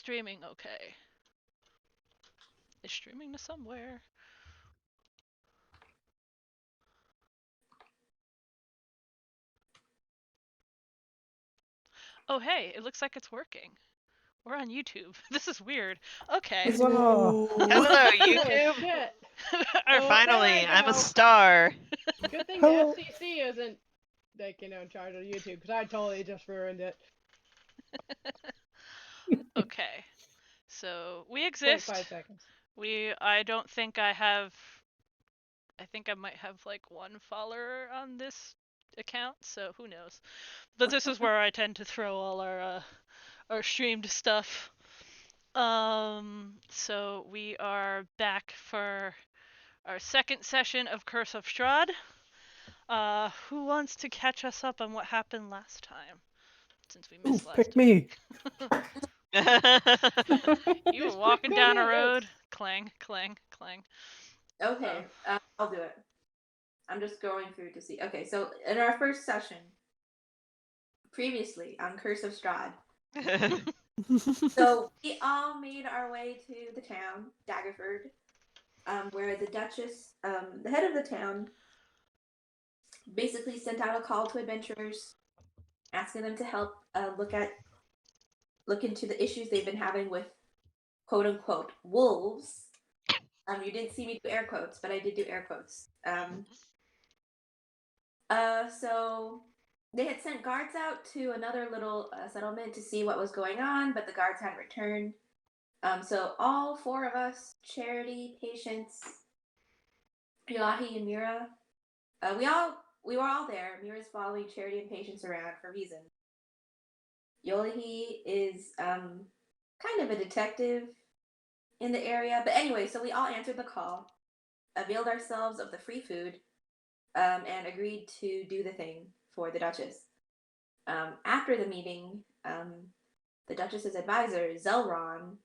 streaming okay? Is streaming to somewhere? Oh, hey, it looks like it's working. We're on YouTube. This is weird. Okay. Hello, Oh, YouTube. shit. Or Oh, there finally, I I'm a go. star. Good thing Hello. the FCC isn't, like, in charge of YouTube, because I totally just ruined it. Okay. So we 0.5 exist. seconds. I don't think I have. I think I might have like one follower on this account, so who knows. But this is where I tend to throw all our streamed stuff. So we are back for our second session of Curse of Strahd. Who wants to catch us up on what happened last time? Since we missed last Pick me. You were Just walking pick down a me. road, clang, clang, clang. Okay, I'll do it. I'm just going through to see. Okay, so in our first session, previously on Curse of Strahd, so we all made our way to the town, Daggerford, where the Duchess, the head of the town, basically sent out a call to adventurers, asking them to help look into the issues they've been having with quote unquote wolves. You didn't see me do air quotes, but I did do air quotes. So they had sent guards out to another little settlement to see what was going on, but the guards hadn't returned. So all four of us, Charity, Patience, Yahi, and Mira, we were all there. Mira's following Charity and Patience around for reasons. Yolihi is kind of a detective in the area, but anyway, so we all answered the call, availed ourselves of the free food, and agreed to do the thing for the Duchess. After the meeting, the Duchess's advisor, Zelron,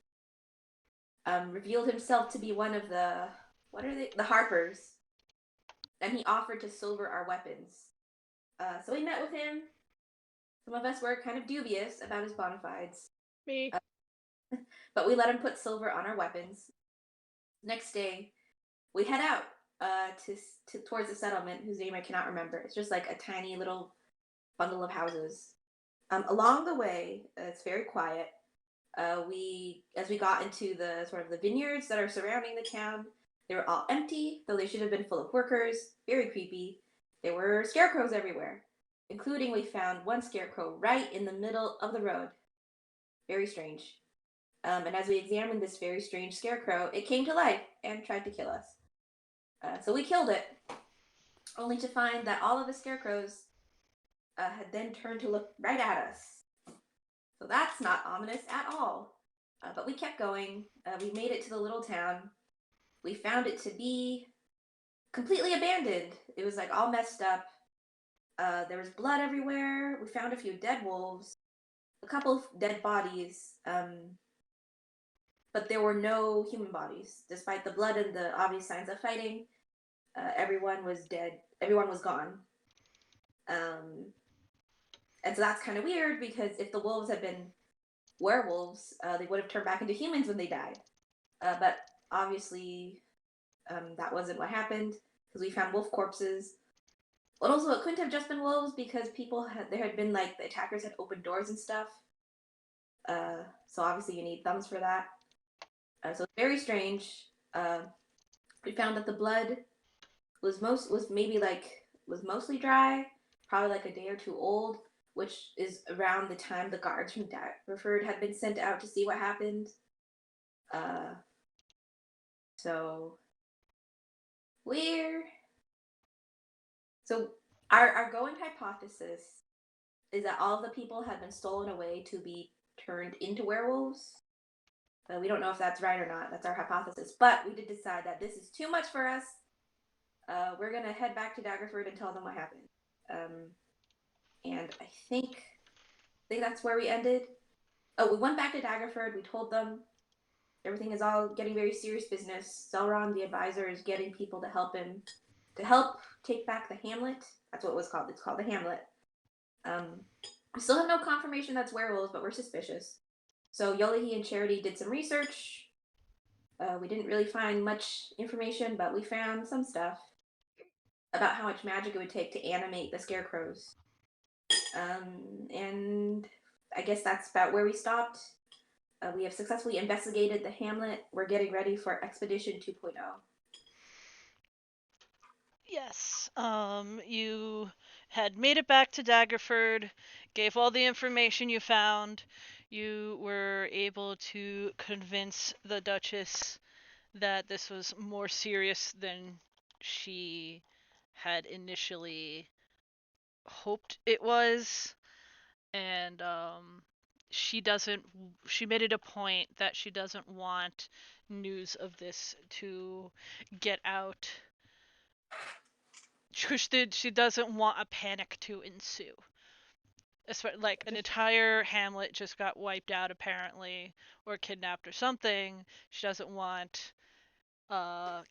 revealed himself to be one of the the Harpers, and he offered to silver our weapons. So we met with him. Some of us were kind of dubious about his bona fides. Me. But we let him put silver on our weapons. Next day, we head out towards the settlement, whose name I cannot remember. It's just like a tiny little bundle of houses. Along the way, it's very quiet. As we got into the sort of the vineyards that are surrounding the town, they were all empty, though they should have been full of workers. Very creepy. There were scarecrows everywhere, including we found one scarecrow right in the middle of the road. Very strange. And as we examined this very strange scarecrow, it came to life and tried to kill us. So we killed it, only to find that all of the scarecrows had then turned to look right at us. So that's not ominous at all. But we kept going. We made it to the little town. We found it to be completely abandoned. It was like all messed up. There was blood everywhere. We found a few dead wolves, a couple of dead bodies, but there were no human bodies. Despite the blood and the obvious signs of fighting, everyone was dead. Everyone was gone. And so that's kind of weird, because if the wolves had been werewolves, they would have turned back into humans when they died. But obviously, that wasn't what happened, because we found wolf corpses. But also, it couldn't have just been wolves, because there had been like the attackers had opened doors and stuff. So obviously, you need thumbs for that. So it's very strange. We found that the blood was mostly dry, probably like a day or two old, which is around the time the guards from Daggerford had been sent out to see what happened. So weird. So our going hypothesis is that all of the people have been stolen away to be turned into werewolves. We don't know if that's right or not. That's our hypothesis. But we did decide that this is too much for us. We're going to head back to Daggerford and tell them what happened. And I think that's where we ended. Oh, we went back to Daggerford. We told them everything is all getting very serious business. Zelron, the advisor, is getting people to help him, to help take back the hamlet. That's what it was called. It's called the hamlet. We still have no confirmation that's werewolves, but we're suspicious. So Yolihi and Charity did some research. We didn't really find much information, but we found some stuff about how much magic it would take to animate the scarecrows. And I guess that's about where we stopped. We have successfully investigated the hamlet. We're getting ready for Expedition 2.0. Yes. You had made it back to Daggerford, gave all the information you found. You were able to convince the Duchess that this was more serious than she had initially hoped it was. And she doesn't she made it a point that she doesn't want news of this to get out. She doesn't want a panic to ensue. Like an Just entire hamlet just got wiped out apparently, or kidnapped or something. She doesn't want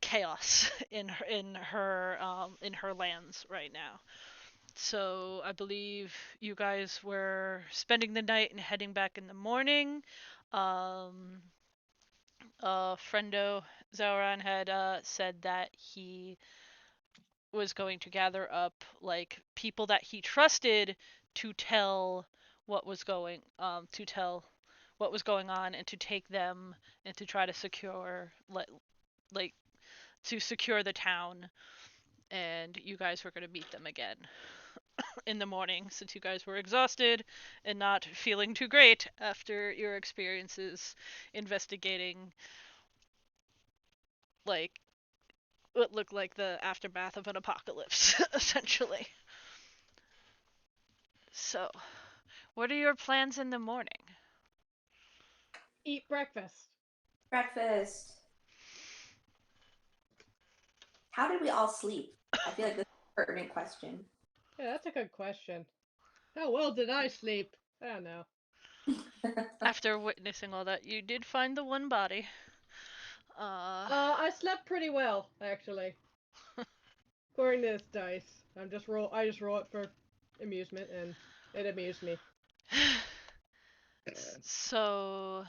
chaos in her lands right now. So I believe you guys were spending the night and heading back in the morning. Um, Friendo Zauran had said that he was going to gather up like people that he trusted to tell what was going to tell what was going on and to take them and to try to like to secure the town, and you guys were going to meet them again in the morning since you guys were exhausted and not feeling too great after your experiences investigating like what looked like the aftermath of an apocalypse essentially. So, what are your plans in the morning? eat breakfast. Breakfast. How did we all sleep? I feel like this is a pertinent question. Yeah, that's a good question. How well did I sleep? I don't know. After witnessing all that, you did find the one body. Uh, I slept pretty well, actually. According to this dice. I just roll it for amusement, and it amused me. so,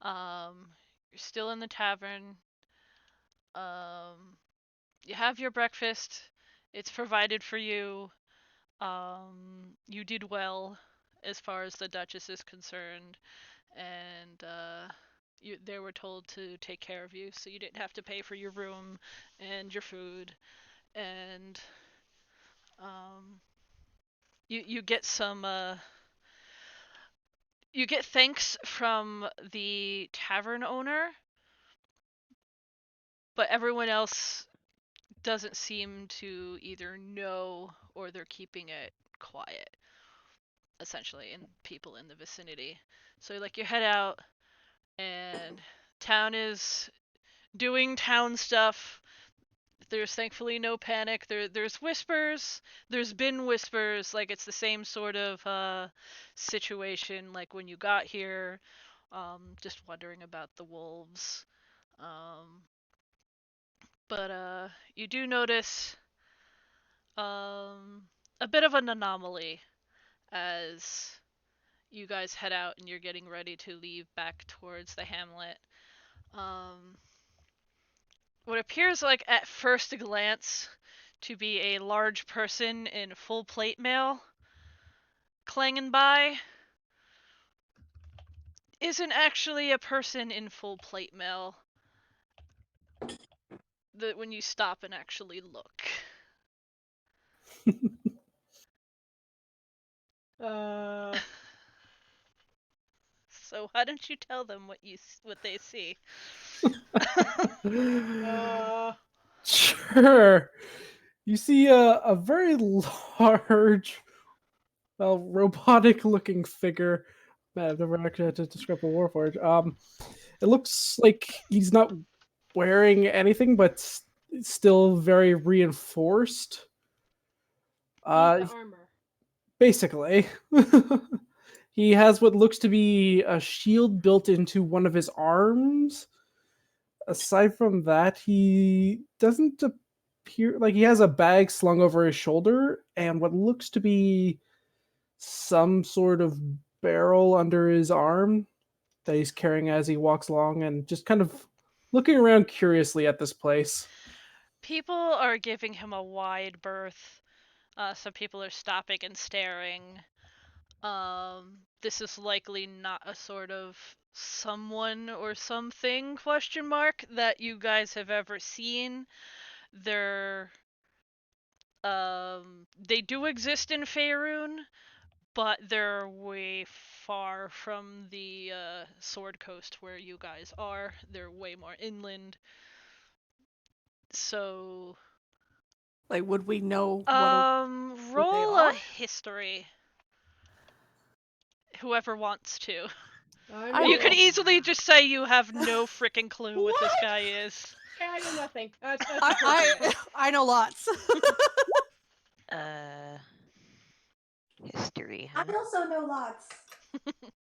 you're still in the tavern. Um, you have your breakfast. It's provided for you. You did well as far as the Duchess is concerned, and they were told to take care of you, so you didn't have to pay for your room and your food, and um, you get some you get thanks from the tavern owner, but everyone else doesn't seem to either know or they're keeping it quiet, essentially, and people in the vicinity. So like you head out and town is doing town stuff. There's thankfully no panic. There's whispers. There's been whispers. Like it's the same sort of situation like when you got here. Just wondering about the wolves. Um, but you do notice um, a bit of an anomaly as you guys head out and you're getting ready to leave back towards the hamlet. Um, what appears like at first glance to be a large person in full plate mail clanging by isn't actually a person in full plate mail. That when you stop and actually look. Uh, So why don't you tell them what they see? uh, Sure. You see a very large, well, robotic-looking figure. Man, I've never actually had to describe a Warforged. It looks like he's not wearing anything, but it's still very reinforced. he's the Uh, armor. basically, he has what looks to be a shield built into one of his arms. Aside from that, he doesn't appear like he has a bag slung over his shoulder and what looks to be some sort of barrel under his arm. that he's carrying as he walks along, and just kind of looking around curiously at this place. People are giving him a wide berth. Some people are stopping and staring. This is likely not a sort of someone or something question mark that you guys have ever seen. They're they do exist in Faerun, but they're way far from the Sword Coast where you guys are. They're way more inland. So Like, would we know who they roll are? a history. Whoever wants to. I'm You will. could here. easily just say you have no freaking clue what this guy is. Yeah, I know nothing. That's I know lots. History, I huh? also know lots.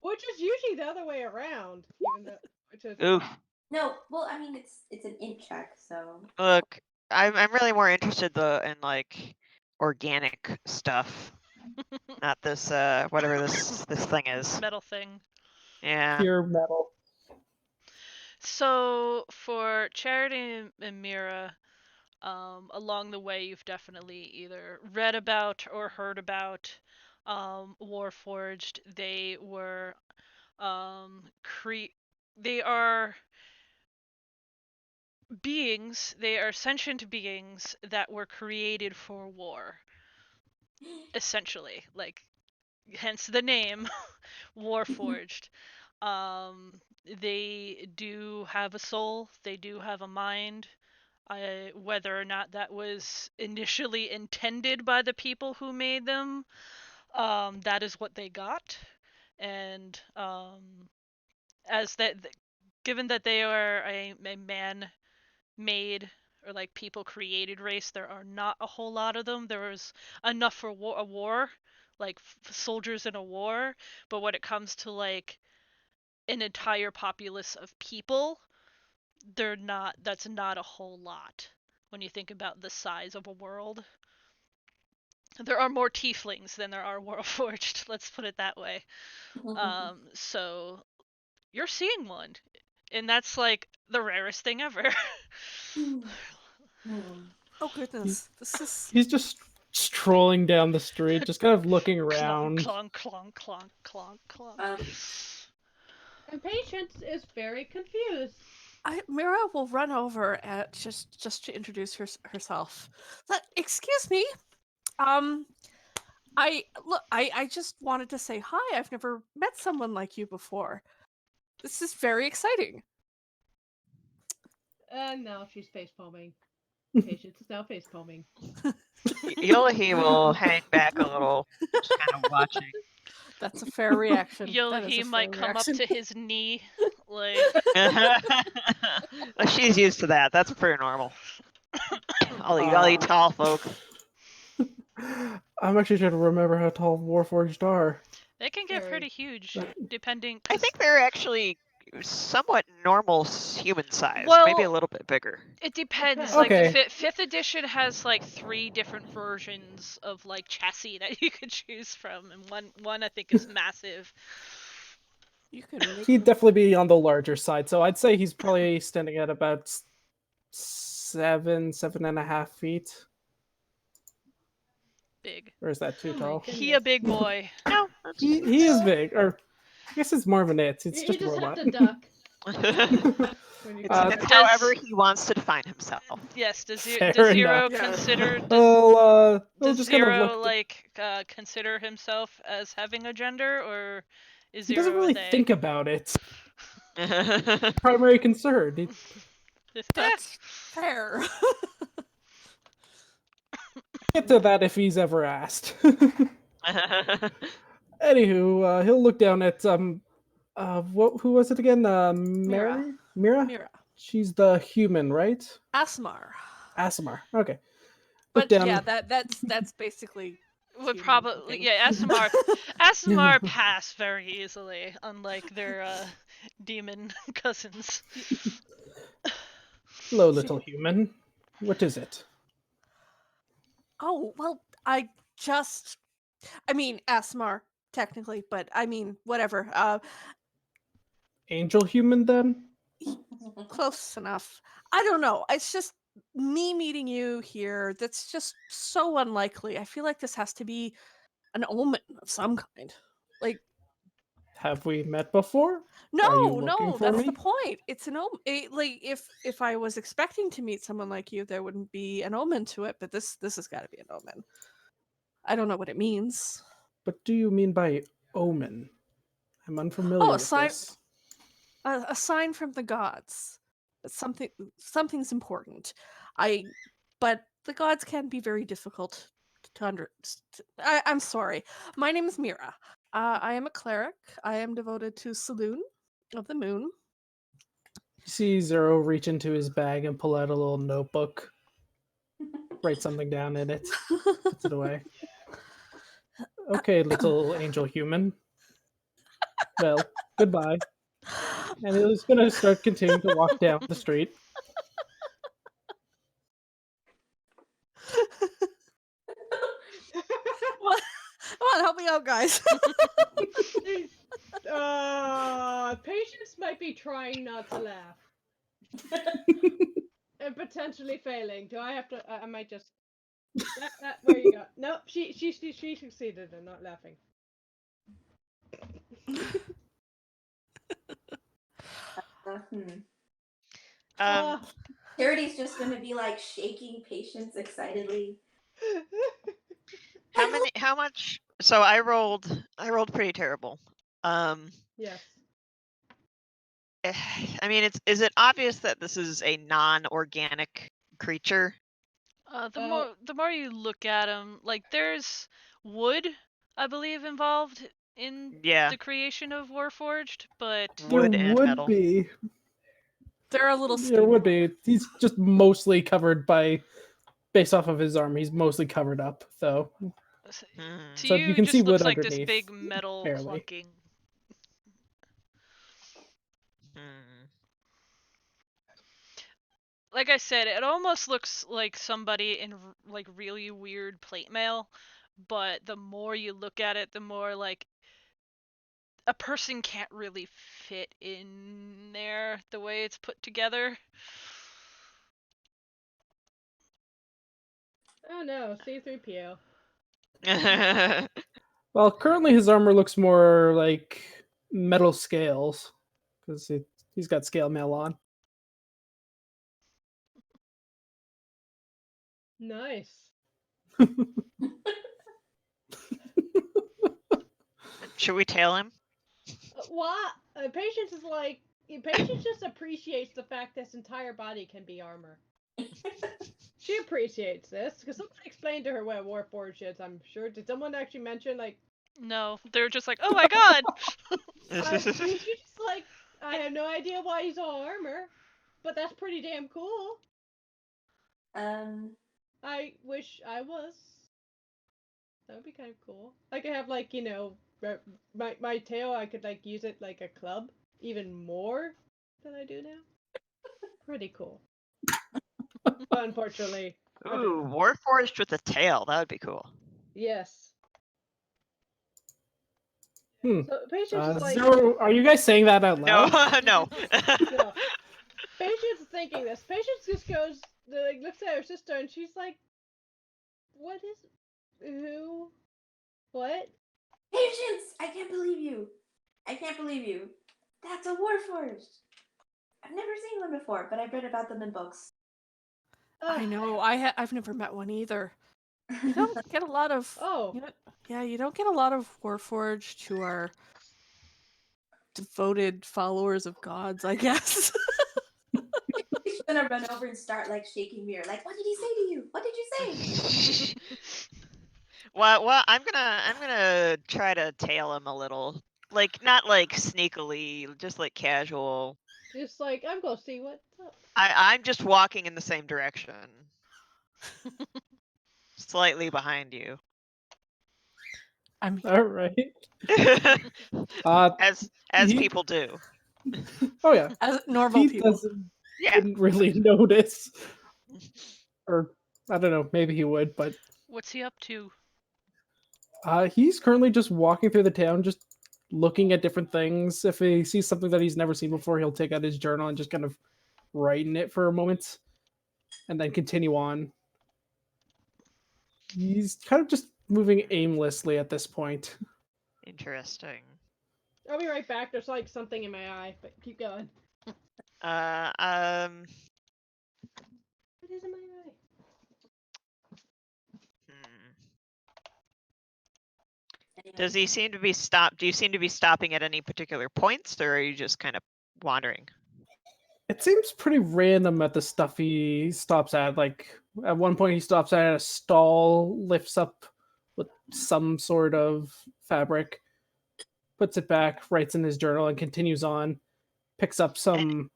which is usually the other way around. Even though which is Oof. No, well, I mean it's an int check, so Look, I'm really more interested though in like organic stuff, not this whatever this thing is. Metal thing. Yeah. Pure metal. So for Charity and Mira, along the way you've definitely either read about or heard about Warforged. They were they are beings, they are sentient beings that were created for war, essentially. Like hence the name Warforged. They do have a soul, they do have a mind. Whether or not that was initially intended by the people who made them, that is what they got. And as that, given that they are a man-made or like people created race, there are not a whole lot of them. There was enough for a war, like soldiers in a war. But when it comes to like an entire populace of people, they're not. That's not a whole lot when you think about the size of a world. There are more tieflings than there are warforged. Let's put it that way. So you're seeing one, and that's like the rarest thing ever. Oh goodness, this is. He's just strolling down the street, just kind of looking Clonk, around. clonk, clonk, clonk, clonk, clonk. and Patience is very confused. Mira will run over at just to introduce herself. Excuse me. I just wanted to say hi. I've never met someone like you before. This is very exciting. And now she's face palming. Patience is now face palming. Yolahi will hang back a little, just kind of watching. That's a fair reaction. That is He a might fair come up reaction. to his knee, like She's used to that. That's pretty normal. I'll eat tall folk. I'm actually trying to remember how tall Warforged are. they can get Very. pretty huge, depending. I think they're actually somewhat normal human size, maybe a Well, little bit bigger. it depends. Depends. Like Okay. the fifth edition has like 3 different versions of like chassis that you could choose from, and one I think is massive. You can make He'd him. definitely be on the larger side, so I'd say he's probably standing at about 7.5 feet. Big. Or is that too Oh my tall? goodness. He a big boy. No, He is big. Or I guess it's more of an it. It's You just a just robot. have to duck it's, when you Uh, go it's there. however he wants to define himself. Yes, Fair does Zero enough. Yeah. consider Well, we'll does just kind of Zero look. like consider himself as having a gender, or is He doesn't Zero a really they? think about it. Primary concern. That's fair. Get to that if he's ever asked. Anywho, he'll look down at who was it again? Mira. Mira. Mira. She's the human, right? Asmar. Asimar. Okay. Look But down. yeah, that's basically Would human probably looking. yeah. Asimar pass very easily, unlike their demon cousins. Hello, little human. What is it? Oh, well, I mean, Asmar, technically, but I mean, whatever. angel human then? Close enough. I don't know. It's just me meeting you here. That's just so unlikely. I feel like this has to be an omen of some kind. Like, Have we met before? no, Are you looking no, for that's the me? point. It's an omen. Like, if I was expecting to meet someone like you, there wouldn't be an omen to it. But this has got to be an omen. I don't know what it means. What do you mean by omen? I'm Oh, unfamiliar a with sign. this. A sign from the gods that something's important. But the gods can be very difficult to I'm sorry. My name is Mira. I am a cleric. I am devoted to Saloon of the Moon. You see Zero reach into his bag and pull out a little notebook, write something down in it, puts it away. Okay, little angel human. Well, goodbye. And he was gonna start continuing to walk down the street. Come on, help me out, guys. Patience might be trying not to laugh. And potentially failing. Do I have to? I might just. Where you go? No, she succeeded in not laughing. Um, Charity's just gonna be like shaking Patience excitedly. how much? So I rolled pretty terrible. Yes. I mean, is it obvious that this is a non-organic creature? The more you look at him, like there's wood, I believe, involved in Yeah, the creation of Warforged, but There wood and would metal. be. They're a little There would steampunk. be. He's just mostly covered by, based off of his arm, he's mostly covered up, though. to So you you it can see just wood looks like this underneath, big metal barely. clunking. Hmm. Like I said, it almost looks like somebody in like really weird plate mail, but the more you look at it, the more like a person can't really fit in there the way it's put together. Oh no, C3PO. Well, currently his armor looks more like metal scales, because he's got scale mail on. Nice. Should we tail him? What? Patience is like. Patience just appreciates the fact that his entire body can be armor. She appreciates this because someone explained to her what Warforged is. I'm sure. Did someone actually mention like? No, they're just like, oh my god! She's just like, I have no idea why he's all armor, but that's pretty damn cool. I wish I was. That would be kind of cool. I could have like my tail. I could like use it like a club even more than I do now. Pretty cool. But unfortunately, Ooh, Warforged with a tail. That would be cool. yes. Hmm. So Patience is like, Zero, are you guys saying that out No, loud? no. no. Patience is thinking this. Patience just goes, like, looks at her sister, and she's like, "What is, who, what?" Patience! I can't believe you. I can't believe you. That's a Warforged. I've never seen one before, but I've read about them in books. I know. I've never met one either. You don't get a lot of. Oh. You don't get a lot of Warforged who are devoted followers of gods, I guess. She's gonna run over and start like shaking Mirror. Like, what did he say to you? What did you say? Well, I'm gonna try to tail him a little, like not like sneakily, just like casual. Just like, I'm gonna see what's up. I'm just walking in the same direction, slightly behind I'm All right. you, Uh, as he- people do. oh yeah, as normal he people. Yeah. wouldn't really notice, or I don't know, maybe he would, but What's he up to? he's currently just walking through the town, just looking at different things. If he sees something that he's never seen before, he'll take out his journal and just kind of write in it for a moment and then continue on. He's kind of just moving aimlessly at this point. Interesting. I'll be right back. There's like something in my eye, but keep going. Um, What is in my eye? Anyway, Does he seem to be stopped? Do you seem to be stopping at any particular points, or are you just kind of wandering? It seems pretty random at the stuff he stops at. Like at one point, he stops at a stall, lifts up with some sort of fabric, puts it back, writes in his journal, and continues on. Picks up some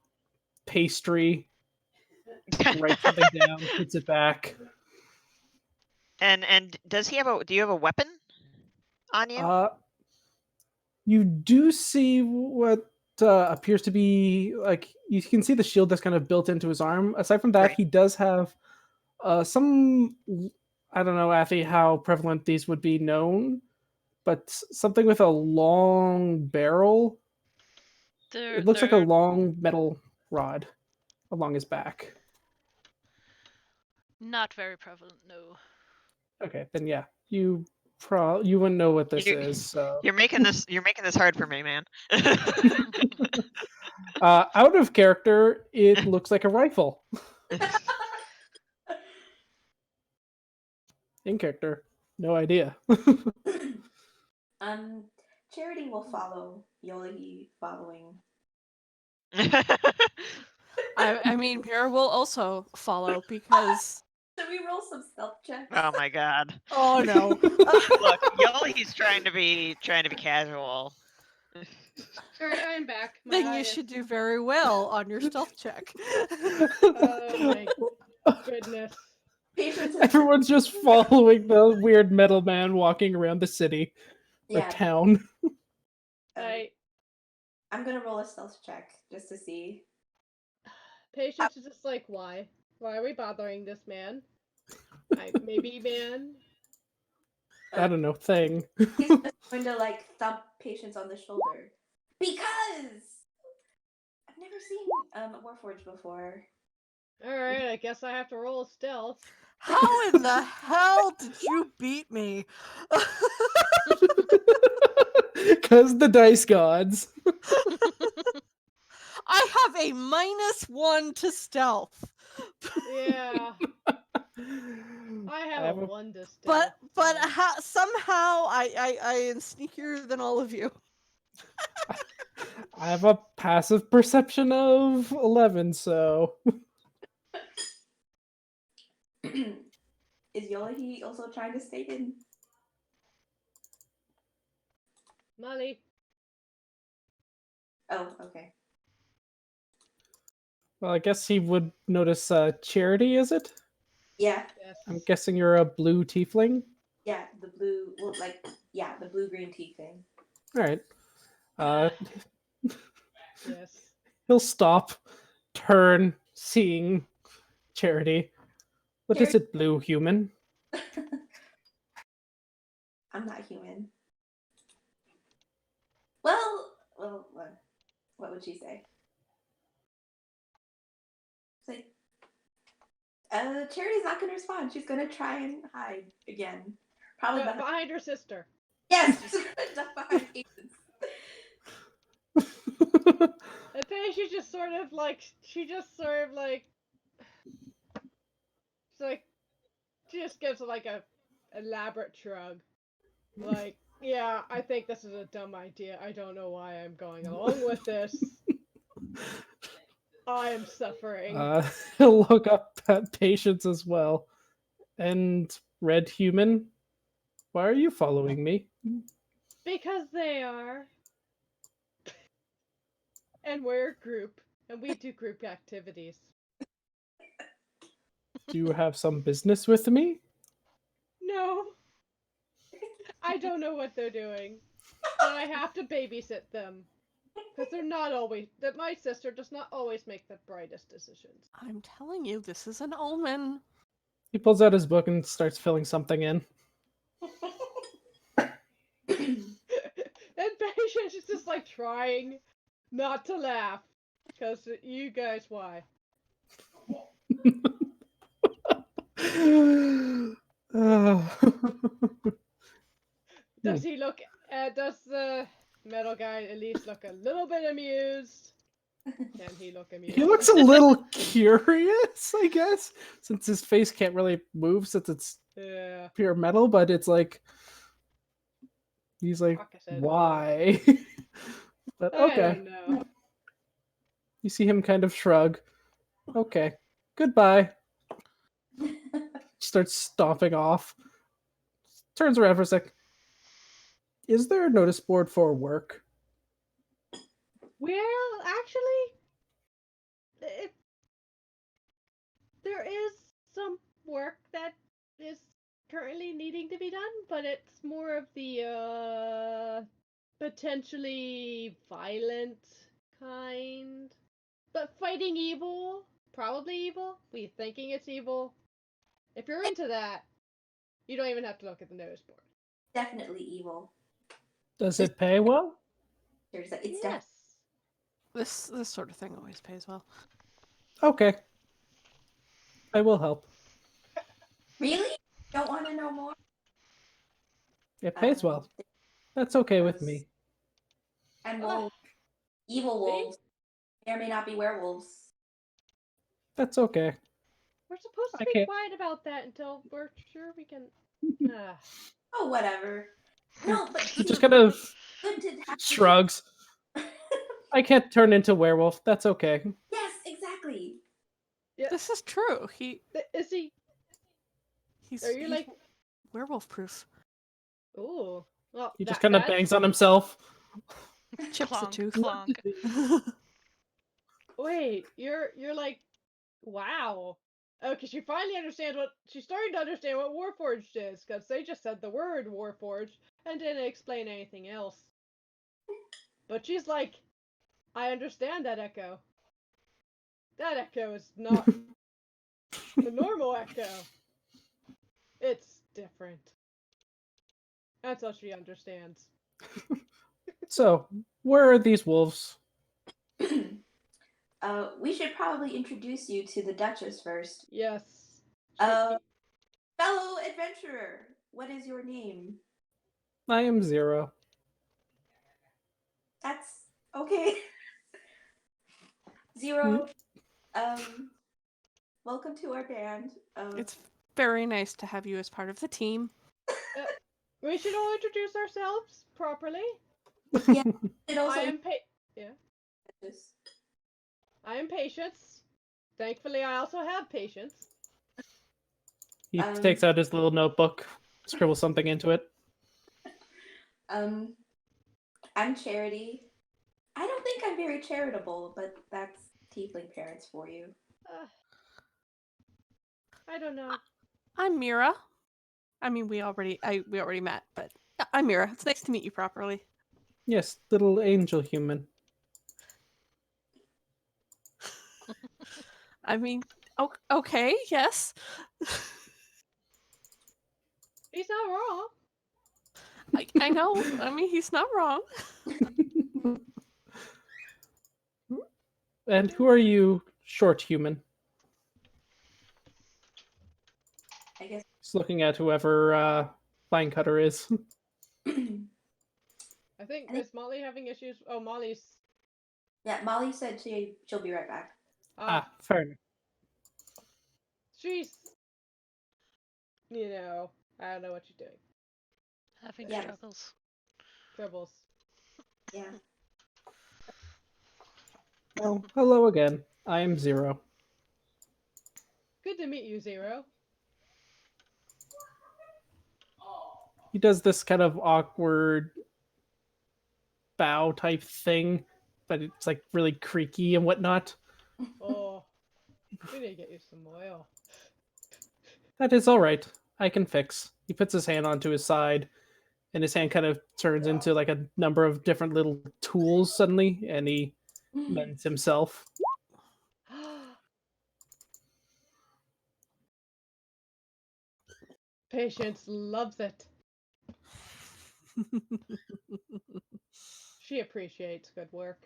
pastry, writes something down, puts it back. And does he have a? Do you have a weapon on you? You do see what appears to be like you can see the shield that's kind of built into his arm. Aside from that, Right. he does have some. I don't know, Athy, how prevalent these would be known, but something with a long barrel. It looks like a They're long metal rod along his back. not very prevalent, no. Okay, then yeah, you wouldn't know what this You- is. So You're making this hard for me, man. out of character, it looks like a rifle. In character, no idea. Charity will follow Yoli following. I mean, Mira will also follow because. Should we roll some stealth checks? Oh my god. Oh no. Look, Yoli's trying to be casual. Alright, I'm back. My Then eye you is- should do very well on your stealth check. Oh my goodness. Patrons have- Everyone's just following the weird metal man walking around the city or Yeah, town. I'm gonna roll a stealth check just to see. Patience is just like, why? Why are we bothering this man? Maybe man. I don't know, thing. He's just going to like thump Patience on the shoulder because I've never seen a Warforged before. Alright, I guess I have to roll stealth. How in the hell did you beat me? Because the dice gods. I have a -1 to stealth. Yeah, I have a 1 to stealth. But so- somehow I am sneakier than all of you. I have a passive perception of 11, so Is Yolahi also trying to stay hidden? Molly. Oh, okay. well, I guess he would notice Charity, is it? Yeah, Yes. I'm guessing you're a blue tiefling. yeah, the blue, well, like, yeah, the blue-green tea thing. All right. Yes. He'll stop, turn, seeing Charity. What is it, blue human? I'm not human. Well, what would she say? Say, Charity's not gonna respond. She's gonna try and hide again. Probably behind. Behind her sister. Yes, she's gonna duck behind Patience. And Patience just sort of like, she's like, she just gives like a elaborate shrug. Like, yeah, I think this is a dumb idea. I don't know why I'm going along with this. I am suffering. He'll look up at Patience as well. And red human, why are you following me? Because they are. And we're a group. And we do group activities. Do you have some business with me? No. I don't know what they're doing. But I have to babysit them. Because they're not always. That my sister does not always make the brightest decisions. I'm telling you, this is an omen. He pulls out his book and starts filling something in. And Patience And she's just like trying not to laugh. Because you guys, why? Uh, Does he look, does the metal guy at least look a little bit amused? Can he look amused? he looks a little curious, I guess, since his face can't really move since it's Yeah. pure metal, but it's like he's like, Fuck, I said why? But I okay. don't know. You see him kind of shrug. Okay. Goodbye. Starts stomping off. Turns around for a sec. Is there a notice board for work? Well, actually, it, there is some work that is currently needing to be done, but it's more of the potentially violent kind. But fighting evil, probably evil. We thinking it's evil. If you're into that, you don't even have to look at the notice board. Definitely evil. Does it pay well? It's definitely Yes. This sort of thing always pays well. Okay. I will help. really. Don't want to know more. It pays well. That's okay with me. And Ah, wolves, evil see? wolves, may or may not be werewolves. That's okay. We're supposed to I be can't. quiet about that until we're sure we can. Ah. Oh, whatever. No, but He just true. kind of Good to have. shrugs. I can't turn into werewolf. That's okay. Yes, exactly. Yeah. This is true. Is he? He's Are you like? werewolf proof. Ooh. Well, He just kind of that's. bangs on himself. Chips a Clonk, tooth. clonk. Wait, you're like, wow. Oh, because she finally understands what she's starting to understand what Warforged is, because they just said the word Warforged and didn't explain anything else. But she's like, I understand that echo. That echo is not the normal echo. It's different. That's all she understands. So, where are these wolves? We should probably introduce you to the Duchess first. Yes. Fellow adventurer, what is your name? I am Zero. That's okay. Zero. Welcome to our band. It's very nice to have you as part of the team. We should all introduce ourselves properly. Yeah. It also I am yeah. I am Patience. Thankfully, I also have patience. He takes out his little notebook, scribbles something into it. I'm Charity. I don't think I'm very charitable, but that's tiefling parents for you. I don't know. I'm Mira. I mean, we already met, but yeah, I'm Mira. It's nice to meet you properly. Yes, little angel human. I mean, okay, yes. He's not wrong. I know. I mean, he's not wrong. And who are you, short human? I guess. Just looking at whoever Fine Cutter is. I think is Molly having issues? Oh, Molly's. Yeah, Molly said she'll be right back. Fair enough. She's. You know, I don't know what she's doing. Having Yeah. struggles. Troubles. Yeah. Well, hello again. I am Zero. Good to meet you, Zero. He does this kind of awkward bow type thing, but it's like really creaky and whatnot. Oh, we need to get you some oil. That is all right. I can fix. He puts his hand onto his side, and his hand kind of turns into like a number of different little tools suddenly, and he mends himself. Patience loves it. She appreciates good work.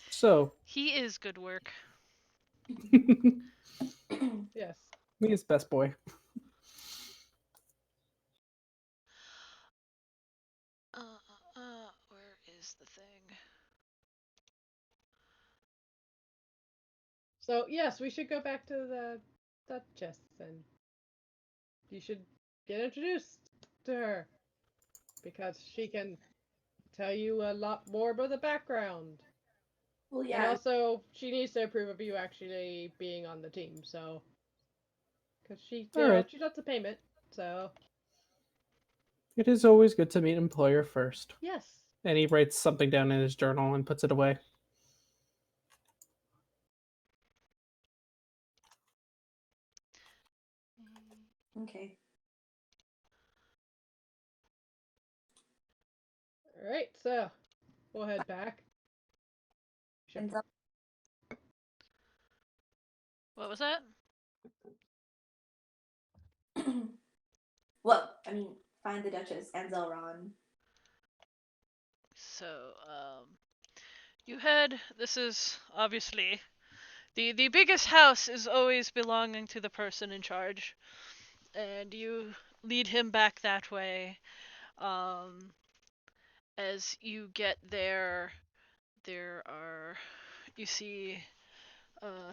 So, He is good work. me Yes. as best boy. Where is the thing? So yes, we should go back to the Duchess, and you should get introduced to her because she can tell you a lot more about the background. Well, And yeah. also, she needs to approve of you actually being on the team. So, because she, All right. she does the payment. So It is always good to meet employer first. yes. And he writes something down in his journal and puts it away. Okay. All right. So we'll head back. And so, What was that? well, I mean, find the Duchess and Zelron. So, you head. This is obviously the biggest house is always belonging to the person in charge, and you lead him back that way. Um, as you get there, there are you see uh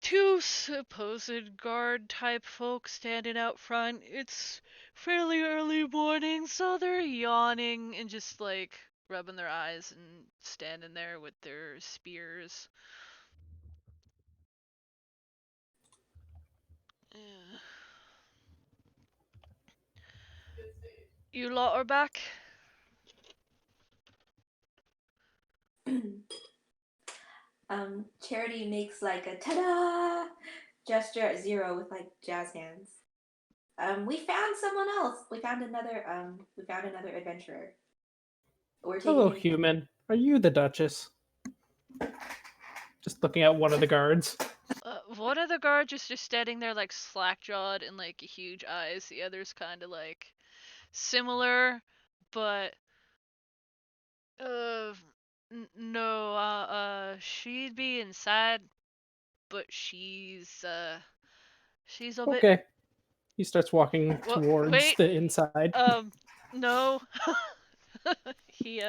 two supposed guard type folk standing out front. It's fairly early morning, so they're yawning and just like rubbing their eyes and standing there with their spears. Yeah. You lot are back? Charity makes like a ta-da gesture at Zero with like jazz hands. We found someone else. We found another adventurer. We're Hello, taking him. human. Are you the Duchess? Just looking at one of the guards. One of the guards is just standing there like slack jawed and like huge eyes. The other's kind of like similar, but uh, no. She'd be inside, but she's a bit. Okay. He starts walking Well, towards wait. the inside. No. he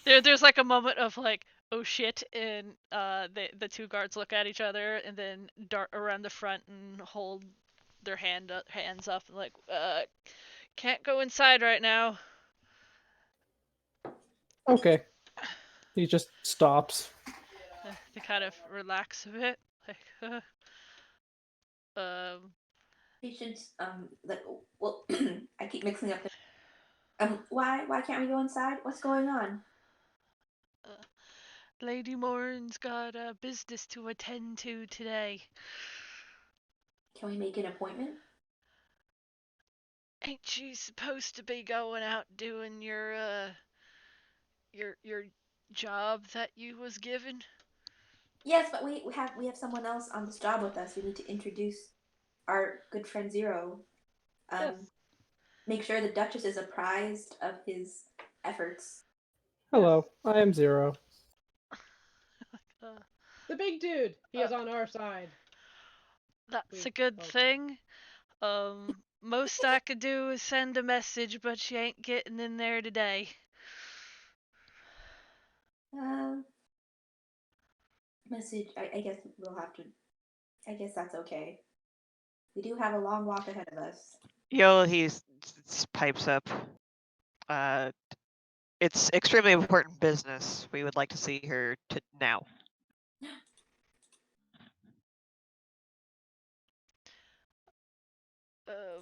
there's like a moment of like, oh shit, and the two guards look at each other and then dart around the front and hold their hands up and like, can't go inside right now. Okay. He just stops. They kind of relax a bit, like, Patients, like, well, I keep mixing up the. Why can't we go inside? What's going on? uh, Lady Morin's got business to attend to today. Can we make an appointment? Ain't you supposed to be going out doing your job that you was given? Yes, but we have someone else on this job with us. We need to introduce our good friend Zero. Yes. Make sure the Duchess is apprised of his efforts. Hello, I am Zero. Uh, The big dude. He is on our side. that's We a good hope. thing. Most I could do is send a message, but she ain't getting in there today. Um, Message. I guess we'll have to. I guess that's okay. We do have a long walk ahead of us. He pipes up. It's extremely important business. We would like to see her now. Uh,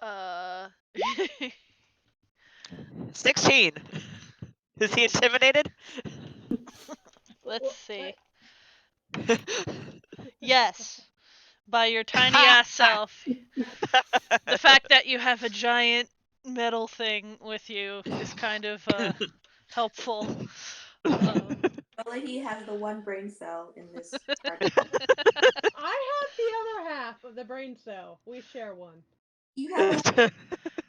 uh, 16. Is he intimidated? let's see. What? Yes, by your tiny ass self. The fact that you have a giant metal thing with you is kind of helpful. Only he has the one brain cell in this party. I have the other half of the brain cell. We share one. You have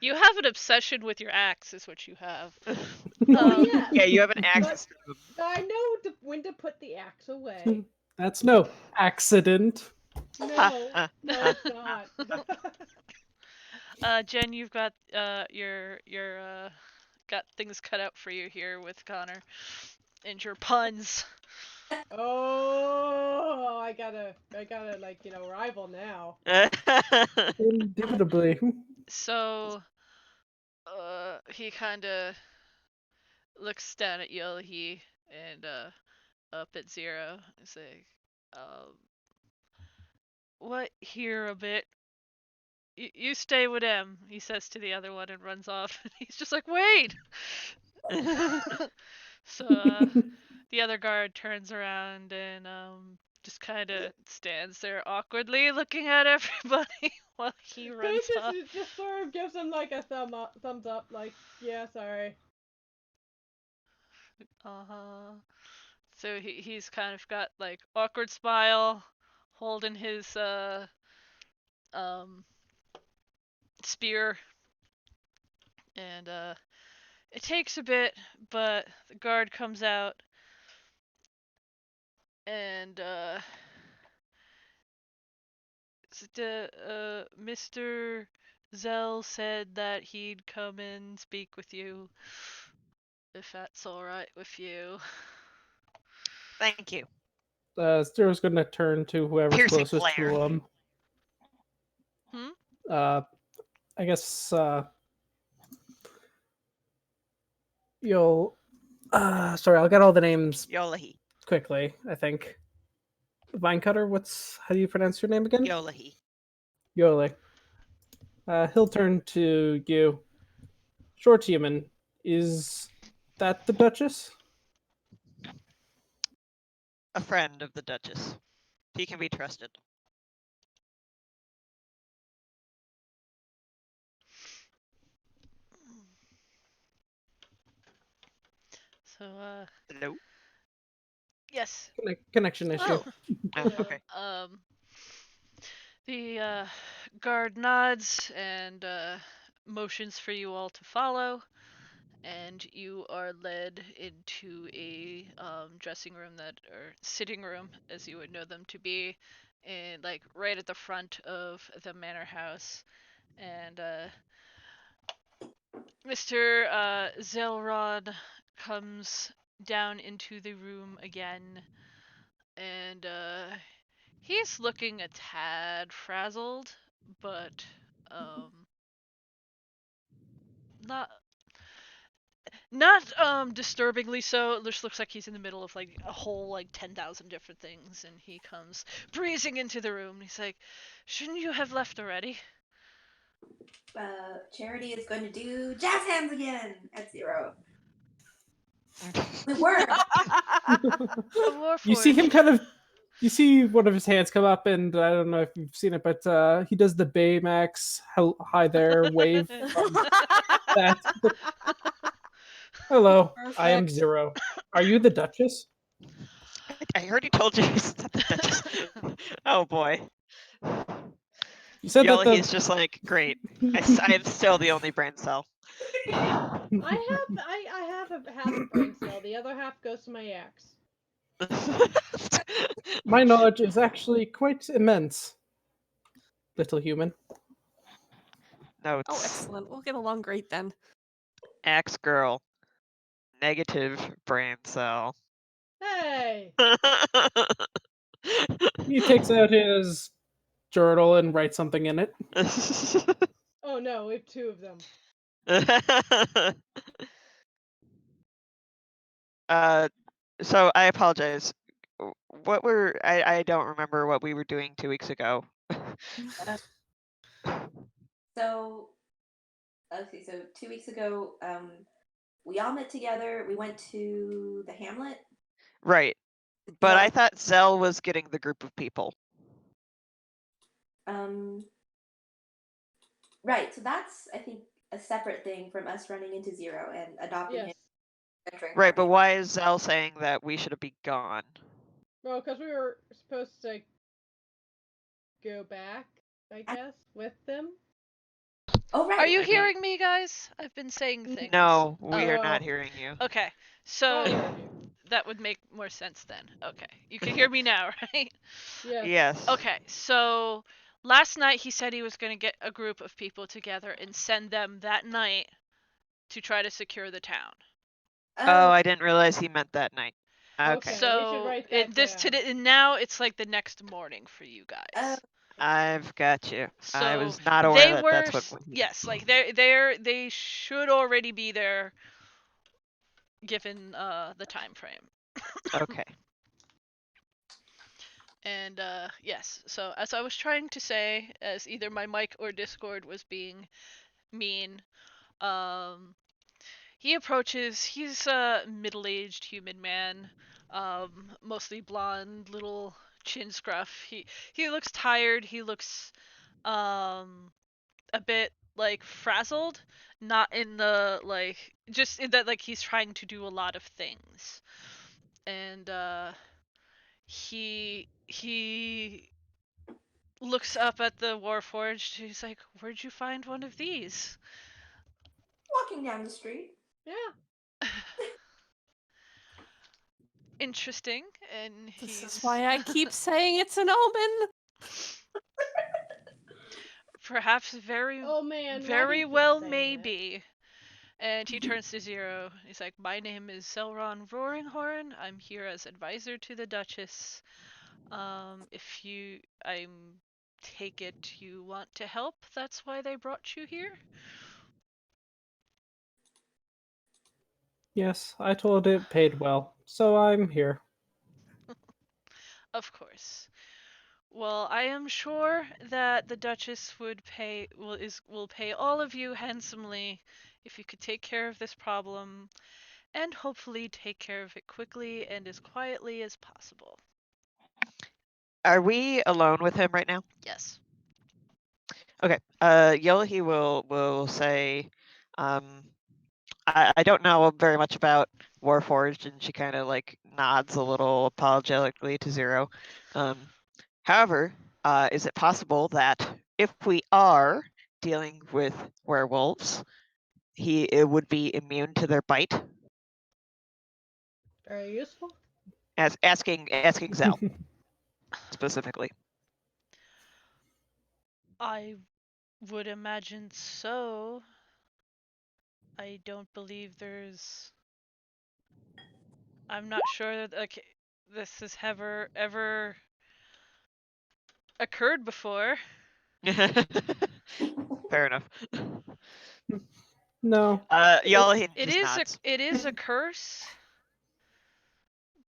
You have an obsession with your axe, is what you have. Oh yeah, yeah, you have an but axe. I know when to put the axe away. That's no accident. No, no, it's not. Jen, you've got your got things cut out for you here with Connor and your puns. Oh, I gotta like rival now. Indubitably. So, he kind of looks down at Yolihi and up at Zero. He's like, um, what here a bit? You stay with him, he says to the other one and runs off. And he's just like, wait! So, the other guard turns around and just kind of stands there awkwardly looking at everybody while he runs off. Just sort of gives him like a thumbs up, like yeah, sorry. Uh-huh. So he's kind of got like awkward smile, holding his um spear, and it takes a bit, but the guard comes out and Mr. Zell said that he'd come and speak with you, if that's all right with you. Thank you. Zero's gonna turn to whoever's Piercing closest glare. to him. Hmm? I guess you'll. Sorry, I'll get all the names Yolahi. quickly. I think. Vinecutter. How do you pronounce your name again? Yolahi. Yole. He'll turn to you. Short human. Is that the Duchess? A friend of the Duchess. He can be trusted. So, Hello? yes. Connection issue. Oh. Oh, okay. The guard nods and motions for you all to follow, and you are led into a dressing room or sitting room, as you would know them to be, and like right at the front of the manor house. And Mr. Zelrod comes down into the room again, and he's looking a tad frazzled, but not disturbingly so. It just looks like he's in the middle of like a whole like 10,000 different things, and he comes breezing into the room. And he's like, "Shouldn't you have left already?" Charity is going to do jazz hands again at Zero. We were. You see him kind of. You see one of his hands come up, and I don't know if you've seen it, but he does the Baymax hi there wave. That. Hello, I am Perfect. Zero. Are you the Duchess? I heard he told you he's not the Duchess. Oh boy. You said that Yolahi is just like, great. I am still the only brain cell. I have a half a brain cell. The other half goes to my axe. my knowledge is actually quite immense, little human. Notes. Oh, excellent. We'll get along great then. Axe girl. Negative brain cell. Hey. He takes out his journal and writes something in it. Oh no, we have two of them. So I apologize. I don't remember what we were doing 2 weeks ago. So, okay, so 2 weeks ago, we all met together. We went to the Hamlet. Right. But I thought Zell was getting the group of people. Right. So that's, I think, a separate thing from us running into Zero and adopting him. Yes. Entering Right, our but family. why is Zell saying that we should be gone? Well, because we were supposed to go back, I guess, with them. Oh right. Are you I mean- hearing me, guys? I've been saying things. No, we are Oh. not hearing you. Okay, I so heard you. that would make more sense then. Okay, you can hear me now, right? Yes. Yes. Okay, so last night he said he was going to get a group of people together and send them that night to try to secure the town. Oh, I didn't realize he meant that night. Okay. Okay. we should So write that this down. today, and now it's like the next morning for you guys. I've got you. I So was not aware they that were that's what he yes, meant. like they should already be there given the time frame. Okay. And yes, so as I was trying to say, as either my mic or Discord was being mean, um, he approaches. He's a middle-aged human man, mostly blonde, little chin scruff. He looks tired. He looks a bit like frazzled, not in the like just in that like he's trying to do a lot of things. And he looks up at the Warforged. He's like, "Where'd you find one of these?" Walking down the street. Yeah. Interesting. And This he's is why I keep saying it's an omen. perhaps very, Oh man. Why do very you keep well saying maybe. And he turns to Zero. He's like, "My name is Zelron Roaringhorn. I'm here as advisor to the Duchess. If you, take it you want to help. That's why they brought you here." Yes, I told it paid well, so I'm here. Of course. Well, I am sure that the Duchess would pay will pay all of you handsomely if you could take care of this problem and hopefully take care of it quickly and as quietly as possible. Are we alone with him right now? Yes. Okay. Yolahi will say, I don't know very much about Warforged, and she kind of like nods a little apologetically to Zero. However, is it possible that if we are dealing with werewolves, it would be immune to their bite? Very useful. Asking Zell specifically. I would imagine so. I don't believe there's. I'm not sure that this has ever occurred before. Fair enough. No, Yolahi It just is nods. a curse,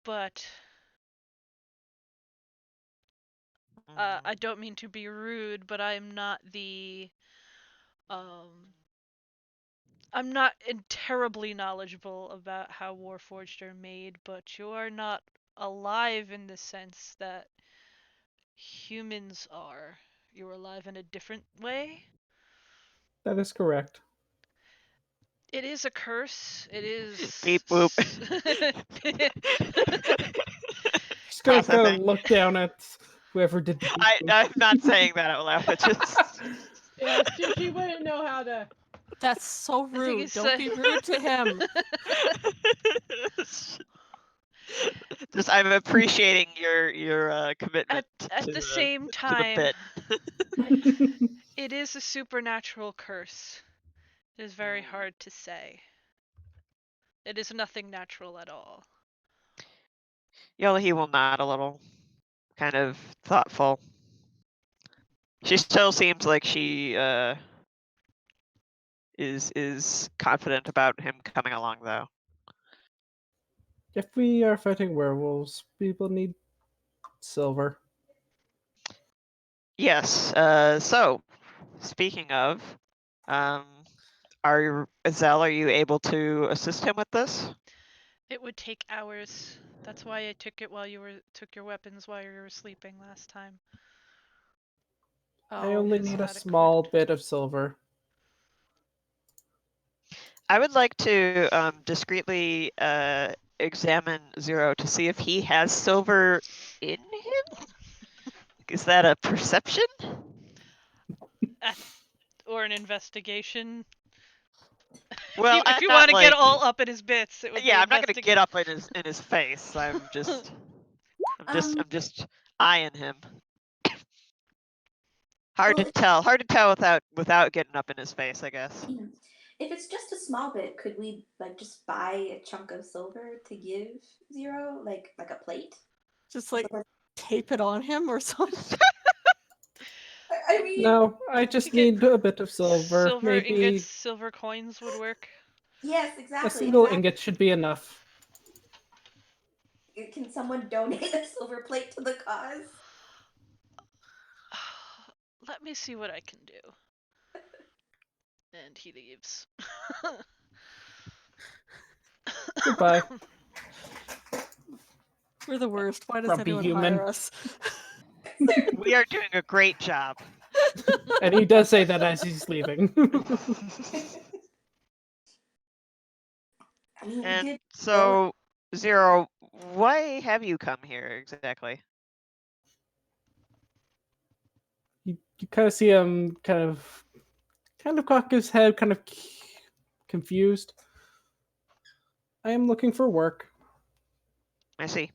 but I don't mean to be rude, but I'm not um I'm not terribly knowledgeable about how Warforged are made, but you are not alive in the sense that humans are. You're alive in a different way. that is correct. It is a curse. It Beep boop. is. Just gonna Processing. look down at whoever did the beeping. I'm not saying that out loud. It just Yeah. She wouldn't know how to. That's so The thing rude. is, Don't be rude to him. just I'm appreciating your commitment at to the same to the time, bit. it is a supernatural curse. It is very Mm. hard to say. It is nothing natural at all. Yolahi will nod a little, kind of thoughtful. She still seems like she is confident about him coming along, though. If we are fighting werewolves, people need silver. Yes. So, speaking of, Zell, are you able to assist him with this? It would take hours. That's why I took it while took your weapons while you were sleeping last time. I Oh, only Has need a had a small quick. bit of silver. I would like to discreetly examine Zero to see if he has silver in him. Is that a perception? or an investigation. Well, If you I'm want not to get like. all up in his bits, it would be Yeah, I'm not gonna investigation. get up in his face. I'm just eyeing him. Hard Well, to tell. Hard to tell without getting up in his face, I guess. if it's just a small bit, could we like just buy a chunk of silver to give Zero, like a plate? Just like tape it on him or something. I mean, No, I You just could get need a bit of silver. silver ingots, Maybe silver coins would work. yes, a exactly, single exactly. ingot should be enough. Can someone donate a silver plate to the cause? Let me see what I can do. And he leaves. Goodbye, We're the worst. Why does grumpy anyone human. hire us? We are doing a great job. And he does say that as he's leaving. I mean, we And did go. so, Zero, why have you come here exactly? You kind of see him kind of cock his head, kind of confused. I am looking for work. I see.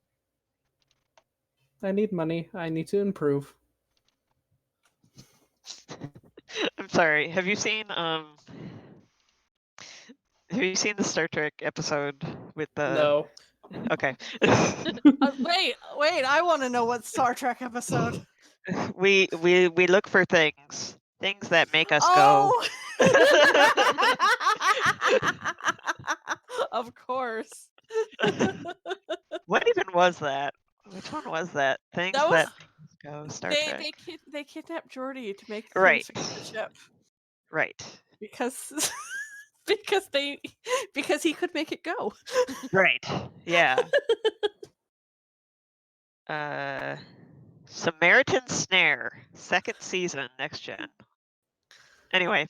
I need money. I need to improve. I'm sorry. Have you seen the Star Trek episode with the? No. Okay. Wait, I want to know what Star Trek episode. we look for things that make us go. Oh! Of course. What even was that? Which one was that? Things That was that make us go. Star Trek. they kidnapped Geordi to make him Right. secure the ship Right. because because he could make it go. Right. Yeah. Samaritan Snare, second season, next gen. Anyway,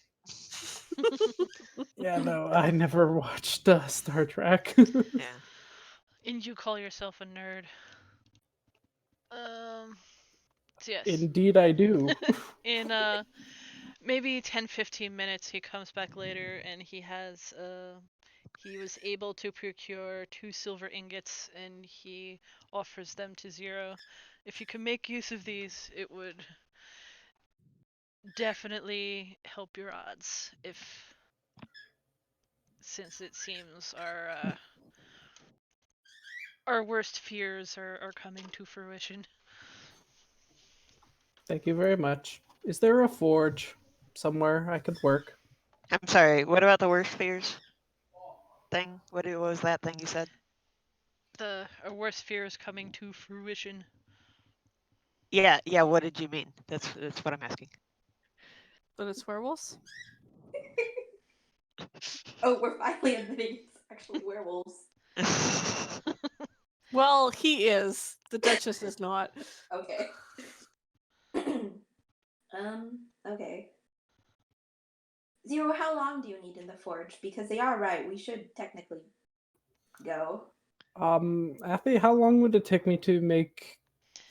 Yeah, no, I never watched Star Trek. yeah. And you call yourself a nerd. So yes. Indeed, I do. In maybe 10-15 minutes he comes back later and he was able to procure 2 silver ingots and he offers them to Zero. If you can make use of these, it would definitely help your odds if since it seems our worst fears are coming to fruition. Thank you very much. Is there a forge somewhere I could work? I'm sorry, what about the worst fears thing? What was that thing you said? Our worst fears coming to fruition. Yeah, what did you mean? That's what I'm asking. But it's werewolves. Oh, we're finally admitting it's actually werewolves. Well, he is. The Duchess is not. Okay. Okay. Zero, how long do you need in the forge? Because they are right. We should technically go. Athy, how long would it take me to make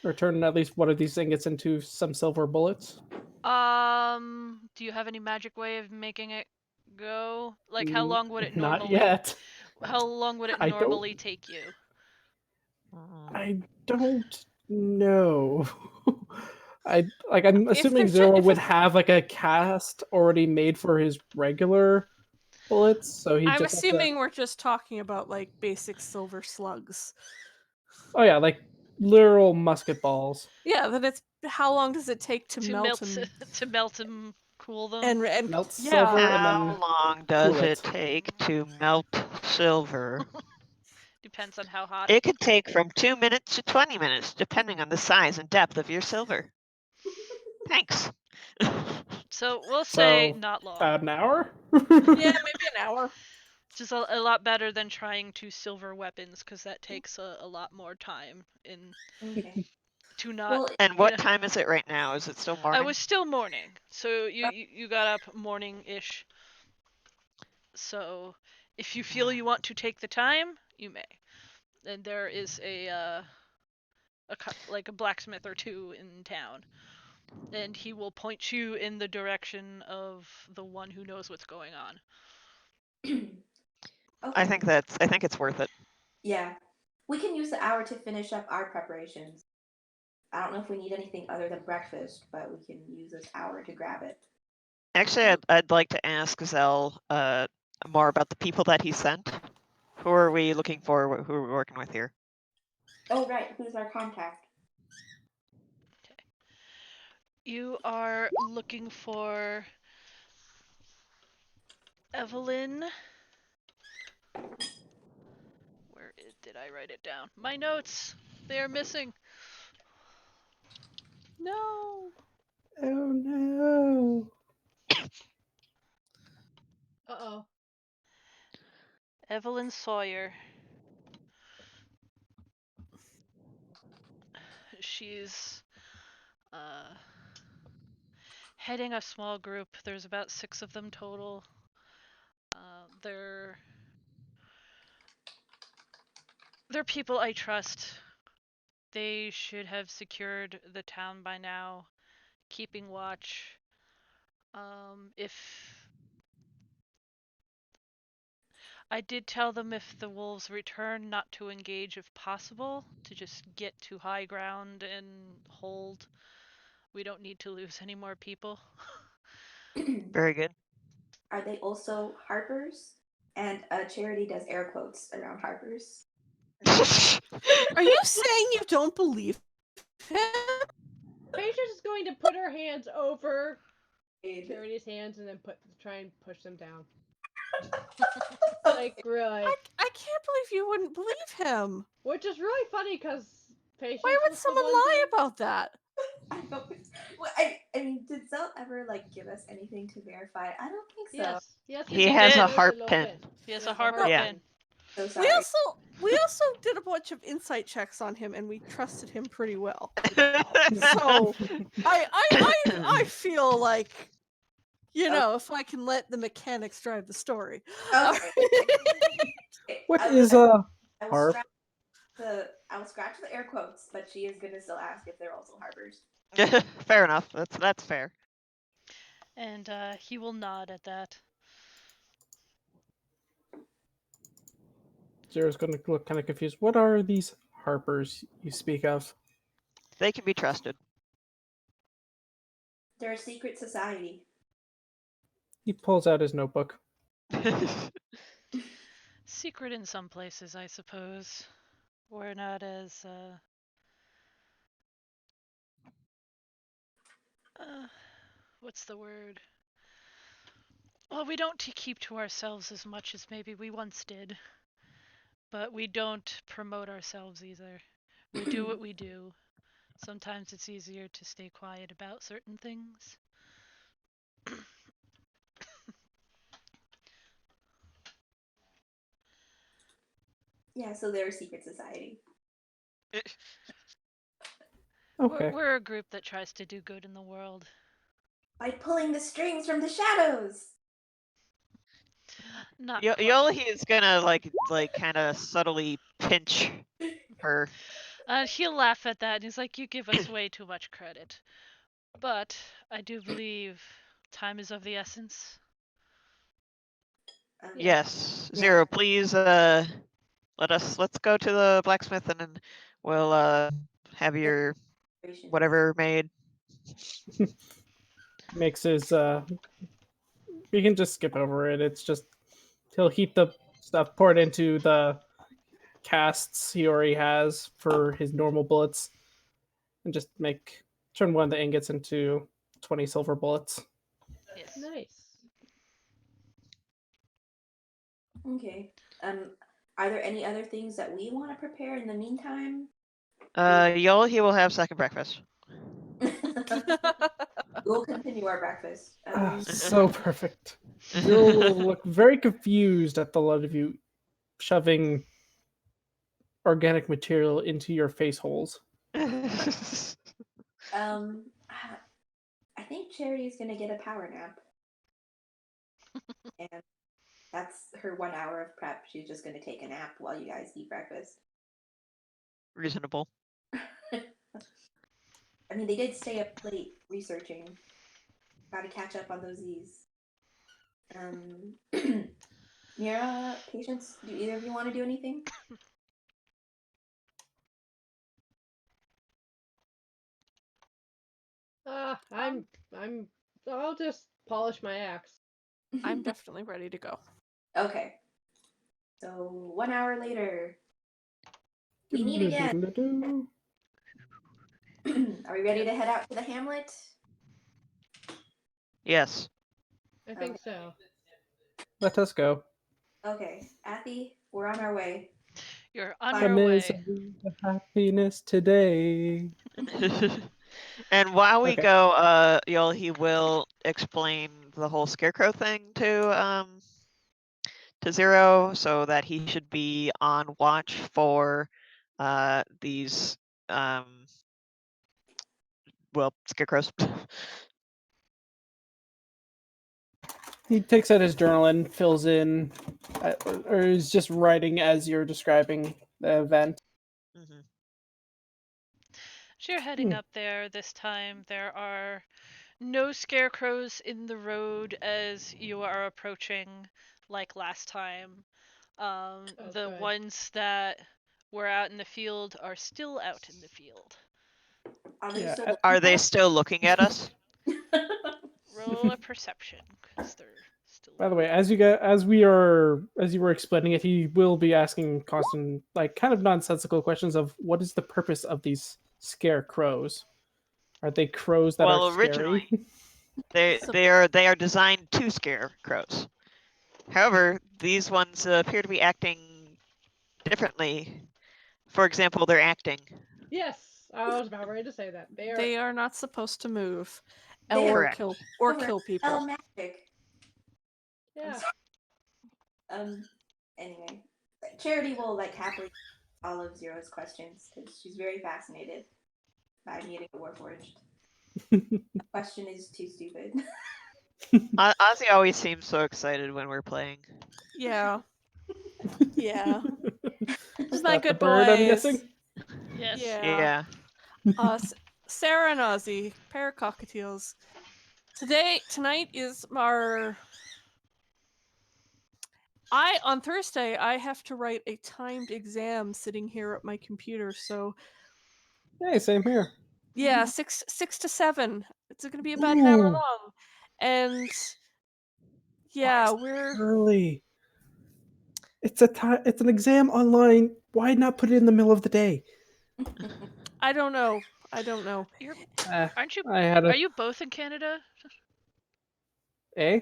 or turn at least one of these ingots into some silver bullets? Do you have any magic way of making it go? Like how Mm, long would it Not normally yet. how long would it I don't- normally take you? I don't know. I'm assuming there's Zero if would it's- have like a cast already made for his regular bullets, so he I'm just has to- assuming we're just talking about like basic silver slugs. Oh yeah, like literal musket balls. Yeah, then it's how long does it take to To melt melt them to melt them, cool them. and Melt yeah. silver and How then long does cool it it. take to melt silver? Depends on how hot. It could take from 2 minutes to 20 minutes, depending on the size and depth of your silver. Thanks. So we'll say So not long. about an hour? Yeah, maybe an hour. Which is a lot better than trying to silver weapons because that takes a lot more time in Okay. to not. Well, And what time is it right now? Is it still I morning? was still morning, so you got up morning-ish. So if you feel you want to take the time, you may. And there is like a blacksmith or two in town. and he will point you in the direction of the one who knows what's going on. Okay. I think it's worth it. Yeah. We can use the hour to finish up our preparations. I don't know if we need anything other than breakfast, but we can use this hour to grab it. Actually, I'd like to ask Zell more about the people that he sent. Who are we looking for? Who are we working with here? Oh, right. Who's our contact? You are looking for Evelyn. Where did I write it down? My notes! They are missing. No. Oh no. Uh-oh. Evelyn Sawyer. She's heading a small group. There's about 6 of them total. They're people I trust. They should have secured the town by now, keeping watch. If I did tell them if the wolves return, not to engage if possible, to just get to high ground and hold. We don't need to lose any more people. Very good. Are they also harpers? And Charity does air quotes around harpers. Are you saying you don't believe him? Patience is going to put her hands over Aid. Charity's hands and then try and push them down. Like, really. I can't believe you wouldn't believe him. Which is really funny because Patience Why would was the someone one lie to... about that? I don't. Well, I mean, did Zell ever like give us anything to verify? I don't think so. Yes. Yes, He has did. a There's harp little pin. He has He a harper Yeah. pin. So We sorry. also did a bunch of insight checks on him, and we trusted him pretty well. So I feel like, if I can let the mechanics drive the story. Okay. What I is will- a I will harp? I will scratch the air quotes, but she is gonna still ask if they're also harpers. Fair enough. That's fair. And he will nod at that. Zero's going to look kind of confused. What are these harpers you speak of? They can be trusted. They're a secret society. He pulls out his notebook. Secret in some places, I suppose. We're not as what's the word? Well, we don't keep to ourselves as much as maybe we once did. But we don't promote ourselves either. We do what we do. Sometimes it's easier to stay quiet about certain things. Yeah, so they're a secret society. Okay. We're a group that tries to do good in the world. By pulling the strings from the shadows. Not Yoli is gonna like kind of subtly pinch her. He'll laugh at that and he's like, "You give us way too much credit." But I do believe time is of the essence. Yes, Yeah. Zero. Please, let's go to the blacksmith and then we'll have your whatever made. Makes his we can just skip over it. It's just he'll heat the stuff, pour it into the casts he already has for his normal bullets, and just turn one of the ingots into 20 silver bullets. Yes. Nice. Okay. Are there any other things that we want to prepare in the meantime? Yoli will have second breakfast. We'll continue our breakfast. So perfect. Zero will look very confused at the lot of you shoving organic material into your face holes. I think Charity is gonna get a power nap, and that's her 1 hour of prep. She's just gonna take a nap while you guys eat breakfast. Reasonable. I mean, they did stay up late researching. Got to catch up on those Z's. Mira, Patience, do either of you want to do anything? I'll just polish my axe. I'm definitely ready to go. Okay. So 1 hour later, we meet again. Are we ready to head out to the hamlet? Yes. I think so. Let us go. Okay, Athy, we're on our way. You're on Fire your The way. misery, the happiness today. And while we Okay. go, he will explain the whole scarecrow thing to Zero, so that he should be on watch for these scarecrows. He takes out his journal and fills in, or is just writing as you're describing the event. Mhm. So you're heading up there this time. There are no scarecrows in the road as you are approaching, like last time. The good. ones that were out in the field are still out in the field. Are they Yeah, still Are looking they at still looking at us? us? Roll a perception, because they're still. By the way, as you were explaining it, he will be asking constant, like, kind of nonsensical questions of what is the purpose of these scarecrows? Are they crows that Well, are scary? originally they So- they are designed to scare crows. However, these ones appear to be acting differently. For example, they're acting. Yes, I was about ready to say that. They are not supposed to move They or Correct. kill However, people. magic. Yeah. Anyway, Charity will happily all of Zero's questions because she's very fascinated by meeting a Warforged. The question is too stupid. Ozzy always seems so excited when we're playing. Yeah. Yeah. Is Isn't that the good, bird, I'm boys? guessing? Yes. Yeah. Sarah and Ozzy, pair of cockatiels. Tonight is our. On Thursday, I have to write a timed exam sitting here at my computer. So Hey, same here. yeah, 6 to 7. It's going to be about an hour Ooh. long, and yeah, we're. Early. It's an exam online. Why not put it in the middle of the day? I don't know. I don't know. Aren't you? I had Are a you both in Canada? A.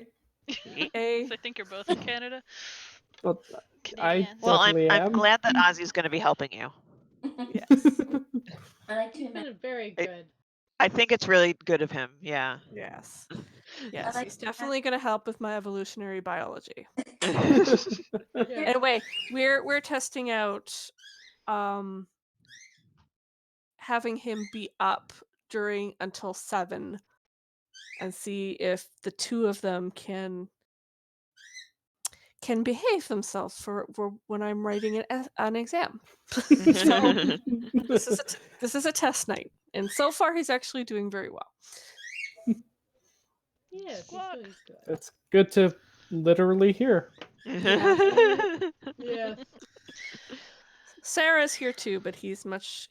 I think you're both in Canada. But I Canadians. Well, definitely I'm am. glad that Ozzy's going to be helping you. Yes. I like to He's imagine. been very It- good. I think it's really good of him. Yeah. Yes. I Yes, like he's definitely going to help with my evolutionary biology. Yeah. Anyway, we're testing out having him be up until 7 and see if the two of them can behave themselves for when I'm writing an exam. So this is a test night, and so far he's actually doing very well. Yes, he's Squawk. doing good. It's good to literally hear. Yes. Sarah's here too, but he's much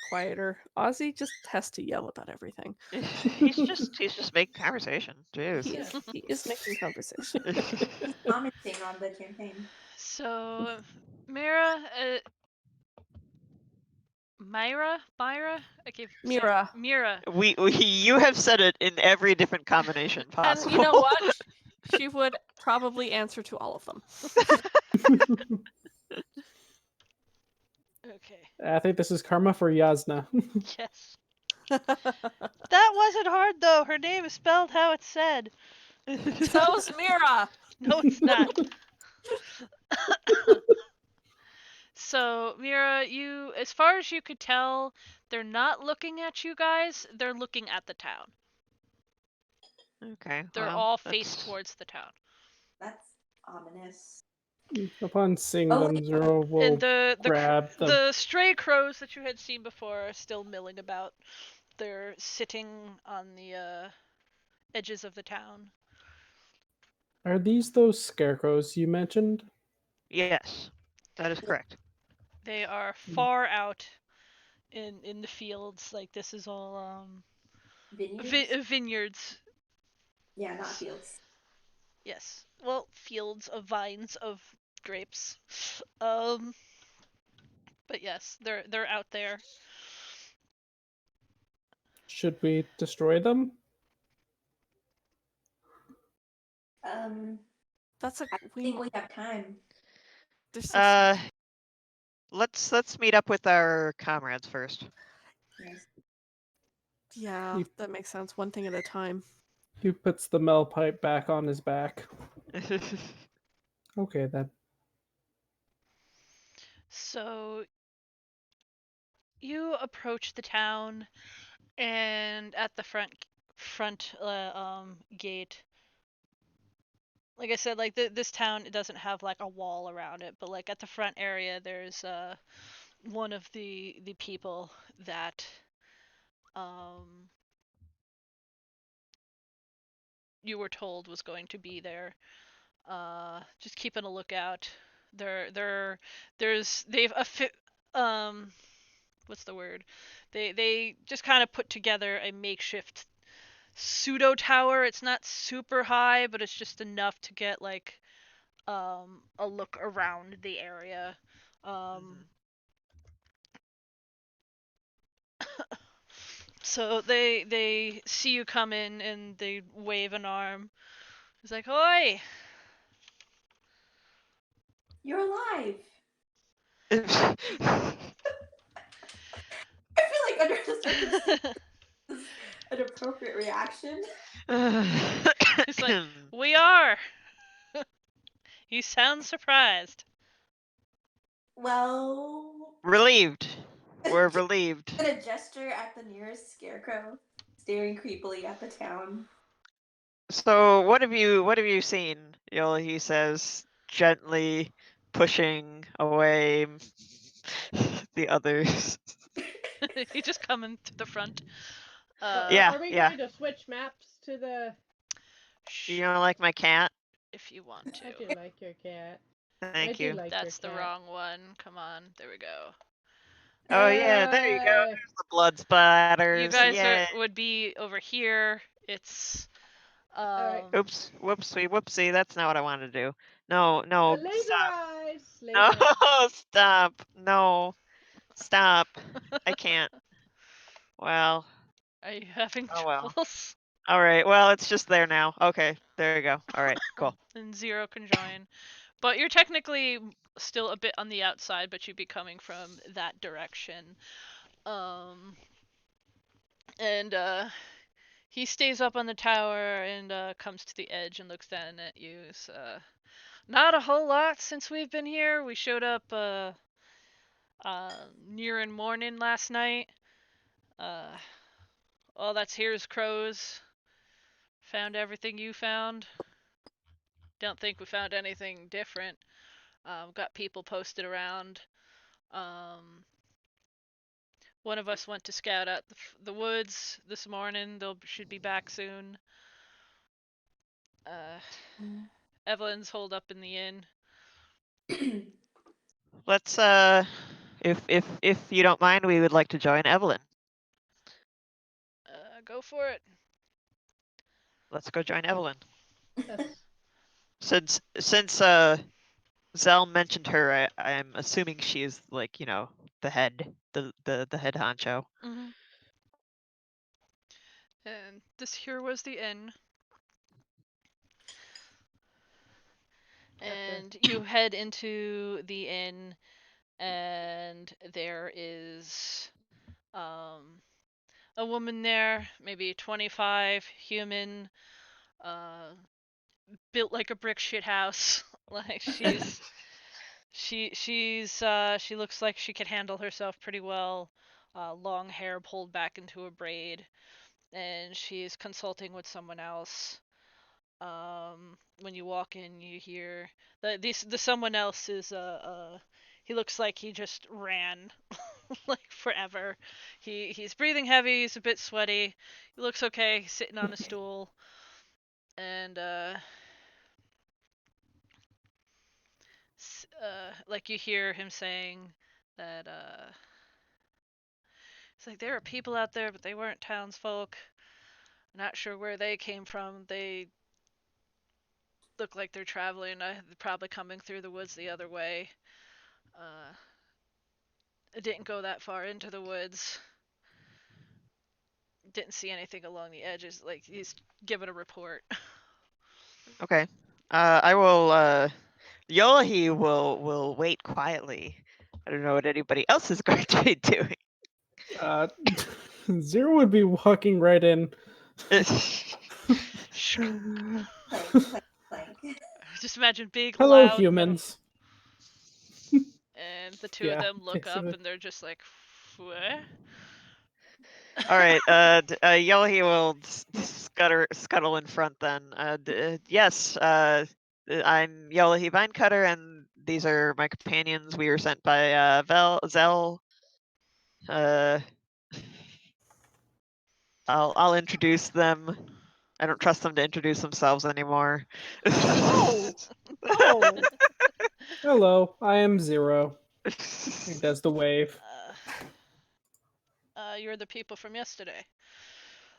quieter. Ozzy just has to yell about everything. he's just making conversation. Jeez. He is making conversation. Commenting on the campaign. So, Mira, Myra? I keep saying Mira. Mira. You have said it in every different combination possible. And you know what? She would probably answer to all of them. Okay. I think this is karma for Yasna. Yes. That wasn't hard though. Her name is spelled how it's said. So's Mira. No, it's not. So, Mira, as far as you could tell, they're not looking at you guys. They're looking at the town. Okay. They're well, all that's- faced towards the town. That's ominous. Upon seeing Oh, them, wait. Zero will And the grab the. the stray crows that you had seen before are still milling about They're sitting on the edges of the town. Are these those scarecrows you mentioned? Yes, that is correct. They are far out in the fields. Like this is all Vineyards? vineyards. Yeah, not fields. Yes. Well, fields of vines of grapes. Um, but yes, they're out there. Should we destroy them? That's a I we. think we have time. There's Uh, let's meet up with our comrades first. Yes. yeah, He, that makes sense. One thing at a time. he puts the mel pipe back on his back. Okay then. So you approach the town, and at the front gate, like I said, like this town, it doesn't have like a wall around it, but like at the front area, there's one of the people that um you were told was going to be there. Just keeping a lookout. They've what's the word? They just kind of put together a makeshift pseudo tower. It's not super high, but it's just enough to get like a look around the area. Um so they see you come in and they wave an arm. It's like, "Oi!" You're alive. I feel like under the circumstances, this is an appropriate reaction. It's like, "We are." You sound surprised. Well, Relieved. We're relieved. gonna gesture at the nearest scarecrow, staring creepily at the town. So what have you seen? He says, gently pushing away the others. You just coming to the front. Yeah, Are we yeah. going to switch maps to the? You don't like my cat? If you want to. I do like your cat. I Thank do you. like your That's the cat. wrong one. Come on, there we go. Oh yeah, there you go. There's the blood You splatters. guys Yay. would be over here. It's Alright. Oops, whoopsie. That's not what I wanted to do. No, no, Laser stop. eyes. No, Laser eyes. stop. No, stop. I can't. Well, Are you having oh well. troubles? All right. Well, it's just there now. Okay, there you go. All right, cool. And Zero can join. But you're technically still a bit on the outside, but you'd be coming from that direction. Um and he stays up on the tower and comes to the edge and looks down at you. So, not a whole lot since we've been here. We showed up near in morning last night. Uh, all that's here is crows. Found everything you found. Don't think we found anything different. Got people posted around. Um, one of us went to scout out the woods this morning. They should be back soon. Uh, Evelyn's holed up in the inn. Let's if you don't mind, we would like to join Evelyn. Go for it. Let's go join Evelyn. Yes. Since Zell mentioned her, I'm assuming she's like, the head, the head honcho. Mm-hmm. And this here was the inn. Gotcha. And you head into the inn, and there is a woman there, maybe 25, human, uh, built like a brick shit house. Like she looks like she can handle herself pretty well. Long hair pulled back into a braid, and she's consulting with someone else. When you walk in, you hear the someone else is he looks like he just ran. like forever. He's breathing heavy. He's a bit sweaty. He looks okay. He's sitting on a stool, and like you hear him saying that it's like there are people out there, but they weren't townsfolk. Not sure where they came from. They look like they're traveling. Probably coming through the woods the other way. Uh, it didn't go that far into the woods. Didn't see anything along the edges. Like he's giving a report. Okay. I will. Yolahi will wait quietly. I don't know what anybody else is going to be doing. Zero would be walking right in. Clank. Just imagine big, Hello, loud metal, humans. and the two of Yeah, them look up basically. and they're just like, "What?" All right. Yolahi will scuttle in front then. Yes. I'm Yolahi Vinecutter, and these are my companions. We were sent by Zell. Uh, I'll introduce them. I don't trust them to introduce themselves anymore. Oh, oh. Hello, I am Zero. He does the wave. You're the people from yesterday.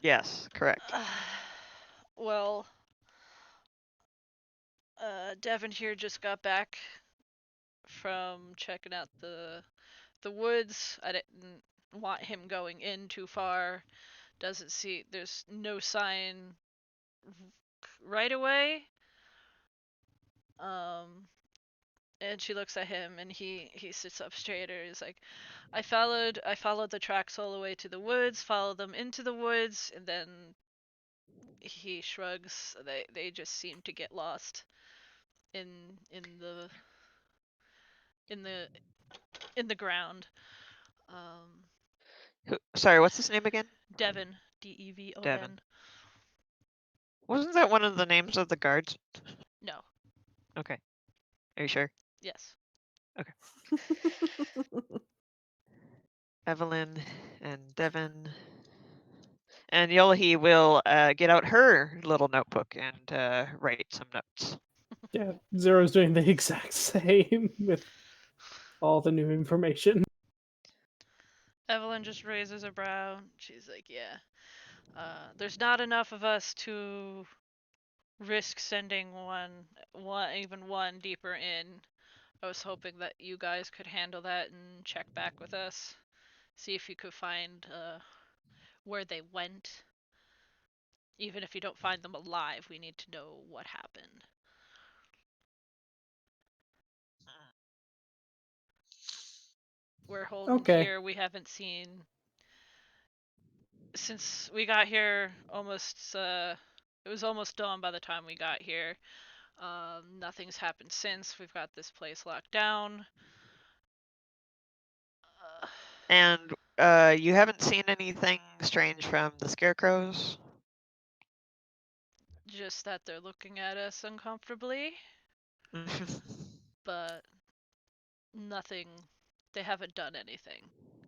Yes, correct. Well, Devin here just got back from checking out the woods. I didn't want him going in too far. Doesn't see there's no sign right away. And she looks at him and he sits up straighter. He's like, I followed the tracks all the way to the woods, followed them into the woods, and then he shrugs. They just seem to get lost in in the in the in the ground. Sorry, what's his name again? Devon, Devon. Devin. Wasn't that one of the names of the guards? No. Okay. Are you sure? Yes. Evelyn and Devin. And Yolahi will get out her little notebook and write some notes. Yeah, Zero's doing the exact same with all the new information. Evelyn just raises a brow. She's like, yeah. There's not enough of us to risk sending even one deeper in. I was hoping that you guys could handle that and check back with us. See if you could find where they went. Even if you don't find them alive, we need to know what happened. We're holding Okay. here. We haven't seen since we got here almost it was almost dawn by the time we got here. Nothing's happened since. We've got this place locked down. And you haven't seen anything strange from the scarecrows? Just that they're looking at us uncomfortably, but nothing. They haven't done anything.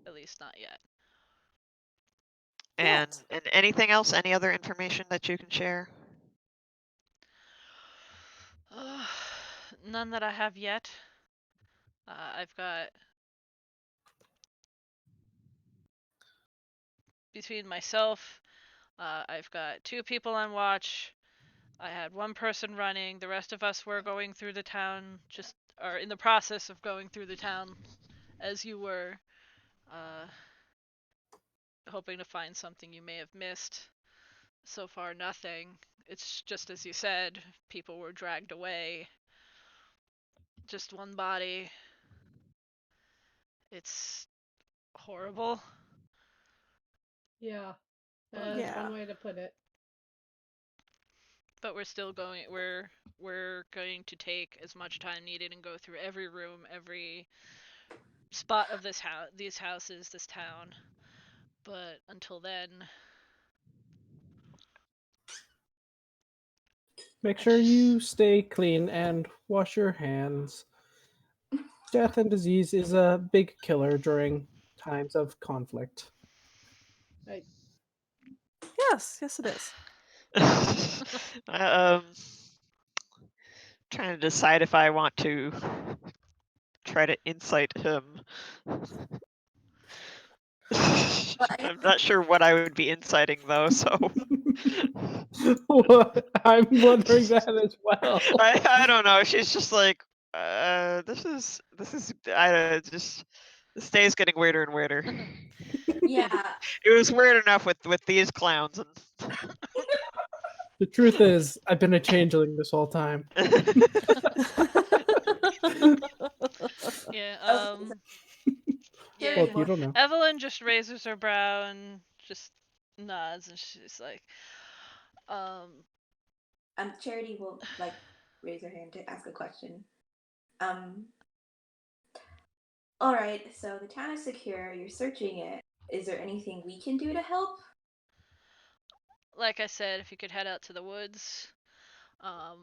At least not yet. and Yet. and anything else? Any other information that you can share? None that I have yet. I've got between myself, I've got two people on watch. I had one person running. The rest of us were going through the town, just are in the process of going through the town, as you were, uh, hoping to find something you may have missed. So far, nothing. It's just as you said, people were dragged away. Just one body. It's horrible. Yeah, But that's one Yeah. way to put it. we're still going. We're going to take as much time needed and go through every room, every spot of this house, these houses, this town. But until then, Make I sure you just stay clean and wash your hands. Death and disease is a big killer during times of conflict. Right. Yes, yes, it is. um, trying to decide if I want to try to insight him. I'm not sure what I would be inciting though, so I'm wondering that as well. I don't know. She's just like, this is just this day is getting weirder and weirder. Yeah. It was weird enough with these clowns and. The truth is, I've been a changeling this whole time. Yeah. Okay, Yeah. Well, Charity you will. don't know. Evelyn just raises her brow and just nods, and she's like, um, Charity will like raise her hand to ask a question. Um. All right. So the town is secure. You're searching it. Is there anything we can do to help? like I said, if you could head out to the woods. Um,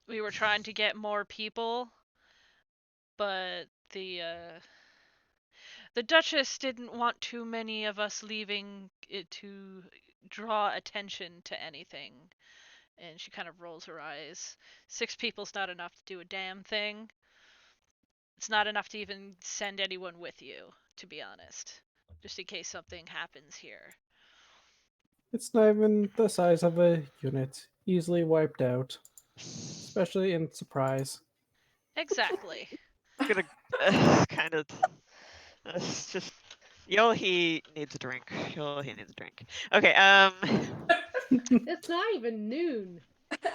we were trying to get more people, but the Duchess didn't want too many of us leaving it to draw attention to anything. And she kind of rolls her eyes. 6 people's not enough to do a damn thing. It's not enough to even send anyone with you, to be honest. Just in case something happens here. It's not even the size of a unit, easily wiped out, especially in surprise. Exactly. Gonna kind of it's just Yohi needs a drink. Yohi needs a drink. Okay, It's not even noon.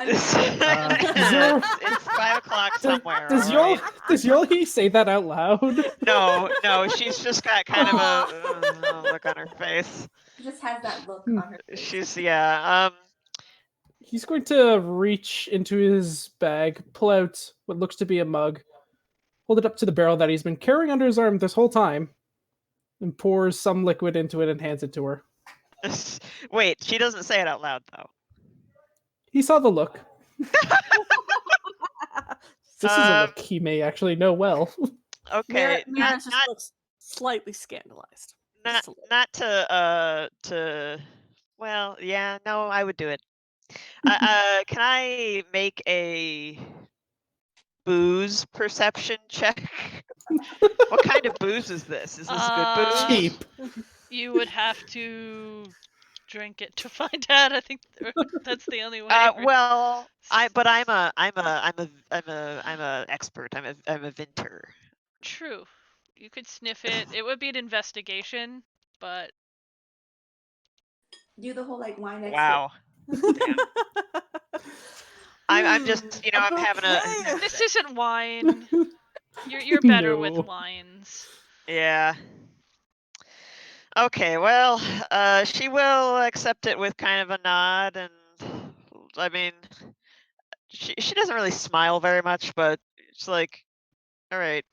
I'm it's, Zero- it's 5 o'clock Does, somewhere, does alright? y'all he say that out loud? No, she's just got kind of Aw. a look on her face. She just has that look on her face. She's yeah, He's going to reach into his bag, pull out what looks to be a mug, hold it up to the barrel that he's been carrying under his arm this whole time, and pours some liquid into it and hands it to her. wait, she doesn't say it out loud though. He saw the look. This is a Um, look he may actually know well. okay, Mira not just looks slightly scandalized. not Just a little. not to well, yeah, no, I would do it. Can I make a booze perception check? What kind of booze is this? Is this good booze? Cheap. You would have to drink it to find out. I think that's the only way. Well, I'm a expert. I'm a vinter. True. You could sniff it. It would be an investigation, but Do the whole like wine expert. Wow. Damn. I'm just I'm having a bouquet. this isn't wine. You're better with No. wines. yeah. Okay, well, she will accept it with kind of a nod, and I mean, she doesn't really smile very much, but it's like, all right,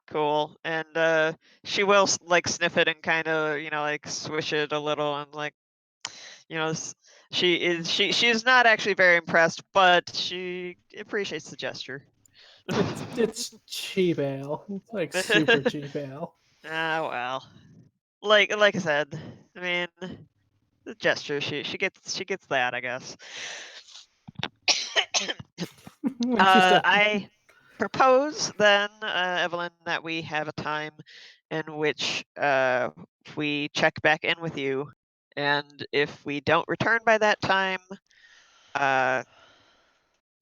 cool, and she will like sniff it and kind of like swish it a little, and like she's not actually very impressed, but she appreciates the gesture. It's cheap ale. It's like super cheap ale. Ah, well, like I said, I mean, the gesture she gets that, I guess. When she's done. I propose then, Evelyn, that we have a time in which we check back in with you, and if we don't return by that time, uh,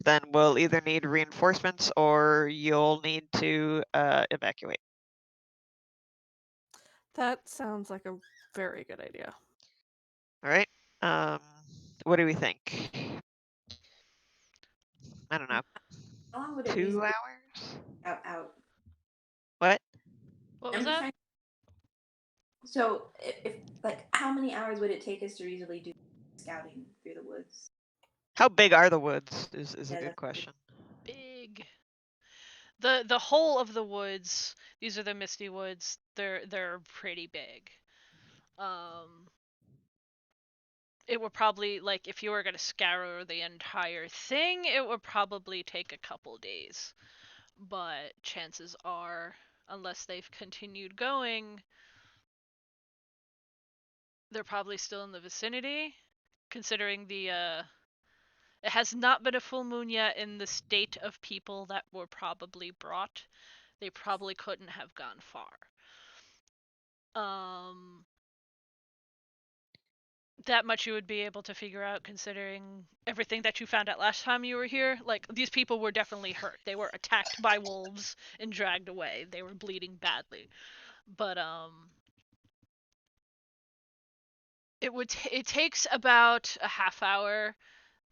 then we'll either need reinforcements or you'll need to evacuate. That sounds like a very good idea. All right. Um, what do we think? I don't know. How long would it 2 reasonably hours? out? What? What I'm was just that? trying. So if like how many hours would it take us to reasonably do scouting through the woods? How big are the woods? Is a Yeah, good that's question. Big. The whole of the woods. These are the Misty Woods. They're pretty big. Um, it would probably, like, if you were gonna scour the entire thing, it would probably take a couple days. But chances are, unless they've continued going, they're probably still in the vicinity, considering it has not been a full moon yet in the state of people that were probably brought. They probably couldn't have gone far. That much you would be able to figure out considering everything that you found out last time you were here. Like, these people were definitely hurt. They were attacked by wolves and dragged away. They were bleeding badly. But it takes about a half hour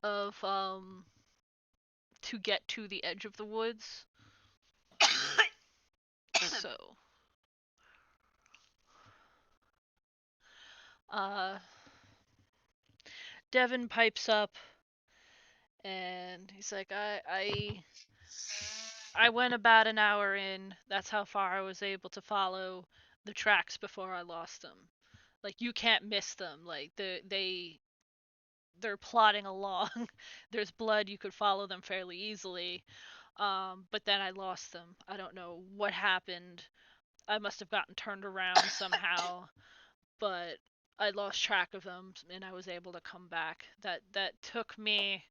of to get to the edge of the woods. So Devin pipes up and he's like, I went about an hour in. That's how far I was able to follow the tracks before I lost them. Like, you can't miss them. Like, they're plodding along. There's blood, you could follow them fairly easily. But then I lost them. I don't know what happened. I must have gotten turned around somehow, but I lost track of them and I was able to come back. That took me.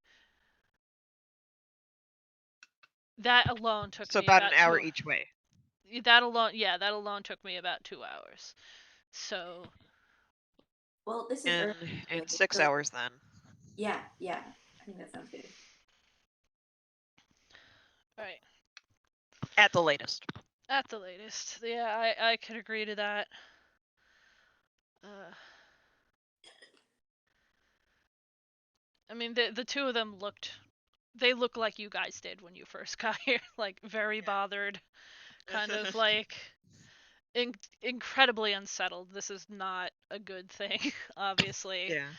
That alone took So me about an about hour two. each way. That alone took me about 2 hours. So Well, this is early. In 6 hours then. Yeah. I think that sounds good. right. At the latest. At the latest. Yeah, I could agree to that. I mean, the two of them they look like you guys did when you first got here, like very bothered, kind of like incredibly unsettled. This is not a good thing, obviously. Yeah.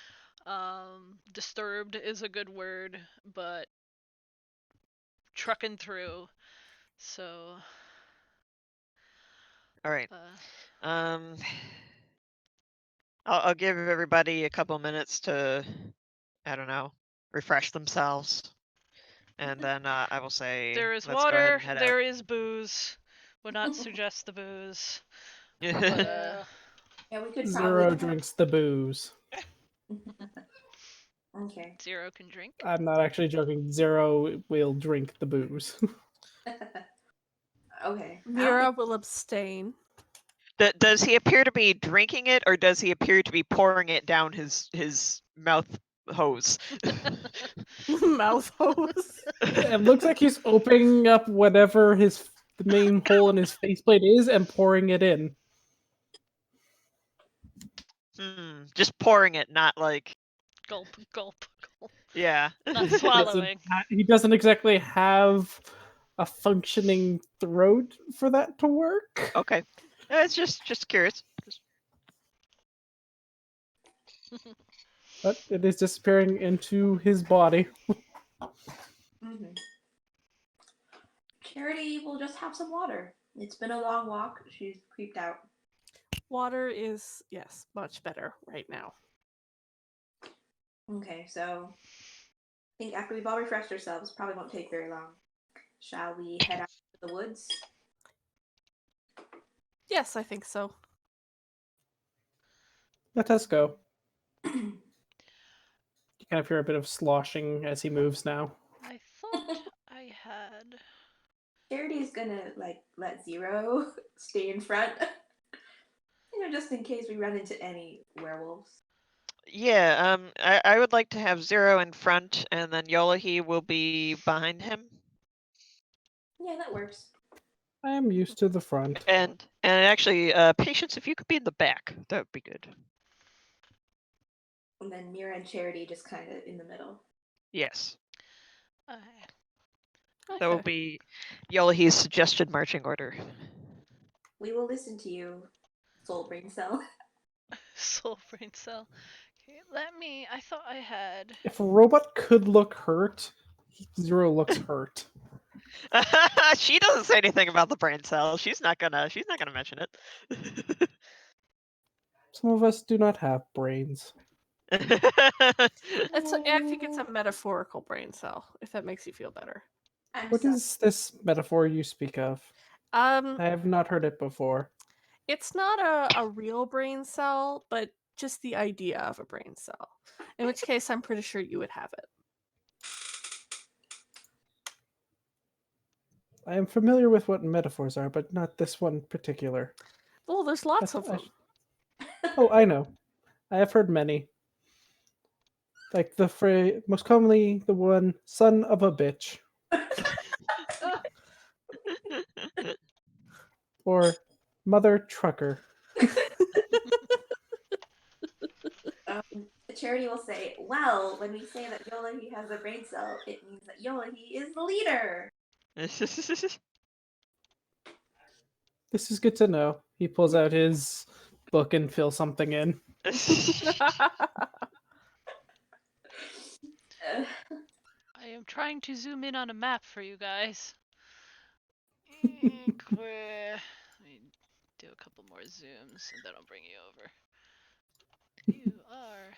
Disturbed is a good word, but trucking through. So All right. I'll give everybody a couple minutes to, I don't know, refresh themselves, and then I will say, there is let's go ahead water, and head there is booze. Would not suggest the booze. out. But, Yeah, we could Zero probably. drinks the booze. Okay. Zero can drink. I'm not actually joking. Zero will drink the booze. Okay. Mira will abstain. Does he appear to be drinking it, or does he appear to be pouring it down his mouth hose? Mouth hose. It looks like he's opening up whatever the main hole in his faceplate is and pouring it in. Just pouring it, not like Gulp, gulp, gulp. yeah. Not swallowing. He doesn't exactly have a functioning throat for that to work. Okay, it's just curious. But it is disappearing into his body. Mm-hmm. Charity will just have some water. It's been a long walk. She's creeped out. Water is, yes, much better right now. Okay, so I think after we've all refreshed ourselves, probably won't take very long. Shall we head out to the woods? Yes, I think so. Let us go. You kind of hear a bit of sloshing as he moves now. I thought I had. Charity's gonna let Zero stay in front. Just in case we run into any werewolves. Yeah, I would like to have Zero in front, and then Yolahi will be behind him. Yeah, that works. I am used to the front. And actually, Patience, if you could be in the back, that would be good. And then Mira and Charity just kind of in the middle. Yes. Okay. That will be Yolahi's suggested marching order. We will listen to you, Soul Brain Cell. Soul brain cell. Okay, I thought I had. If a robot could look hurt, Zero looks hurt. She doesn't say anything about the brain cell. She's not gonna mention it. Some of us do not have brains. I think it's a metaphorical brain cell, if that makes you feel better. What is this metaphor you speak of? I have not heard it before. It's not a real brain cell, but just the idea of a brain cell. In which case, I'm pretty sure you would have it. I am familiar with what metaphors are, but not this one particular. Well, there's lots of them. Oh, I know. I have heard many. Like the phrase, most commonly the one, son of a bitch. Or mother trucker. Charity will say, well, when we say that Yolahi has a brain cell, it means that Yolahi is the leader. This is good to know. He pulls out his book and fills something in. I am trying to zoom in on a map for you guys. Let me do a couple more zooms and then I'll bring you over. You are.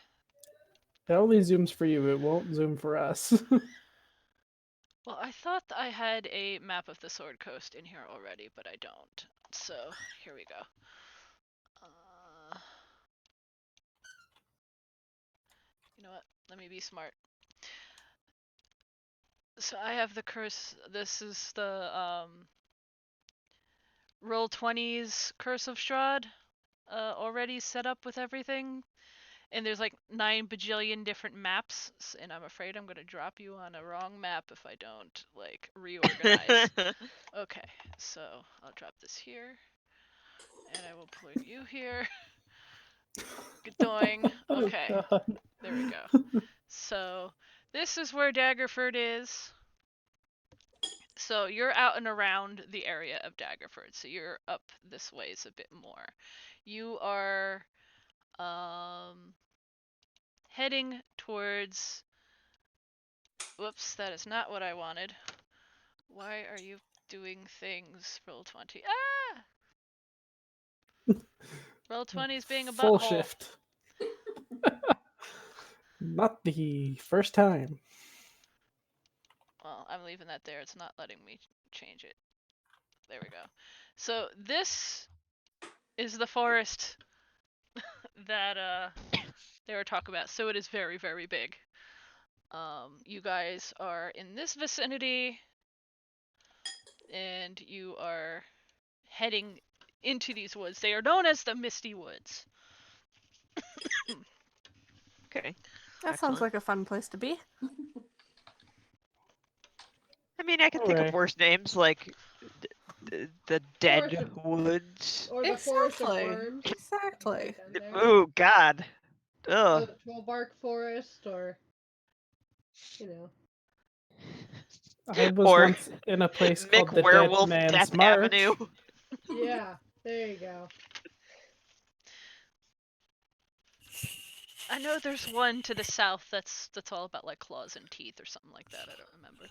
It only zooms for you, it won't zoom for us. Well, I thought I had a map of the Sword Coast in here already, but I don't. So, here we go. You know what? Let me be smart. So I have the curse. This is the Roll20's Curse of Strahd already set up with everything. And there's like 9 bajillion different maps, and I'm afraid I'm gonna drop you on a wrong map if I don't like reorganize. Okay, so I'll drop this here, and I will put you here. Doing okay. Oh, There we go. So this is where Daggerford is. So you're out and around the area of Daggerford. So you're up this ways a bit more. You are heading towards. Whoops, that is not what I wanted. Why are you doing things, Roll20? Ah! Roll20 is being a full butthole. shift. Not the first time. Well, I'm leaving that there. It's not letting me change it. There we go. So this is the forest that they were talking about. So it is very, very big. You guys are in this vicinity, and you are heading into these woods. They are known as the Misty Woods. Okay. That sounds Excellent. like a fun place to be. I mean, I can think of Alright. worse names like the Dead Forest of- Woods. Or the Forest of Exactly. Worms. Exactly. Down there. Oh God. Or Ugh. the Trollbark Forest, or you know. I was Or once in a place called the Dead McWerewolf Man's Death March. Avenue. Yeah, there you go. I know there's one to the south that's all about like claws and teeth or something like that. I don't remember.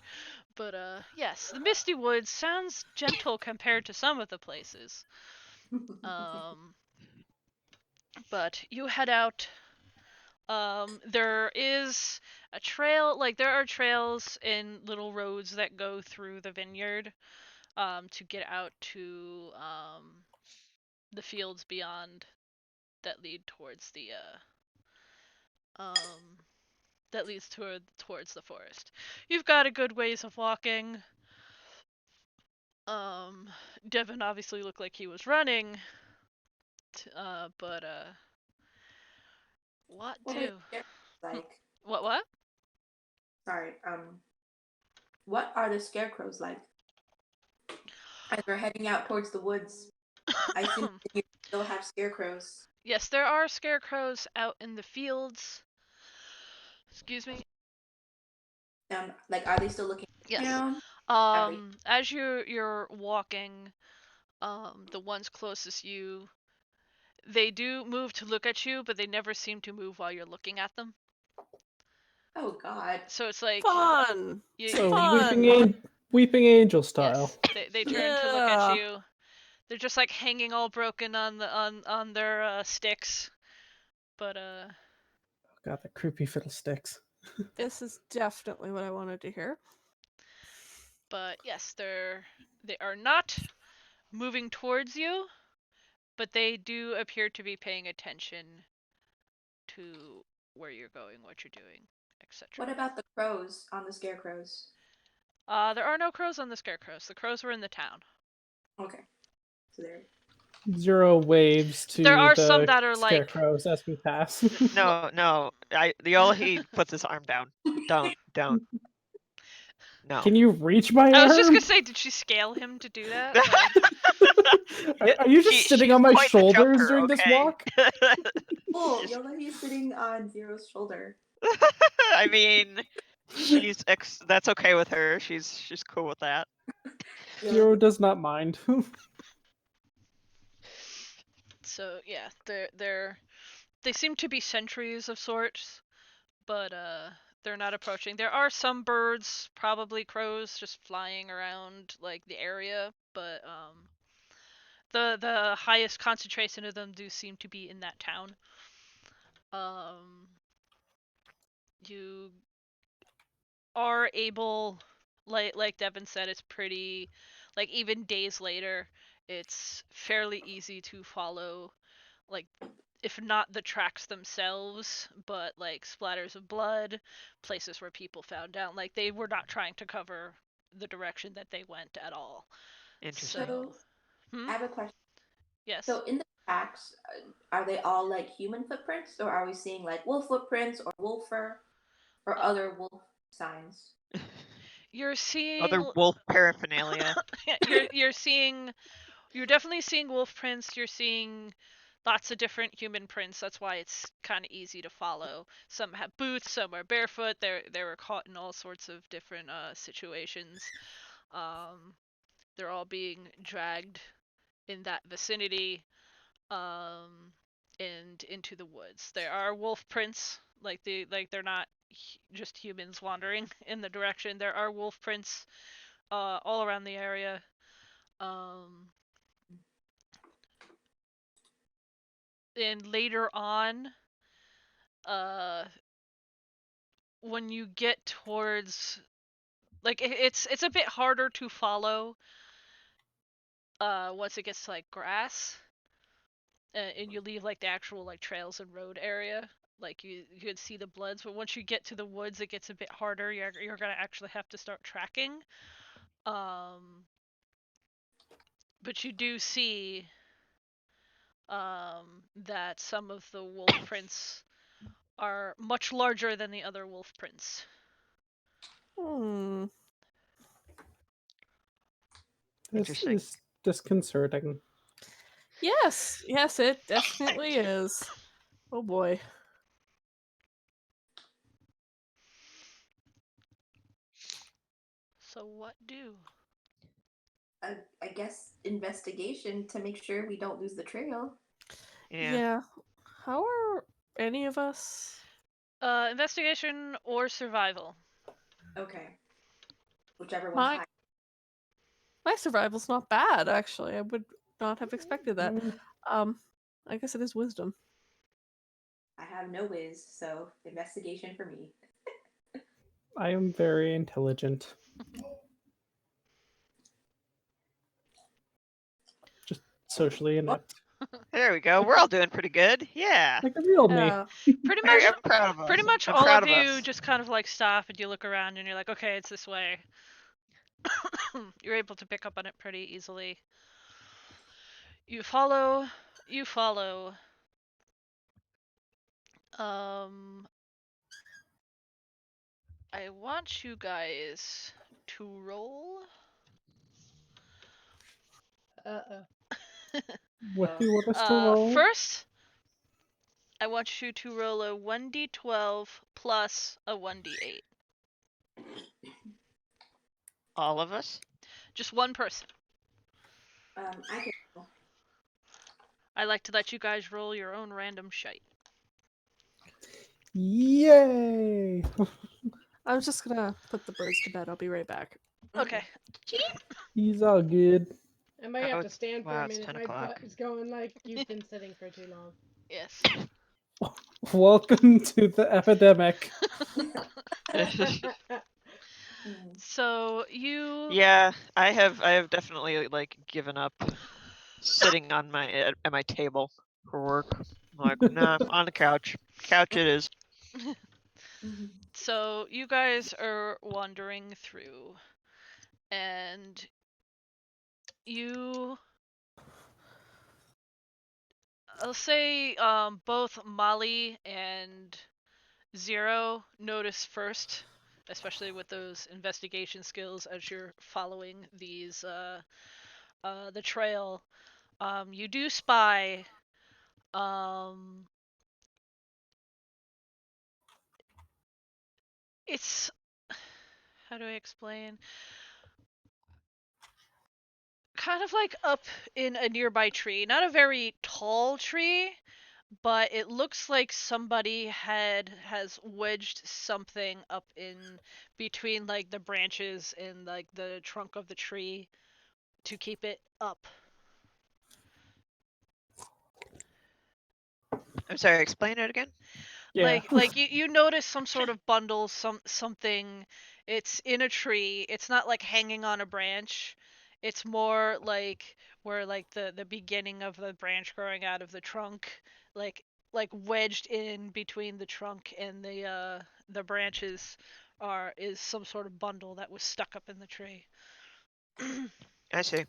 But yes, the Misty Woods sounds gentle compared to some of the places. But you head out. There is a trail, like there are trails and little roads that go through the vineyard to get out to the fields beyond that lead towards the that leads towards the forest. You've got a good ways of walking. Devin obviously looked like he was running, but what What are do? the scarecrows like? What? Sorry. What are the scarecrows like? As we're heading out towards the woods, I assume that you still have scarecrows. Yes, there are scarecrows out in the fields. Excuse me. Like, are they still looking Yes. down? As you're walking, the ones closest you, they do move to look at you, but they never seem to move while you're looking at them. Oh God. So it's like Fun. So Fun. weeping angel style. yes, they turn to look at Yeah. you. They're just like hanging all broken on their sticks, but Got the creepy fiddlesticks. This is definitely what I wanted to hear. but yes, they are not moving towards you, but they do appear to be paying attention to where you're going, what you're doing, etc. What about the crows on the scarecrows? There are no crows on the scarecrows. The crows were in the town. Okay. So they're 0 waves There to are some the that are like scarecrows as we pass. No. The Olahi puts his arm down. Don't. No. Can you reach my I was just arm? gonna say, did she scale him to do that? Like, Are you just sitting She's on my quite the shoulders jumper, during this okay? walk? cool. She's- Yolahi's sitting on Zero's shoulder. I mean, that's okay with her. She's cool with that. Zero does not mind. so yeah, they seem to be sentries of sorts, but they're not approaching. There are some birds, probably crows, just flying around like the area, but the highest concentration of them do seem to be in that town. You are able, like Devin said, it's pretty, like even days later, it's fairly easy to follow, like if not the tracks themselves, but like splatters of blood, places where people found down. Like they were not trying to cover the direction that they went at all. Interesting. So Hmm? I have a question. Yes. So in the tracks, are they all like human footprints, or are we seeing like wolf footprints or wolf fur or other wolf signs? You're seeing Other wolf paraphernalia. you're definitely seeing wolf prints. You're seeing lots of different human prints. That's why it's kind of easy to follow. Some have boots, some are barefoot. They were caught in all sorts of different situations. They're all being dragged in that vicinity, and into the woods. There are wolf prints, they're not just humans wandering in the direction. There are wolf prints all around the area. And later on, uh, when you get towards, like it's a bit harder to follow once it gets to like grass, and you leave like the actual like trails and road area. Like you could see the bloods, but once you get to the woods, it gets a bit harder. You're gonna actually have to start tracking. But you do see that some of the wolf prints are much larger than the other wolf prints. Hmm. This Interesting. is disconcerting. Yes, it definitely is. Oh boy. So what do? I guess investigation to make sure we don't lose the trail. Yeah. How are any of us? Investigation or survival? Okay. Whichever one's My high. my survival's not bad actually. I would not have expected that. Mm, I guess it is wisdom. I have no whiz, so investigation for me. I am very intelligent. Just socially inept. There we go. We're all doing pretty good. Yeah. Like the real me. Yeah. Pretty much, I'm proud of us. pretty much I'm all proud of of you us. just kind of like stop and you look around and you're like, okay, it's this way. You're able to pick up on it pretty easily. You follow. You follow. Um, I want you guys to roll. What do you want us to roll? First, I want you to roll a 1d12 plus a 1d8. All of us? Just one person. I can roll. I like to let you guys roll your own random shite. Yay! I was just gonna put the birds to bed. I'll be right back. Okay. He's all good. I might have Oh, to stand for wow, a it's minute. 10 My o'clock. butt is going like you've been sitting for too long. Yes. Welcome to the epidemic. So you Yeah, I have definitely like given up sitting on my at my table for work. I'm like, nah, on the couch. Couch it is. so you guys are wandering through, and you, I'll say, both Molly and Zero notice first, especially with those investigation skills as you're following these the trail. You do spy um it's how do I explain? Kind of like up in a nearby tree, not a very tall tree, but it looks like somebody has wedged something up in between like the branches and like the trunk of the tree to keep it up. I'm sorry, explain it again. Yeah. Like you notice some sort of bundle, something. It's in a tree. It's not like hanging on a branch. It's more like where like the beginning of the branch growing out of the trunk, like like wedged in between the trunk and the branches are is some sort of bundle that was stuck up in the tree. I see.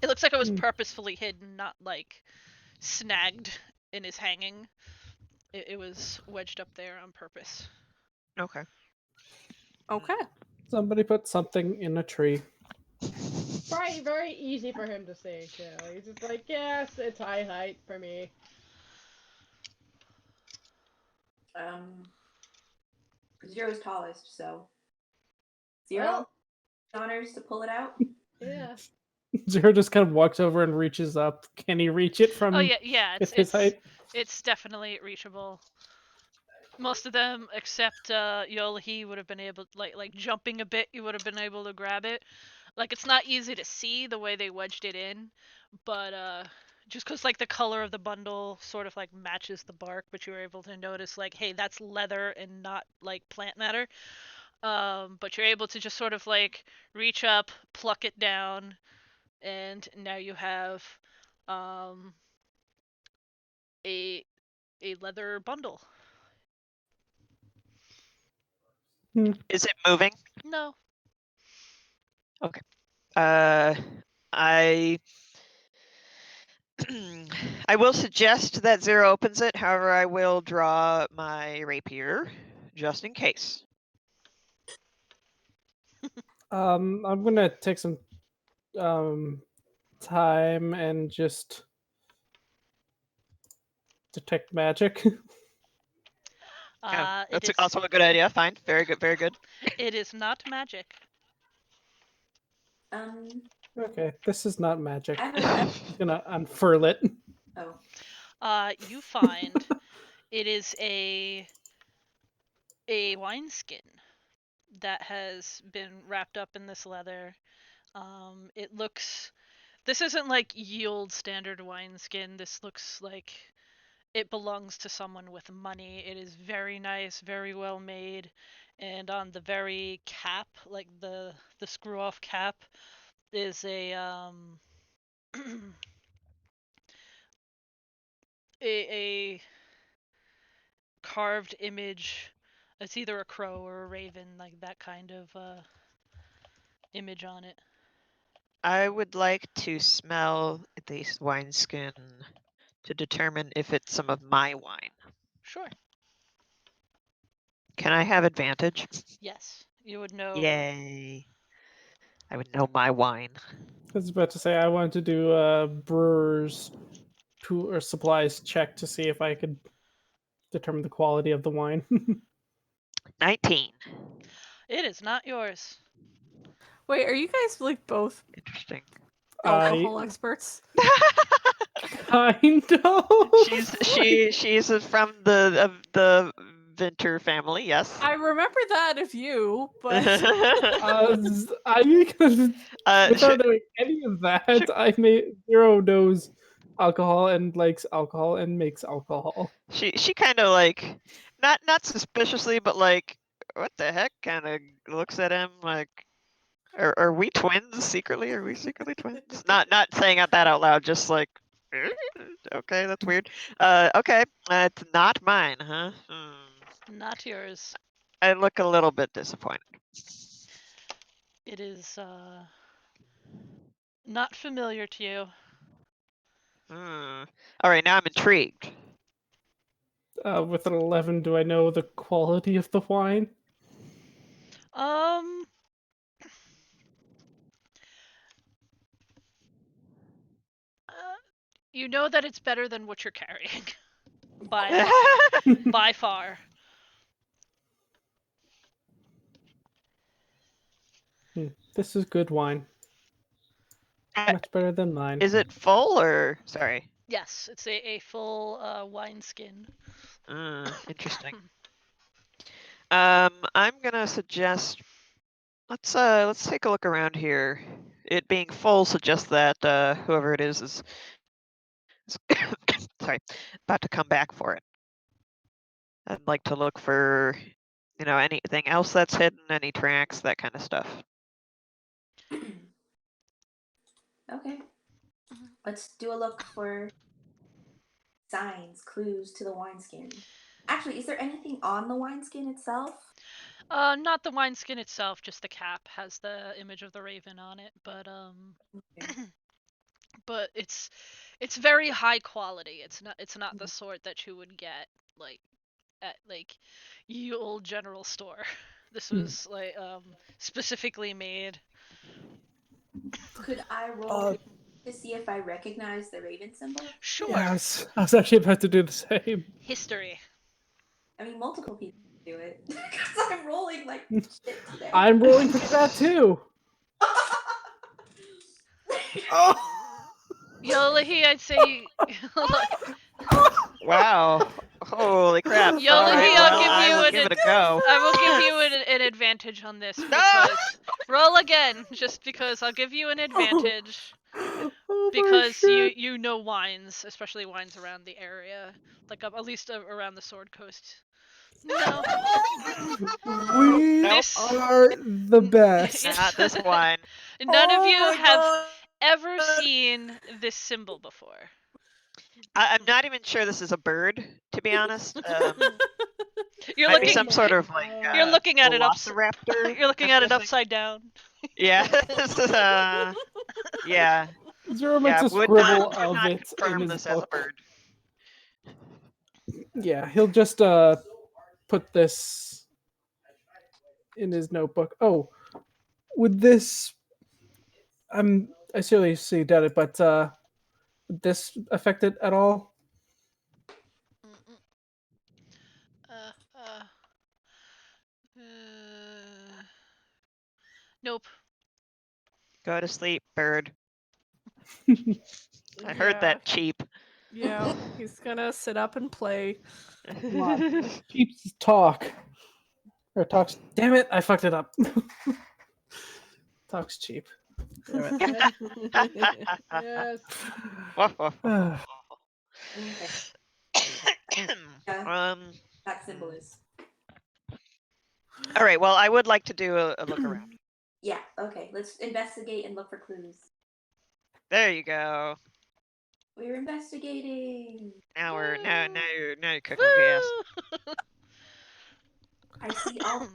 It looks like it was Hmm. purposefully hidden, not like snagged and is hanging. It was wedged up there on purpose. Okay. Okay. Somebody put something in a tree. Probably very easy for him to see too. He's just like, yes, it's high height for me. Zero's tallest, so Zero Well, honors to pull it out. yeah. Zero just kind of walks over and reaches up. Can he reach it Oh from yeah, with his height? it's definitely reachable. Most of them, except Yola, he would have been able like jumping a bit. You would have been able to grab it. Like it's not easy to see the way they wedged it in, but just because like the color of the bundle sort of like matches the bark, but you were able to notice like, hey, that's leather and not like plant matter. But you're able to just sort of like reach up, pluck it down, and now you have um a a leather bundle. Hmm. Is it moving? No. Uh, I I will suggest that Zero opens it. However, I will draw my rapier just in case. I'm gonna take some um time and just detect magic. Oh, It that's is also a good idea. Fine. Very good. Very good. it is not magic. Um, Okay, this is not magic. I have a He's gonna unfurl it. oh, You find it is a wineskin that has been wrapped up in this leather. It looks this isn't like yield standard wineskin. This looks like it belongs to someone with money. It is very nice, very well made, and on the very cap, like the screw off cap, is a carved image. It's either a crow or a raven, like that kind of image on it. I would like to smell this wineskin to determine if it's some of my wine. Sure. Can I have advantage? Yes, you would know. Yay. I would know my wine. I was about to say I wanted to do a brewer's tool or supplies check to see if I could determine the quality of the wine. 19. It is not yours. Wait, are you guys like both Interesting. I alcohol experts? kind of. she's from the Vinter family, yes. I remember that of you, but Without Sh- knowing any of that, I made Zero knows alcohol and likes alcohol and makes alcohol. she kind of like not suspiciously, but like what the heck? Kind of looks at him like, are we twins secretly? Are we secretly twins? Not saying that out loud, just like, okay, that's weird. Okay, it's not mine, huh? Not yours. I look a little bit disappointed. It is not familiar to you. All right, now I'm intrigued. With an 11, do I know the quality of the wine? Um, you know that it's better than what you're carrying. By far. By far. This is good wine. Much better than mine. Is it full or sorry? Yes, it's a full wineskin. Interesting. I'm gonna suggest let's take a look around here. It being full suggests that whoever it is sorry, about to come back for it. I'd like to look for, anything else that's hidden, any tracks, that kind of stuff. Okay. Let's do a look for signs, clues to the wineskin. Actually, is there anything on the wineskin itself? Not the wineskin itself, just the cap has the image of the raven on it, but Okay. but it's very high quality. It's not the sort that you would get like at like ye old general store. This was like specifically made. Could I roll to see if I recognize the raven symbol? Sure. Yes, I was actually about to do the same. History. I mean, multiple people do it because I'm rolling like shit today. I'm rolling for that too. Oh! Yolahi, I'd say Wow. Holy crap. Yolahi, All right, I'll well, give I you will an give it a go. I will give you an advantage on this because roll again, just because I'll give you an advantage Oh my because shit. you know wines, especially wines around the area, like at least around the Sword Coast. No, We Nope. this are the best. Not this wine. none of Oh you my have God. ever seen this symbol before. I'm not even sure this is a bird, to be honest. You're Might be looking some sort of like you're looking at it velociraptor. you're looking I'm at it guessing. upside down. Yeah. This is yeah. Zero makes Yeah. a Would not scribble of it in confirm his this as a book. bird. Yeah, he'll just put this in his notebook. Oh, would this I seriously doubt it, but would this affect it at all? Uh, uh, uh, nope. Go to sleep, bird. I heard Yeah. that cheap. Yeah, he's gonna sit up and play. Come on. Keeps talk. Or talks. Damn it, I fucked it up. Talks cheap. Damn it. Yes. Yeah, that symbol is. All right. Well, I would like to do a look around. Yeah, okay. Let's investigate and look for clues. There you go. We're investigating. Now you're cooking with gas. Woo! I see all.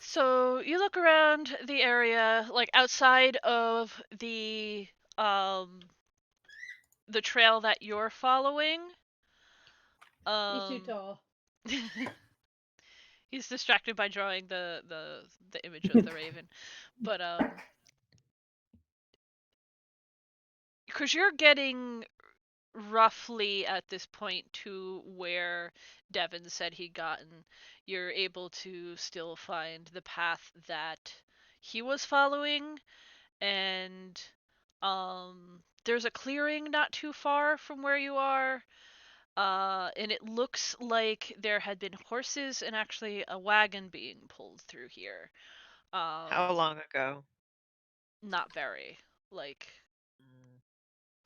So you look around the area, like outside of the trail that you're following. He's too tall. He's distracted by drawing the image of the raven, but because you're getting roughly at this point to where Devin said he'd gotten, you're able to still find the path that he was following, and there's a clearing not too far from where you are. And it looks like there had been horses and actually a wagon being pulled through here. How long ago? Not very. Like,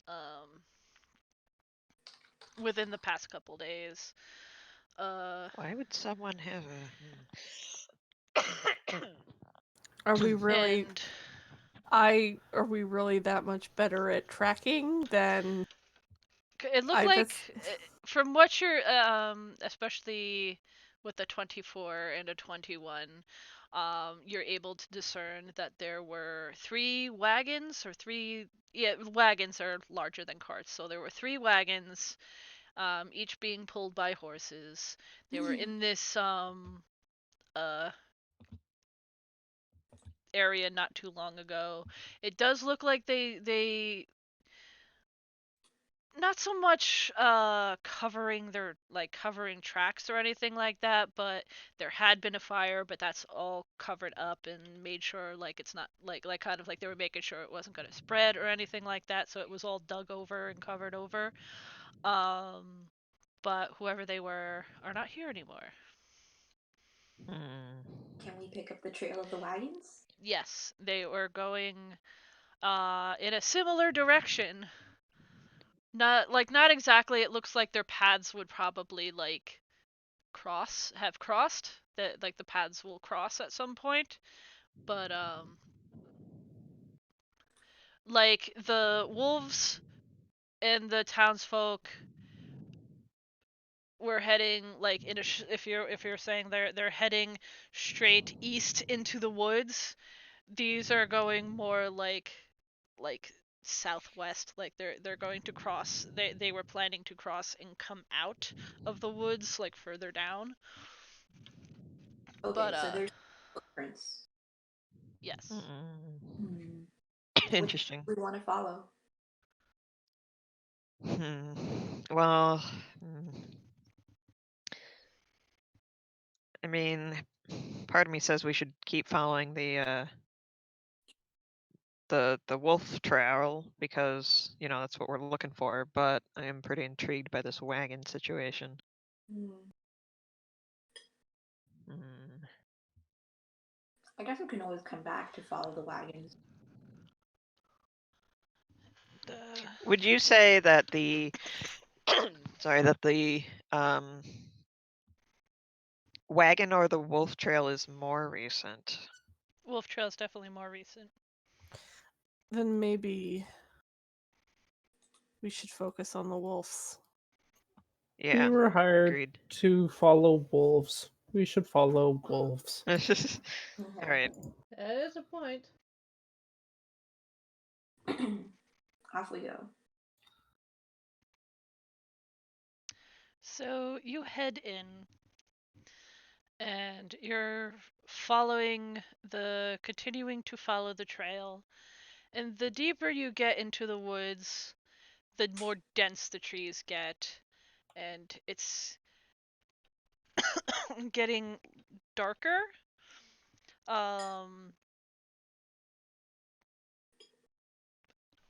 Mm. within the past couple days. Why would someone have Are we really and are we really that much better at tracking than it looked I like that's from what you're especially with the 24 and a 21, you're able to discern that there were three wagons or three, yeah, wagons are larger than carts, so there were three wagons, each being pulled by horses. They were in this uh area not too long ago. It does look like they not so much covering their like covering tracks or anything like that, but there had been a fire, but that's all covered up and made sure like it's not like kind of like they were making sure it wasn't going to spread or anything like that, so it was all dug over and covered over. um but whoever they were are not here anymore. Can we pick up the trail of the wagons? Yes, they were going in a similar direction. Not exactly. It looks like their paths would probably like have crossed. That like the paths will cross at some point. But like the wolves and the townsfolk were heading like in a if you're saying they're heading straight east into the woods. These are going more like southwest, like they're going to cross. They were planning to cross and come out of the woods like further down. But Okay, so there's footprints. yes. Hmm. Which Interesting. we want to follow? Well, I mean, part of me says we should keep following the wolf trail because that's what we're looking for. But I am pretty intrigued by this wagon situation. Hmm. Hmm. I guess we can always come back to follow the wagons. The Would you say that the sorry that the wagon or the wolf trail is more recent? wolf trail is definitely more recent. then maybe we should focus on the wolves. We Yeah, were hired agreed. to follow wolves. We should follow wolves. All Okay. right. That is a point. Off we go. So you head in and you're continuing to follow the trail. And the deeper you get into the woods, the more dense the trees get, and it's getting darker. Um,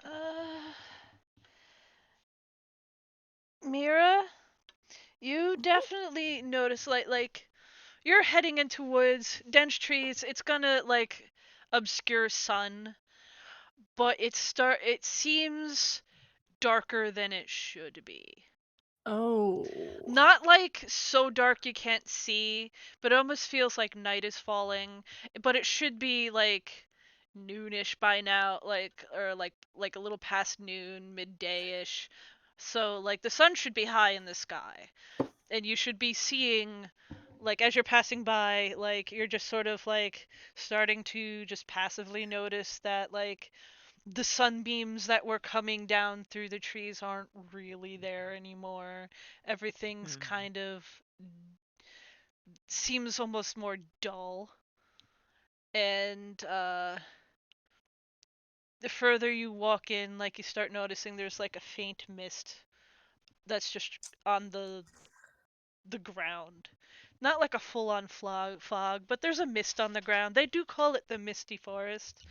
uh, Mira, you definitely notice like you're heading into woods, dense trees. It's gonna like obscure sun, but it seems darker than it should be. Oh. Not like so dark you can't see, but it almost feels like night is falling. But it should be like noonish by now, like or like a little past noon, midday-ish. So like the sun should be high in the sky, and you should be seeing like as you're passing by, like you're just sort of like starting to just passively notice that like the sunbeams that were coming down through the trees aren't really there anymore. Everything's Hmm. kind of seems almost more dull. And the further you walk in, like you start noticing there's like a faint mist that's just on the ground. Not like a full-on fog, but there's a mist on the ground. They do call it the misty forest.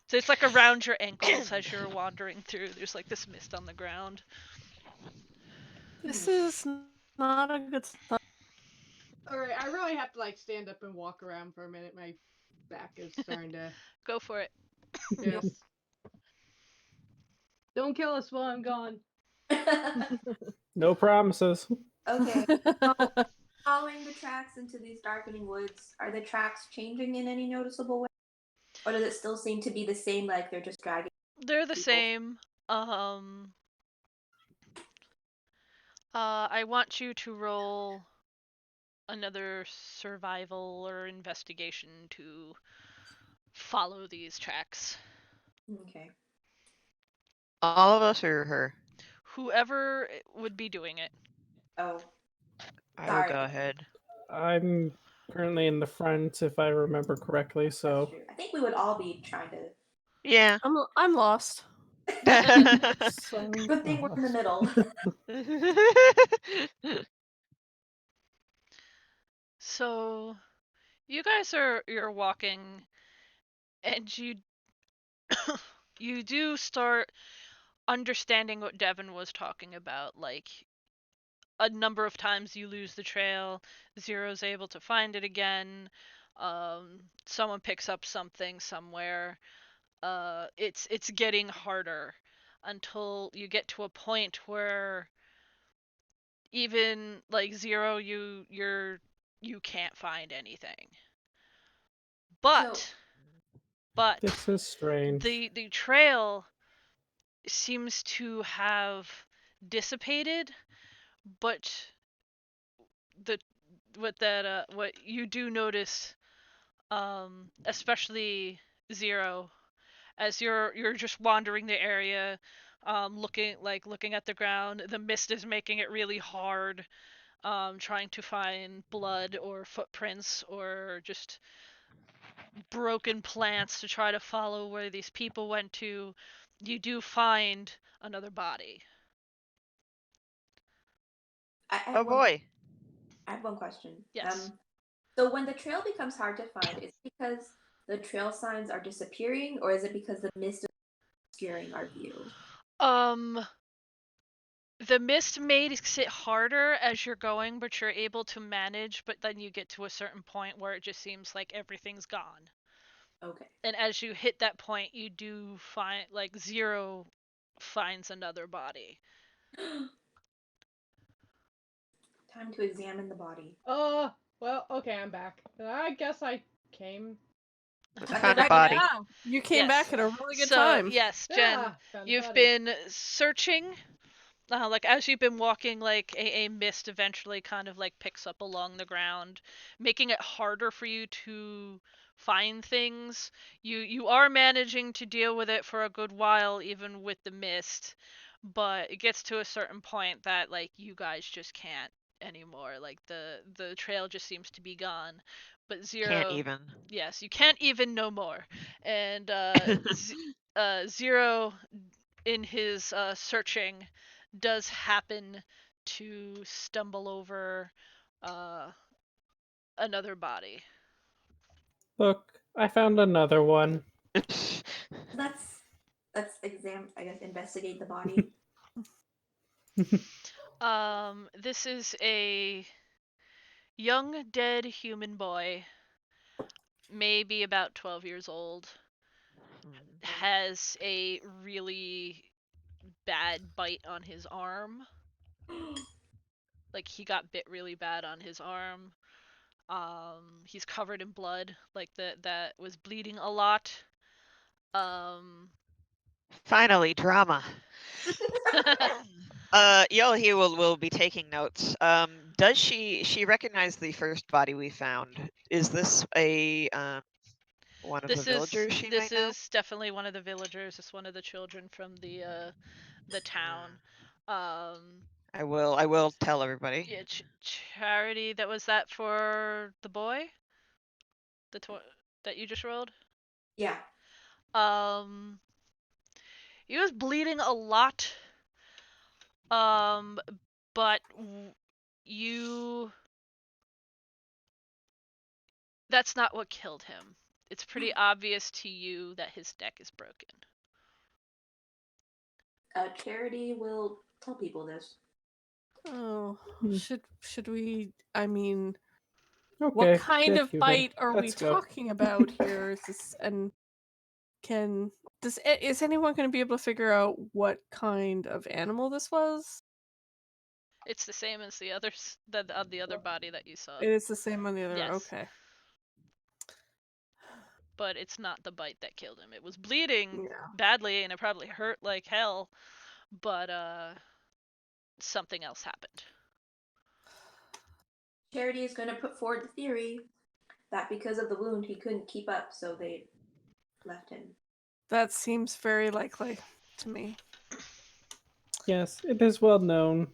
So it's like around your ankles as you're wandering through. There's like this mist on the ground. This is not a good sign. Alright, I really have to like stand up and walk around for a minute. My back is starting to Go for it. just don't kill us while I'm gone. No promises. Okay. So following the tracks into these darkening woods, are the tracks changing in any noticeable way? Or does it still seem to be the same, like they're just dragging They're the people? same. I want you to roll another survival or investigation to follow these tracks. Okay. All of us or her? Whoever would be doing it. Oh, I will sorry. go ahead. I'm currently in the front, if I remember correctly. That's So true. I think we would all be trying to. Yeah. I'm lost. some Good thing we're in the middle. So you guys you're walking and you do start understanding what Devin was talking about. Like, a number of times you lose the trail, Zero's able to find it again. Someone picks up something somewhere. It's getting harder until you get to a point where even like Zero, you can't find anything. So, But this is strange. the trail seems to have dissipated, but the what you do notice, especially Zero, as you're just wandering the area, looking at the ground. The mist is making it really hard, trying to find blood or footprints or just broken plants to try to follow where these people went to. You do find another body. I Oh have one. boy. I have one question. Yes. So when the trail becomes hard to find, is it because the trail signs are disappearing, or is it because the mist is obscuring our view? Um, the mist makes it harder as you're going, but you're able to manage. But then you get to a certain point where it just seems like everything's gone. Okay. And as you hit that point, you do find, like, Zero finds another body. Time to examine the body. Well, okay, I'm back. I guess I came. We At the found a right body. time. Yeah, you came Yes. back at a really good So, time. yes, Jen, Found the you've body. been searching. Like, as you've been walking, like, a mist eventually kind of, like, picks up along the ground, making it harder for you to find things. You are managing to deal with it for a good while, even with the mist, but it gets to a certain point that, like, you guys just can't anymore. Like, the trail just seems to be gone. But Can't Zero, even. yes, you can't even no more. And Zero, in his searching, does happen to stumble over uh, another body. Look, I found another one. Let's I guess investigate the body. This is a young dead human boy, maybe about 12 years old. Has a really bad bite on his arm. Like, he got bit really bad on his arm. He's covered in blood, like that was bleeding a lot. Um, Finally, drama. Yohi will be taking notes. Does she recognize the first body we found? Is this a one of the villagers she this might know? is definitely one of the villagers. It's one of the children from the town. Um, I will tell everybody. yeah, Charity. That was that for the boy, that you just rolled. Yeah. Um, he was bleeding a lot. Um, but you that's not what killed him. It's pretty obvious to you that his neck is broken. Charity will tell people this. Oh, Hmm. should we? I mean, Okay. what kind good of human. bite are we Let's go. talking about here? Is this and is anyone going to be able to figure out what kind of animal this was? It's the same as the others, the other body that you saw. It is the same on the other. Yes. Okay. But it's not the bite that killed him. It was bleeding Yeah. badly and it probably hurt like hell, but something else happened. Charity is going to put forward the theory that because of the wound he couldn't keep up, so they left him. That seems very likely to me. Yes, it is well known.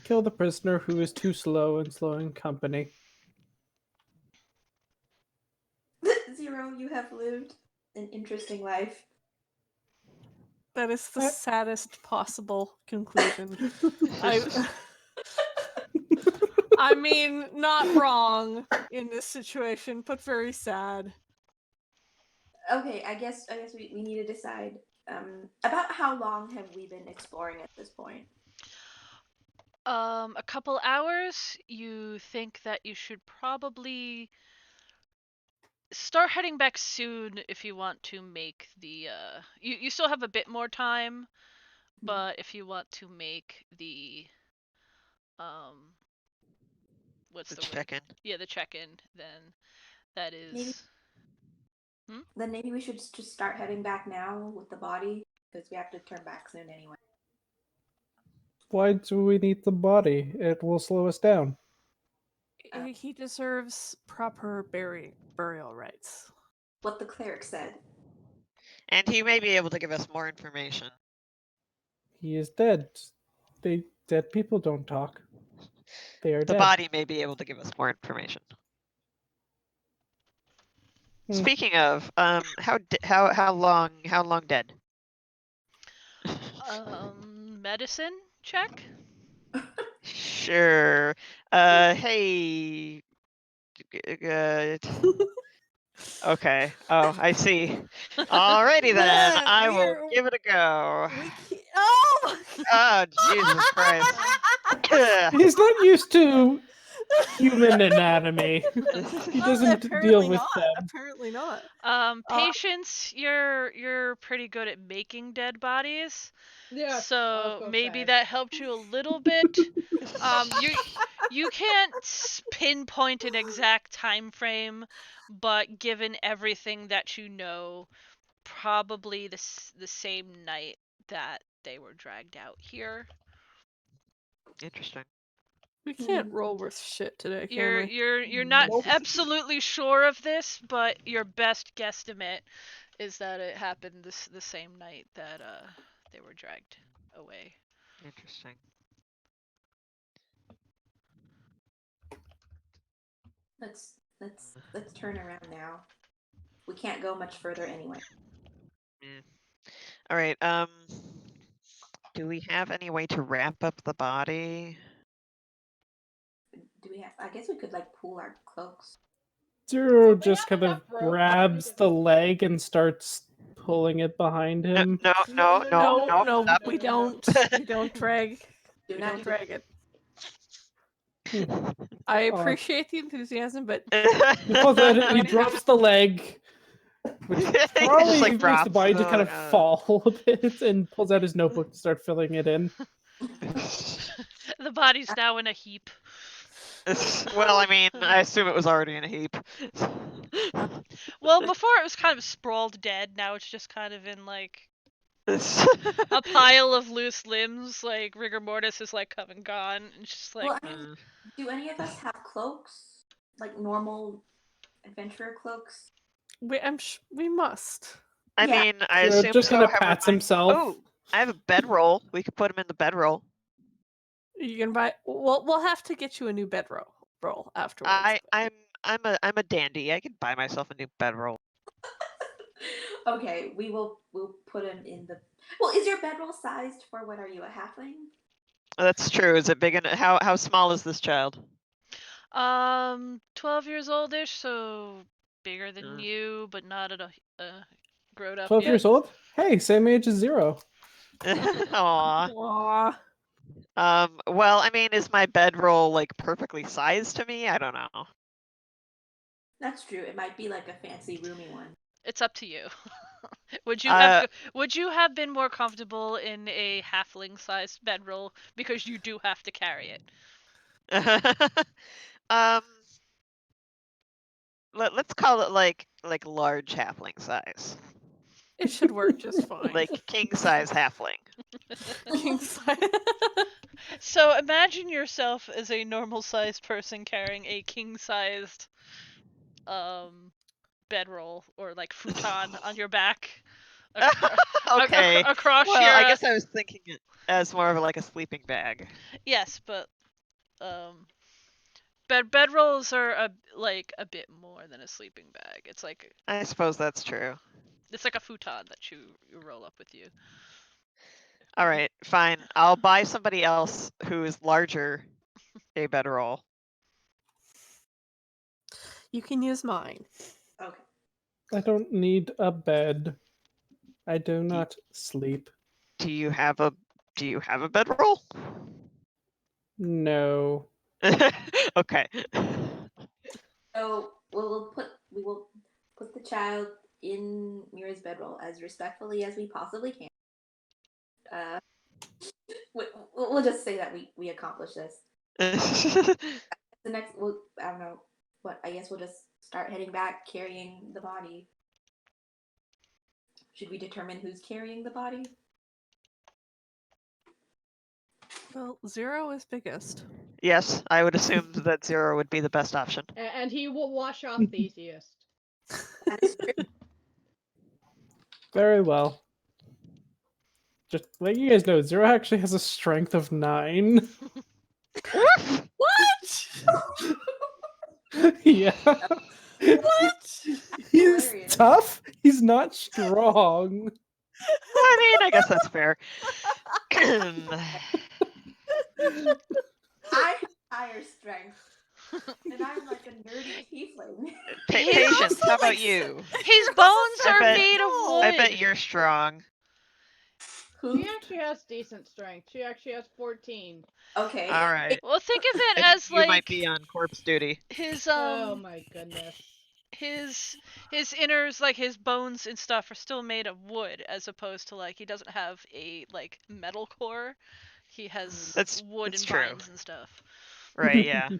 Kill the prisoner who is too slow and slowing company. Zero, you have lived an interesting life. That is the I- saddest possible conclusion. I mean, not wrong in this situation, but very sad. Okay, I guess we need to decide about how long have we been exploring at this point? A couple hours. You think that you should probably start heading back soon if you want to make the you still have a bit more time, but if you want to make the what's The the word? check-in. Yeah, the check-in, then that is Maybe. Then maybe we should just start heading back now with the body, because we have to turn back soon anyway. Why do we need the body? It will slow us down. He deserves proper burial rights. What the cleric said. And he may be able to give us more information. He is dead. Dead people don't talk. They are The dead. body may be able to give us more information. Speaking of, how long dead? medicine check. Sure. Hey. Okay. Oh, I see. Alrighty then. Yeah, I will we're- give it a go. Oh! Oh, Jesus Christ. He's not used to human anatomy. He Well, doesn't apparently deal with not. them. Apparently not. Patience, you're pretty good at making dead bodies. Yes, I was So gonna maybe say. that helped you a little bit. You can't pinpoint an exact time frame, but given everything that you know, probably the same night that they were dragged out here. Interesting. We can't roll with shit today, can You're we? you're not Nope. absolutely sure of this, but your best guesstimate is that it happened the same night that they were dragged away. Interesting. Let's turn around now. We can't go much further anyway. Yeah. All right. Do we have any way to wrap up the body? Do we have? I guess we could like pool our cloaks. Zero We just have kind of enough rope. grabs the leg and starts pulling it behind No, him. no, no, no, No, no. Stop. we don't. We don't drag. Do We not don't do drag it. Hmm. I appreciate the enthusiasm, but He pulls out, he drops the leg, which probably Just, like, makes drops. the body just kind Oh, of God. fall a bit, and pulls out his notebook to start filling it in. The body's now in a heap. Well, I mean, I assume it was already in a heap. Well, before it was kind of sprawled dead, now it's just kind of in like a A pile of loose limbs, like rigor mortis is like come and gone, and it's just like Well, I mean, do any of us have cloaks? Like normal adventurer cloaks? we must. I Yeah. mean, I Zero assume just so. kind of However, pats himself. Oh, I have a bedroll. We could put him in the bedroll. You can buy. We'll have to get you a new roll afterwards. I'm a dandy. I can buy myself a new bedroll. Okay, we'll put him in the. Well, is your bedroll sized for what? Are you, a halfling? That's true. Is it big enough? How small is this child? 12 years oldish, so bigger than Mm. you, but not at a grown up 12 yet. years old? Hey, same age as Zero. Aw. Aw. Well, I mean, is my bedroll like perfectly sized to me? I don't know. That's true. It might be like a fancy roomy one. It's up to you. Would you Uh, have been more comfortable in a halfling-sized bedroll because you do have to carry it? um, let's call it like large halfling size, It should work just fine. like king size halfling. King size. So imagine yourself as a normal-sized person carrying a king-sized bedroll or like futon on your back Okay. across Well, your I guess I was thinking it as more of like a sleeping bag. yes, but um bedrolls are a bit more than a sleeping bag. It's like I suppose that's true. a futon that you roll up with you. All right, fine. I'll buy somebody else who is larger a bedroll. You can use mine. Okay. I don't need a bed. I do not sleep. Do you have a bedroll? No. Okay. So we will put the child in Mira's bedroll as respectfully as we possibly can. We'll just say that we accomplished this. The next, I don't know what. I guess we'll just start heading back, carrying the body. Should we determine who's carrying the body? Well, 0 is biggest. Yes, I would assume that 0 would be the best option. And he will wash off the easiest. That is true. Very well. Just let you guys know, 0 actually has a strength of 9. What? Yeah. What? He's Hilarious. tough. He's not strong. I mean, I guess that's fair. I have higher strength, and I'm like a nerdy tiefling. Patience, how also, about like, you? His also bones I are bet- made of small. wood. I bet you're strong. She actually has decent strength. She actually has 14. Okay. All right. Well, think of it And as you might like be on corpse duty. his Oh my goodness. his inners, like his bones and stuff, are still made of wood, as opposed to like he doesn't have a like metal core. He has That's wood and true. vines and stuff. Right, yeah.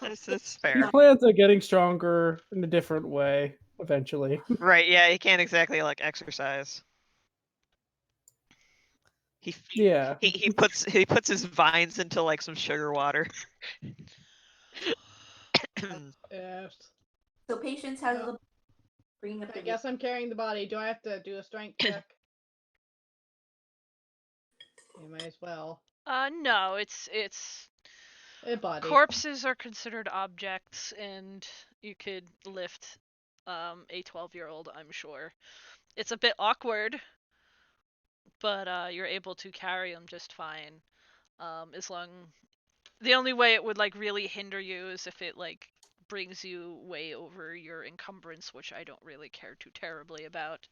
That's He fair. plans on getting stronger in a different way eventually. Right, yeah, he can't exactly like exercise. He Yeah. he puts his vines into like some sugar water. Yes. So patience has Oh. a bringing up I the guess I'm carrying the body. Do I have to do a strength check? You may as well. No, it's A body. corpses are considered objects, and you could lift a 12-year-old, I'm sure. It's a bit awkward, but you're able to carry them just fine. As long the only way it would like really hinder you is if it like brings you way over your encumbrance, which I don't really care too terribly about,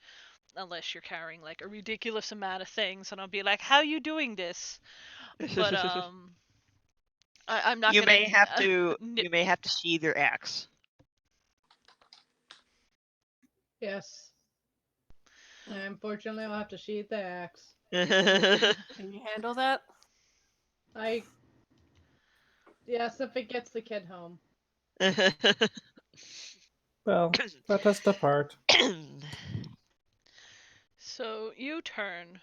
unless you're carrying like a ridiculous amount of things, and I'll be like, "How you doing this?" But I'm not you gonna. may have to sheathe your axe. Yes. Unfortunately, I'll have to sheath the axe. Can you handle that? Yes, if it gets the kid home. Well, let us depart. So you turn,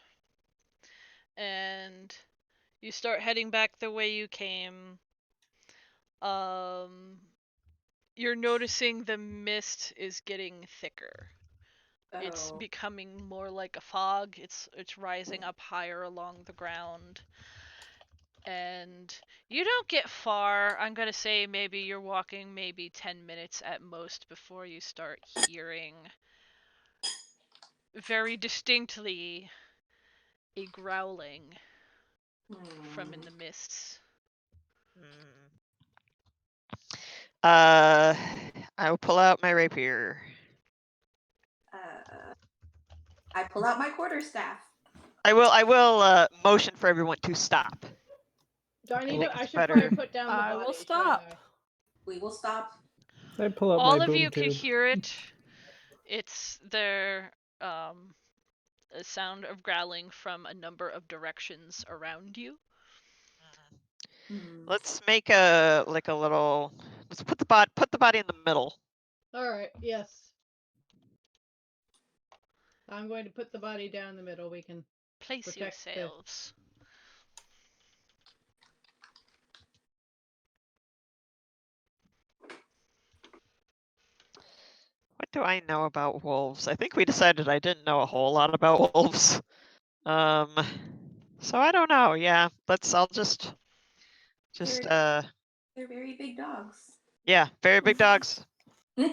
and you start heading back the way you came. You're noticing the mist is getting thicker. It's Oh. becoming more like a fog. It's rising up higher along the ground. And you don't get far. I'm going to say maybe you're walking maybe 10 minutes at most before you start hearing very distinctly a growling from in the mists. I will pull out my rapier. I pull out my quarterstaff. I will motion for everyone to stop. Do I need think to? I it's should better. probably put down the I body. will shouldn't stop. I? We will stop. I pull out All my of boom you can tube. hear it. It's their a sound of growling from a number of directions around you. Let's make a little. Let's put the body in the middle. Alright, yes. I'm going to put the body down the middle. We can Place protect the- yourselves. What do I know about wolves? I think we decided I didn't know a whole lot about wolves. So I don't know. Yeah, I'll just They're very big dogs. yeah, very big dogs. Okay.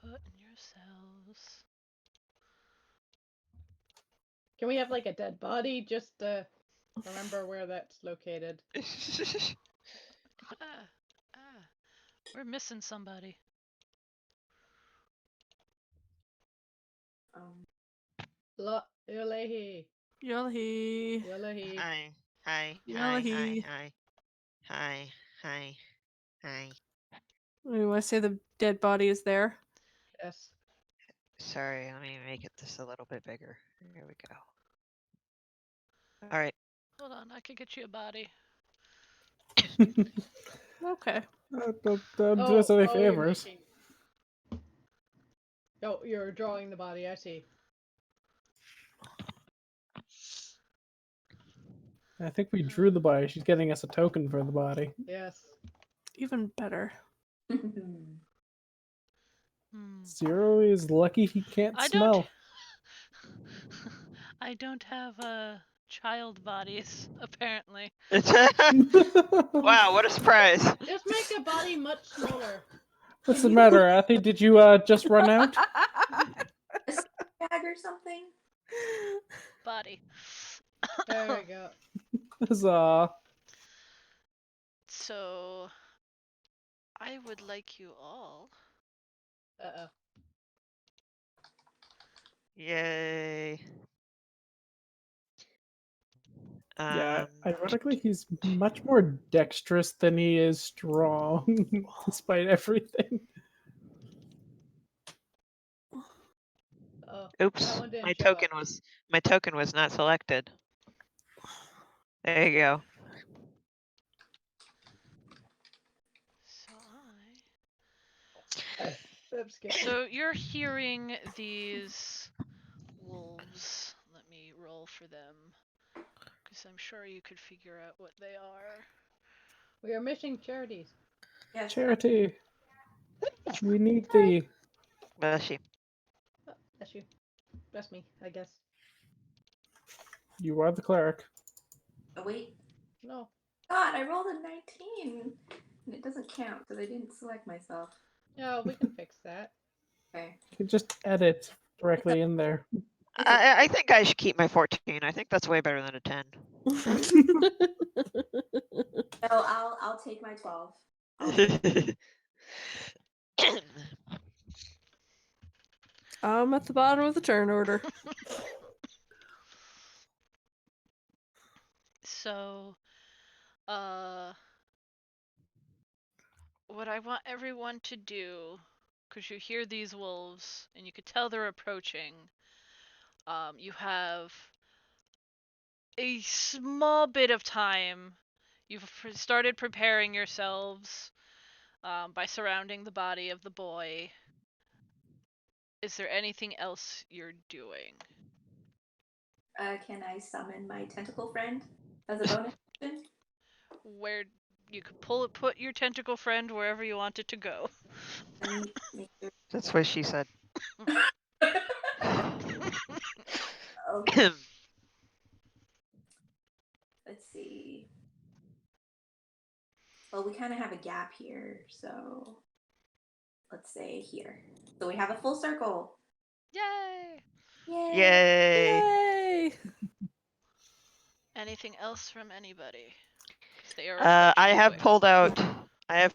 Put in yourselves. Can we have like a dead body just to remember where that's located? Ah, ah. We're missing somebody. Yolahi. Yolahi. Yolahi. Hi, hi, hi, Yolahi. hi, hi, hi, hi. You want to say the dead body is there? Yes. Sorry, let me make it just a little bit bigger. Here we go. All right. Hold on, I could get you a body. Okay. Don't do us any You're favors. making... Oh, you're drawing the body. I see. I think we drew the body. She's getting us a token for the body. Yes. Even better. Hmm. Zero is lucky he can't I smell. I don't have child bodies apparently. Wow, what a surprise! Just make the body much smaller. What's the matter, Athy? Did you just run out? A bag or something? Body. There we go. Huzzah. So I would like you all. Uh-oh. Yay. Yeah, ironically, he's much more dexterous than he is strong, despite everything. Oh, Oops, that one didn't my show token up. was not selected. There you go. So I'm scared. So you're hearing these wolves. Let me roll for them. Because I'm sure you could figure out what they are. We are missing charities. Yes. Charity, we need thee. Bless you. Oh, that's you. That's me, I guess. You are the cleric. Oh, wait. No. God, I rolled a 19. And it doesn't count because I didn't select myself. No, we can fix that. Okay. You can just edit directly in there. I think I should keep my 14. I think that's way better than a 10. So I'll take my 12. I'm at the bottom of the turn order. So, what I want everyone to do, because you hear these wolves and you could tell they're approaching, you have a small bit of time. You've started preparing yourselves by surrounding the body of the boy. Is there anything else you're doing? Can I summon my tentacle friend as a bonus action? Where you could put your tentacle friend wherever you want it to go. Let me make sure. That's what she said. Okay. Let's see. Well, we kind of have a gap here, so let's say here. So we have a full circle. Yay! Yay! Yay! Yay! Anything else from anybody? 'Cause they are approaching I have quick.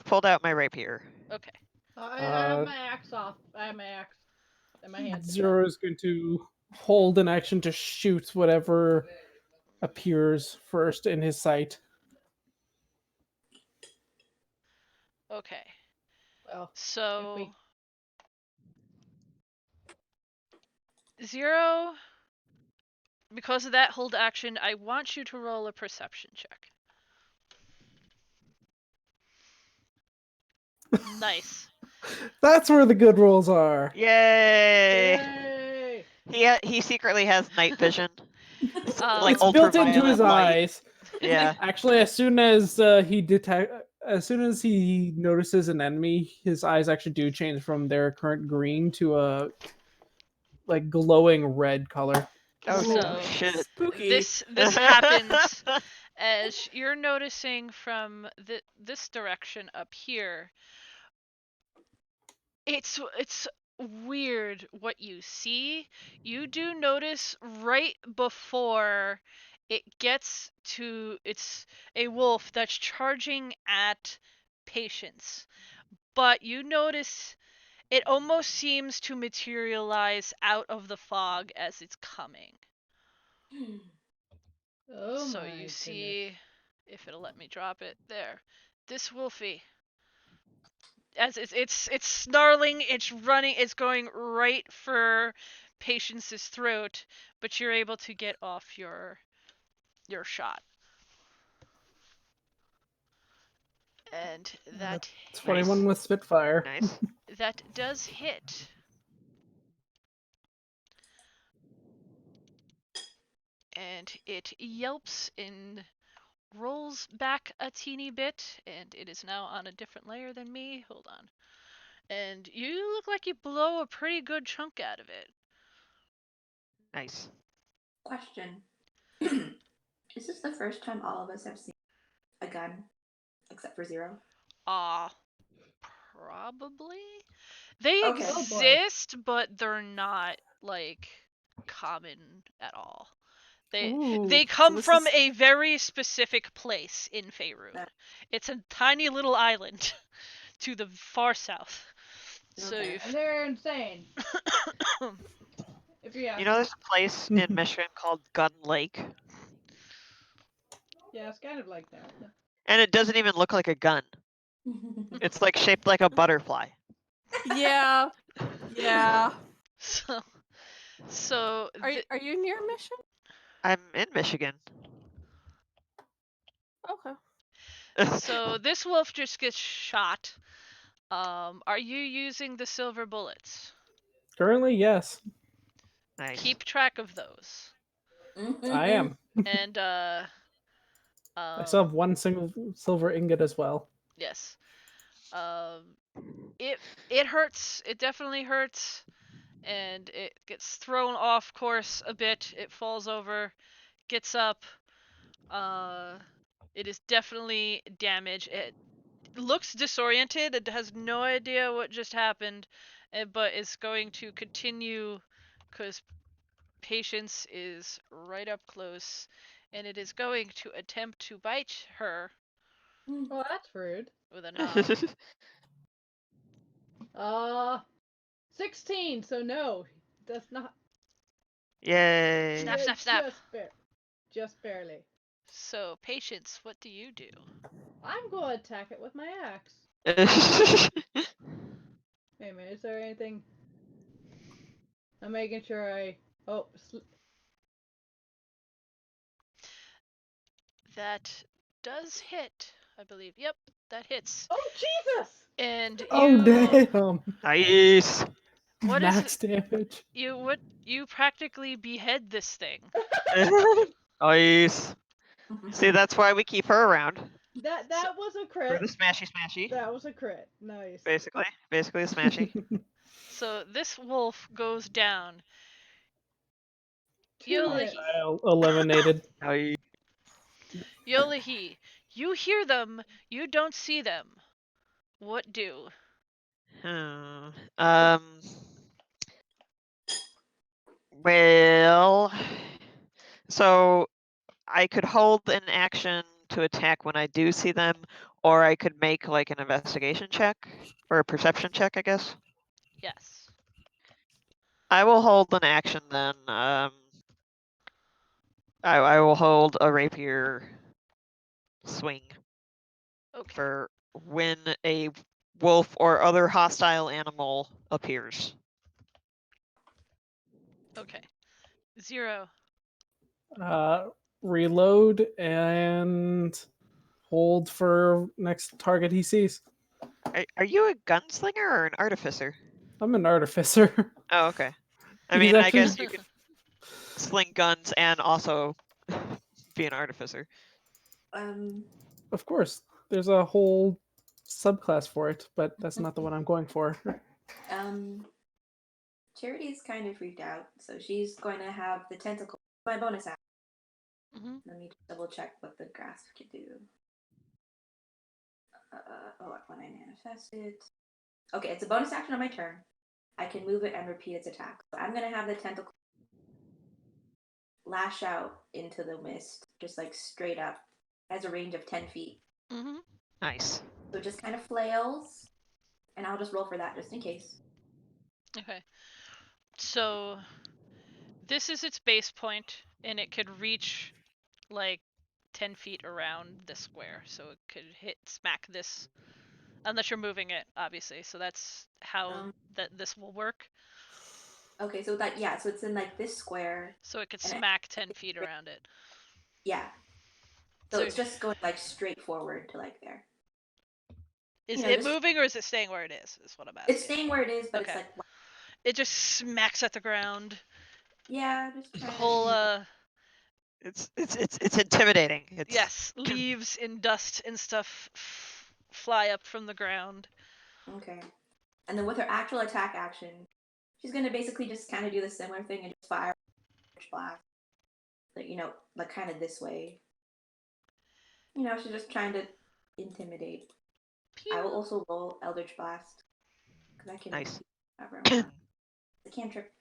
pulled out my rapier. Okay. I have my axe off. I have my axe in my hand. Zero is going to hold an action to shoot whatever appears first in his sight. Okay. Well, So Zero, because of that hold action, I want you to roll a perception check. Nice. That's where the good rolls are. Yay! yay! He secretly has night vision, It's, like it's built into ultraviolet his light. eyes. Yeah. Actually, as soon as he notices an enemy, his eyes actually do change from their current green to a like glowing red color. Oh So shit. Spooky. this happens as you're noticing from this direction up here. It's weird what you see. You do notice right before it gets to it's a wolf that's charging at Patience. But you notice it almost seems to materialize out of the fog as it's coming. Oh So my you goodness. see, if it'll let me drop it there, this wolfie, as it's snarling, it's running, it's going right for Patience's throat, but you're able to get off your shot, and that 21 with Spitfire. Nice. that does hit. And it yelps and rolls back a teeny bit, and it is now on a different layer than me. Hold on. And you look like you blow a pretty good chunk out of it. Nice. Question. Is this the first time all of us have seen a gun, except for Zero? Probably. They Okay. Oh boy. exist, but they're not like common at all. They Ooh, they so come this from is a very specific place in Faerun. That- It's a tiny little island to the far south. So Okay. you've And they're insane, if you You ask know, me. there's a place in Michigan called Gun Lake, Yeah, it's kind of like that. and it doesn't even look like a gun. It's like shaped like a butterfly. yeah, yeah. so so Are you near Mission? I'm in Michigan. Okay. so this wolf just gets shot. Are you using the silver bullets? Currently, yes, Nice. Keep track of those. I am. And I still have one single silver ingot as well. yes. Um it hurts. It definitely hurts, and it gets thrown off course a bit. It falls over, gets up. Uh it is definitely damaged. It looks disoriented. It has no idea what just happened, but it's going to continue because Patience is right up close, and it is going to attempt to bite her Well, that's rude. with a knob. 16. So no, that's not. Yay. Snap, snap, snap. Just barely. So, Patience, what do you do? I'm going to attack it with my axe. Wait a minute, is there anything? I'm making sure I. Oh, That does hit, I believe. Yep, that hits. oh Jesus! And Oh you, damn! Nice. what is Max damage. you practically behead this thing. Nice. See, that's why we keep her around. That was a For the crit. smashy smashy. That was a crit. Nice. Basically a smashy. So this wolf goes down. 2 hits. Eliminated. Nice. Yolahi, you hear them, you don't see them. What do? Hmm. Well, so I could hold an action to attack when I do see them, or I could make like an investigation check or a perception check, I guess. Yes. I will hold an action then. I will hold a rapier swing Okay. for when a wolf or other hostile animal appears. Okay. 0. Reload and hold for next target he sees. Are you a gunslinger or an artificer? I'm an artificer. Oh, okay. I He's mean, I actually- guess you could sling guns and also be an artificer. Of course, there's a whole subclass for it, but that's not the one I'm going for. Charity's kind of freaked out, so she's going to have the tentacle. My bonus action. Mhm. Let me just double check what the grasp can do. When I manifest it. Okay, it's a bonus action on my turn. I can move it and repeat its attack. So I'm gonna have the tentacle lash out into the mist, just like straight up. It has a range of 10 feet. Mhm. Nice. So it just kind of flails, and I'll just roll for that just in case. Okay. So this is its base point, and it could reach like 10 feet around the square, so it could hit smack this, unless you're moving it, obviously. So that's how this will work. Okay, so that so it's in like this square. So it could And smack 10 feet around it. Yeah. So So it's just going like straight forward to like there. is you know, it just- moving or is it staying where it is what I'm asking. It's staying where it is, but Okay. it's like It just smacks at the ground. yeah, just trying Whole to. It's intimidating. It's yes, leaves and dust and stuff fly up from the ground. Okay. And then with her actual attack action, she's gonna basically just kind of do the similar thing and just fire blast. Like like kind of this way. She's just trying to intimidate. Pew. I will also roll Eldritch Blast because I can. nice. Whatever I want. I can't trip.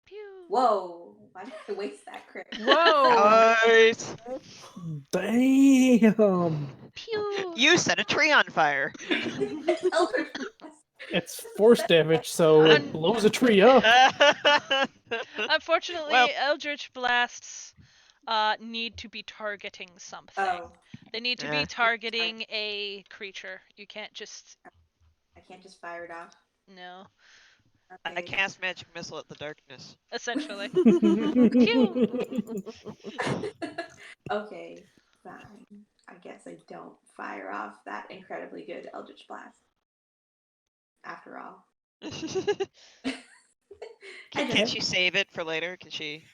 Pew. Whoa! Why did I waste that crit? Whoa! Nice. Damn! Pew. You set a tree on fire. Eldritch Blast. It's force damage, so it Un- blows a tree up. Unfortunately, Well- Eldritch Blasts need to be targeting something. Oh, They need to Yeah. be targeting a creature. You can't just I can't just fire it off. no. Okay. I cast magic missile at the darkness. Essentially. Okay, fine. I guess I don't fire off that incredibly good Eldritch Blast. After all. Can she save it for later? Can she?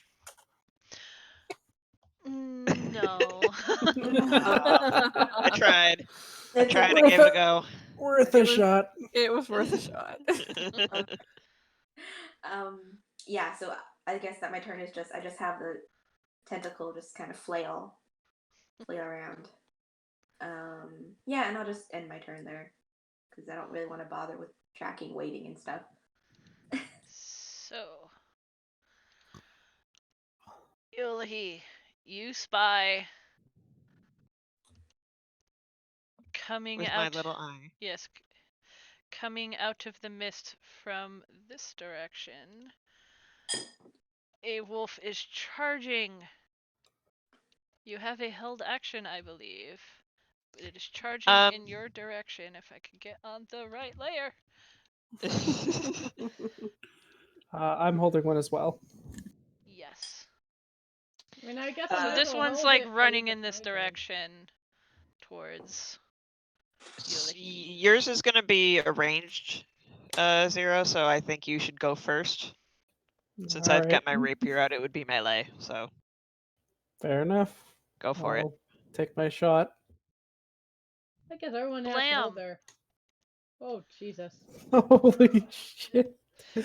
No. I tried. I It's tried. I worth gave it a it. go. Worth a shot. It was worth a shot. Yeah, so I guess that my turn is I just have the tentacle just kind of flail around. Yeah, and I'll just end my turn there because I don't really want to bother with tracking, waiting, and stuff. So, Ilahi, you spy coming With out. my little eye. Yes, coming out of the mist from this direction. A wolf is charging. You have a held action, I believe. But it is charging in your direction. If I could get on the right layer. I'm holding one as well. Yes. I mean, I guess So I this will one's hold like it, but running even in this I don't. direction towards Ilahi. Yours is gonna be arranged, 0. So I think you should go first. Since I've got my rapier out, it would be melee. So Fair enough. go for it. I'll take my shot. I guess everyone has to Blam. hold their. Oh Jesus! Holy shit.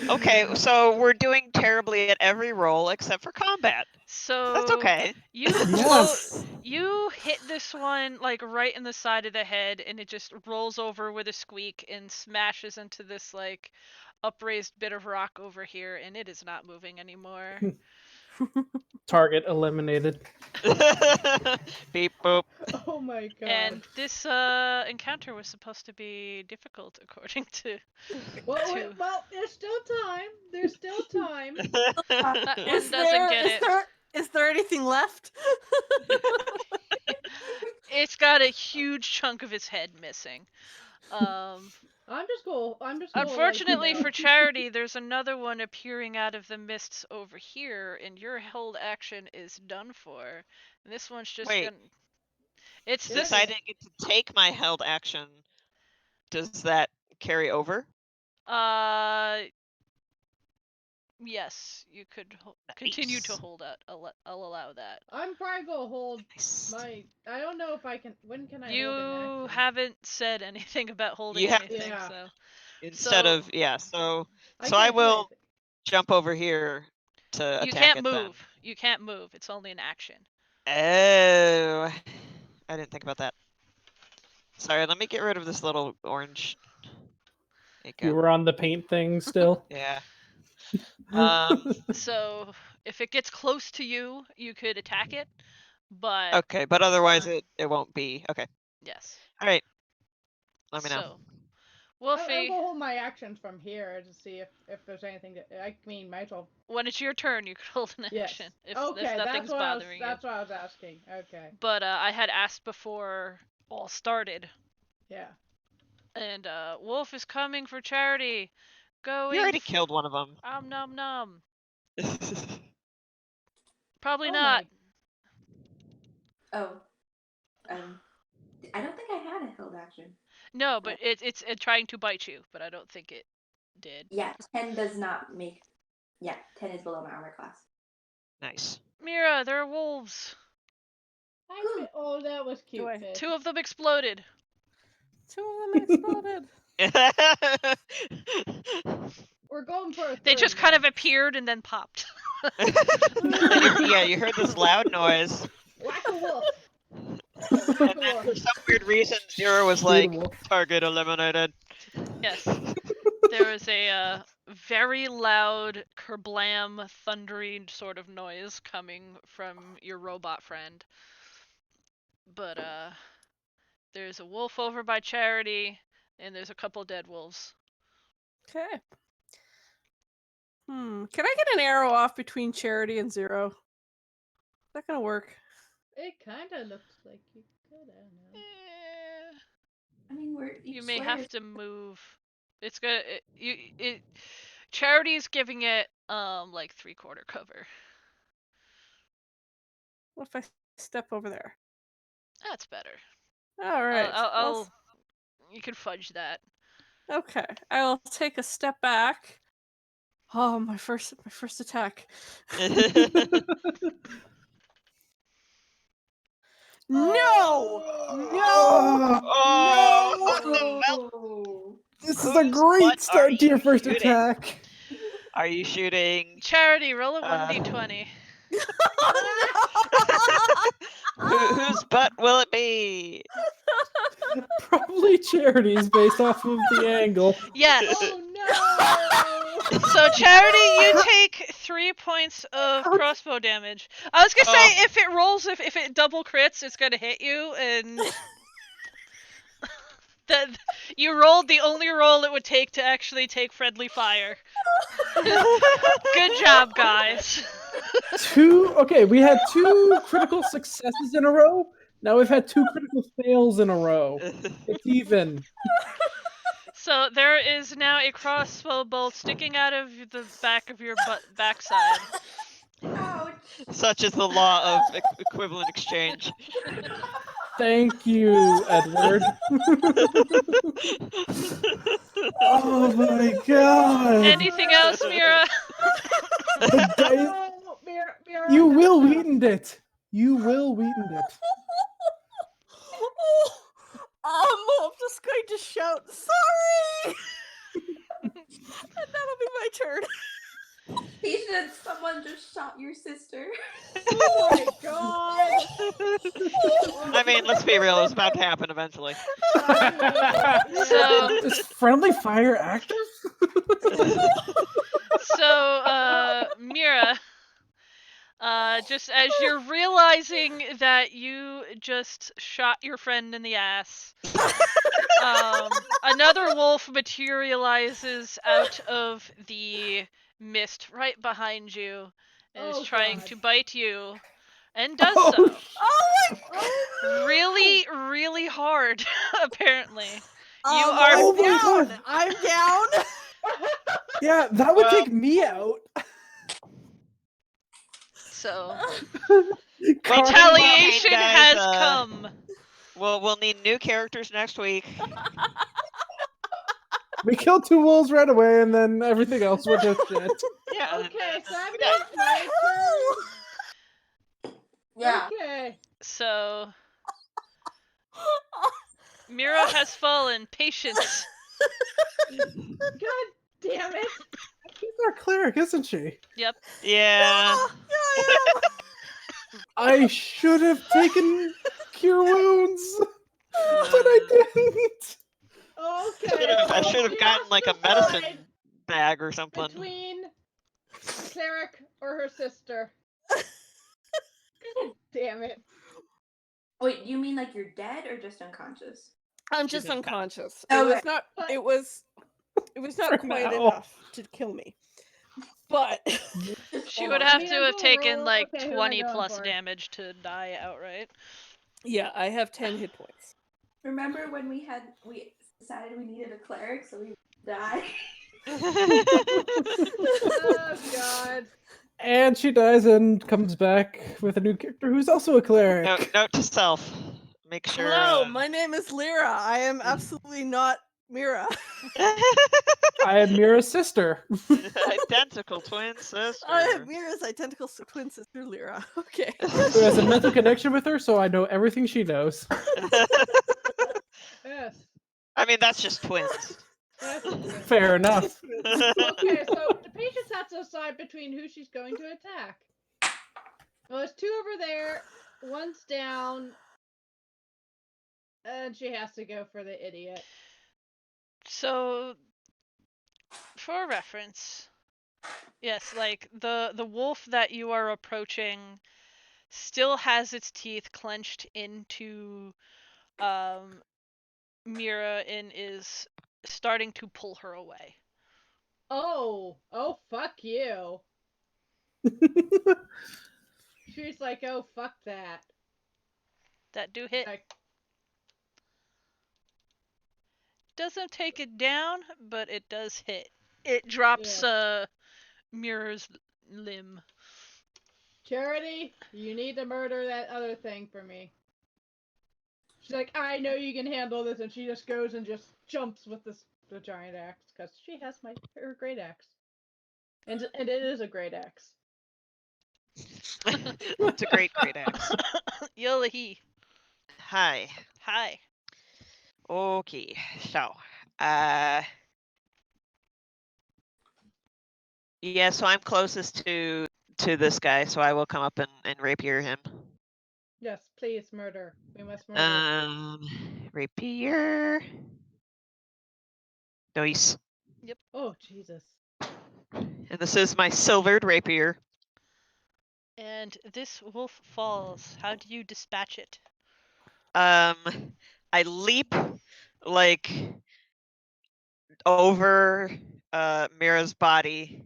Okay, so we're doing terribly at every roll except for combat. So That's okay. you Yes. you hit this one like right in the side of the head, and it just rolls over with a squeak and smashes into this like upraised bit of rock over here, and it is not moving anymore. Target eliminated. Beep boop. Oh my god! And this encounter was supposed to be difficult, according to. Well, to- well, there's still time. There's still time. That one doesn't get it. Is there anything left? It's got a huge chunk of its head missing. Um, I'm just cool. Unfortunately like, you know. for Charity, there's another one appearing out of the mists over here, and your held action is done for. And this one's just Wait. gonna. It's Yeah, this. Since I didn't get to take my held action, does that carry over? Yes, you could continue to Nice. hold out. I'll allow that. I'm probably gonna hold Nice. my. I don't know if I can. When can I hold an You action? haven't said anything about holding You have anything, Yeah. so. instead So of so I I can't do will anything. jump over here to you attack can't it move. You can't move. It's only an action. then. Oh, I didn't think about that. Sorry, let me get rid of this little orange. There you You go. were on the paint thing still. Yeah. So if it gets close to you, you could attack it, but Okay, but otherwise it won't be. Okay. yes. All right. Let me know. So, I'll Wolfie, go hold my actions from here to see if there's anything that I mean. Might as well. when it's your turn, you could hold an Yes. action if Okay, nothing's bothering you. that's what I was asking. Okay. But I had asked before all started, Yeah. and Wolf is coming for Charity. Going. You already killed one of them. Nom nom. Probably Oh not. Oh, I don't think I had a held action. No, but it's trying to bite you, but I don't think it did. Yeah, 10 does not make. Yeah, 10 is below my armor class. Nice. Mira, there are wolves. Oh, that was cute. I- Fizz. 2 of them exploded. 2 of them exploded. We're going for a third. They just kind of now. appeared and then popped. Yeah, you heard this loud noise. Whack a wolf. And then for some weird reason, Zero was like, Beautiful. target eliminated. Yes. There was a very loud kerblam thundering sort of noise coming from your robot friend. But there's a wolf over by Charity, and there's a couple dead wolves. Okay. Can I get an arrow off between Charity and Zero? Is that gonna work? It kind of looks like you could. I don't know. I mean, You may have to move. It's good. Charity's giving it like 3/4 cover. What if I step over there? That's better. All right. I'll you can fudge that. Okay. I will take a step back. Oh, my first attack. No! No! Oh! Oh. This is a Whose great butt are start to your you first shooting? attack. Are you shooting? Charity, roll a 1d20. Whose butt will it be? Probably Charities based off of the angle. Yes. Oh no! So Charity, you take 3 points of crossbow damage. I was gonna say if it rolls, if it double crits, it's gonna hit you, and that you rolled the only roll it would take to actually take friendly fire. Good job, guys. Okay, we had 2 critical successes in a row. Now we've had 2 critical fails in a row. It's even. So there is now a crossbow bolt sticking out of the back of your backside. Ouch. Such is the law of equivalent exchange. Thank you, Edward. Oh my god. Anything else, Mira? The dice. Oh, Mira, You no, will no. Wheaton it. You will Wheaton it. I'm just going to shout, sorry! And that'll be my turn. Patient, someone just shot your sister. Oh my god! I mean, let's be real, it was about to happen eventually. So, Is friendly fire active? Mira, just as you're realizing that you just shot your friend in the ass, another wolf materializes out of the mist right behind you and is trying to bite you. and does Oh, so. Oh Really, really hard, apparently. my! You Oh, are Oh I'm my down. God. I'm down. Yeah, that would Well- take me out. so Carly- retaliation Fine, guys, has come. We'll need new characters next week. We killed 2 wolves right away, and then everything else went to shit. Yeah. Okay, so that we got- means my turn. Yeah. Okay. So Mira has fallen. Patience. God damn it. She's our cleric, isn't she? Yep. Yeah. Yeah, I am. I should have taken cure wounds, but I didn't. Okay. I so should have she gotten has like to a medicine decide bag or something. between cleric or her sister. God damn it. Wait, you mean like you're dead or just unconscious? I'm She's just unconscious. Okay. It was not. But- It was. It was not For quite now. enough to kill me. But She Hold would on. have mean, to I'm have gonna taken roll- like okay, who am I 20 going plus for? damage to die outright. yeah, I have 10 hit points. Remember when we decided we needed a cleric, so we die? Oh god. And she dies and comes back with a new character who's also a cleric. Note to self. Make sure. Hello, my name is Lyra. I am absolutely not Mira. I am Mira's sister. Identical twin sister. I am Mira's identical twin sister, Lyra. Okay. Who has a mental connection with her, so I know everything she knows. Yes. I mean, that's just twins. That's true. Fair enough. Okay, so the patience has to decide between who she's going to attack. Well, there's 2 over there. One's down. And she has to go for the idiot. So, for reference, yes, like the wolf that you are approaching still has its teeth clenched into Mira and is starting to pull her away. Oh, fuck you. She's like, oh, fuck that. That do hit. Like, Doesn't take it down, but it does hit. It drops Mira's limb. Charity, you need to murder that other thing for me. She's like, I know you can handle this, and she just goes and just jumps with the giant axe because she has her great axe, and it is a great axe. It's a great axe. Yola-hee. Hi. Hi. Okay. So, yeah. So I'm closest to this guy, so I will come up and rapier him. Yes, please murder. We must murder. Rapier. Nice. Oh Jesus. And this is my silvered rapier. And this wolf falls. How do you dispatch it? I leap like over Mira's body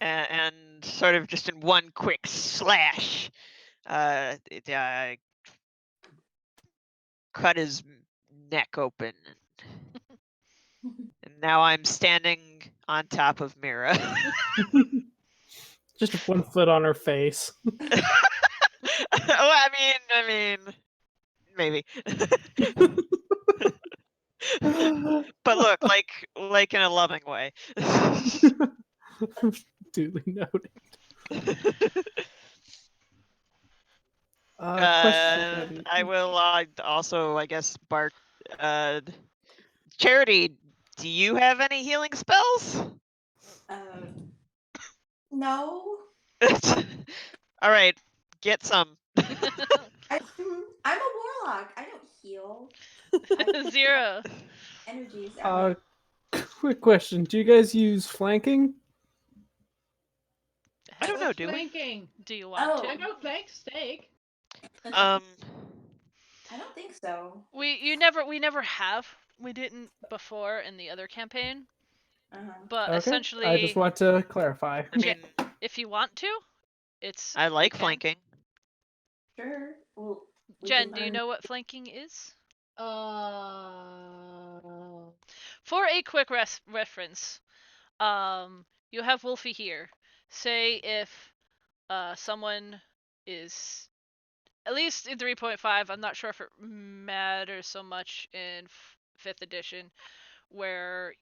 and sort of just in one quick slash, I cut his neck open, and now I'm standing on top of Mira. Just 1 foot on her face. Oh, I mean, maybe. But look, like in a loving way. Duly noted. I Question. will also, I guess, bark. Charity, do you have any healing spells? No. All right, get some. I'm a warlock. I don't heal. Zero. Energies are Quick question. Do you guys use flanking? I don't know, What's do we? flanking? Do you want I to? know flank steak. Um, I don't think so. We never have. We didn't before in the other campaign. But Okay. essentially, I just want to clarify. I mean, if you want to, it's I like you can. flanking. Sure. Well, we Jen, can do you learn. know what flanking is? Uh, For a quick reference, you have Wolfie here. Say if someone is at least in 3.5. I'm not sure if it matters so much in 5th edition, where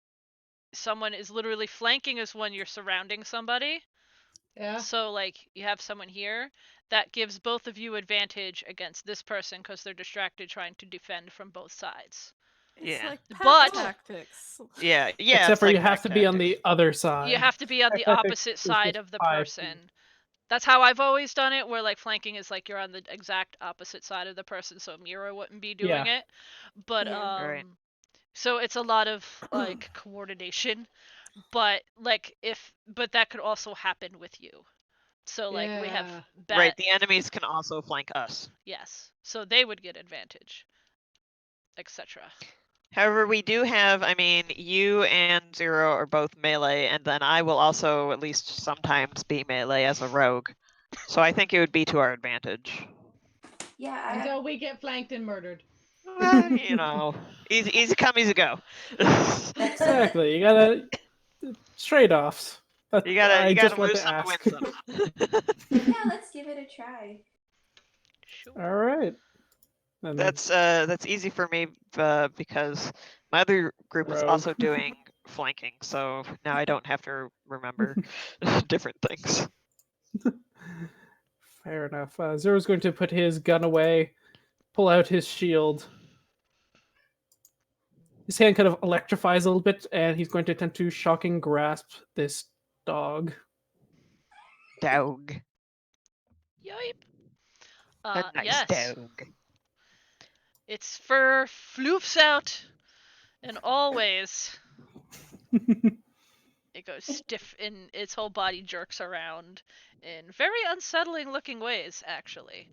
someone is literally flanking is when you're surrounding somebody. yeah. So like you have someone here that gives both of you advantage against this person because they're distracted trying to defend from both sides. It's Yeah. like pack But tactics. Yeah. Except It's for like you have pack to be on tactics. the other side. you have to be on the Pack tactics opposite is side just of the 5 feet. person. That's how I've always done it, where like flanking is like you're on the exact opposite side of the person, so Mira wouldn't be doing Yeah. it. But Yeah. Right. so it's a lot of like coordination. But that could also happen with you. So like we have Yeah. Right. The enemies can also flank us. yes, so they would get advantage, etc. However, we do have, I mean, you and Zero are both melee, and then I will also at least sometimes be melee as a rogue. So I think it would be to our advantage. Yeah. I have. Until we get flanked and murdered. Well, you know, easy come, easy go. Exactly. You gotta trade-offs. you I just gotta want lose to some to ask. win some. Yeah. Let's give it a try. Sure. All right. And That's easy for me because my other group is Rogue. also doing flanking, so now I don't have to remember different things. Fair enough. Zero's going to put his gun away, pull out his shield. His hand kind of electrifies a little bit, and he's going to attempt to shocking grasp this dog. Dog. Yipe. A nice Yes. dog. Its fur floofs out in all ways. It goes stiff and its whole body jerks around in very unsettling looking ways, actually.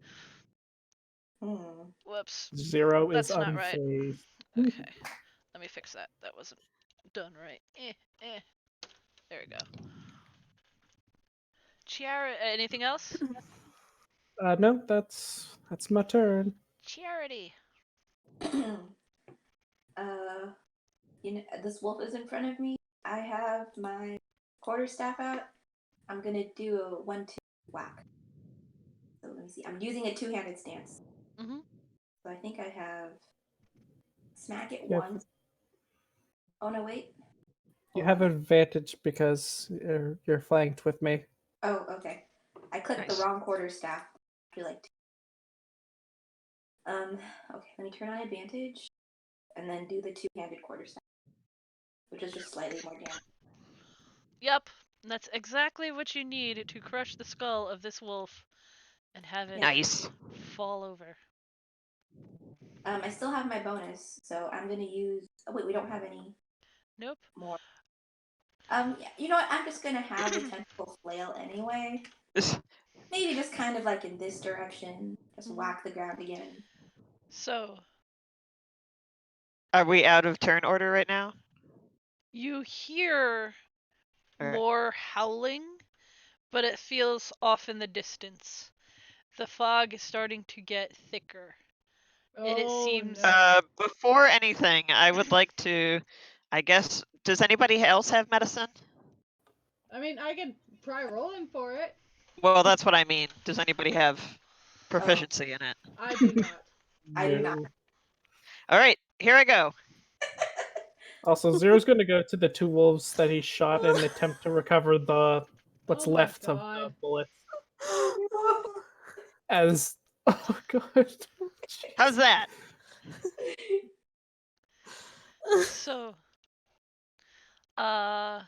Hmm. Whoops. Zero is That's not right. unfazed. Okay. Let me fix that. That wasn't done right. There we go. Anything else? No, that's my turn. Charity. You know, this wolf is in front of me. I have my quarterstaff out. I'm gonna do a 1-2 whack. So let me see. I'm using a two-handed stance. Mm-hmm. So I think I have smack it You once. Oh no, wait. You Hold have on. advantage because you're flanked with me. Oh, okay. I clicked Nice. the wrong quarterstaff. Do like okay, let me turn on advantage and then do the two-handed quarterstaff, which is just slightly more damage. Yep. That's exactly what you need to crush the skull of this wolf and have it Nice. fall over. I still have my bonus, so I'm gonna use. Oh wait, we don't have any Nope. more. Yeah, you know what? I'm just gonna have the tentacle flail anyway. Maybe just kind of like in this direction. Just whack the ground again. So, Are we out of turn order right now? you hear Or more howling, but it feels off in the distance. The fog is starting to get thicker. And it Oh seems no. before anything, I would like to, I guess, does anybody else have medicine? I mean, I could try rolling for it. Well, that's what I mean. Does anybody have Oh, proficiency in it? I do not. I do not. No. All right, here I go. Also, Zero's going to go to the two wolves that he shot and attempt to recover what's Oh my left of the God. bullets. Oh As oh god, How's that? so. Uh,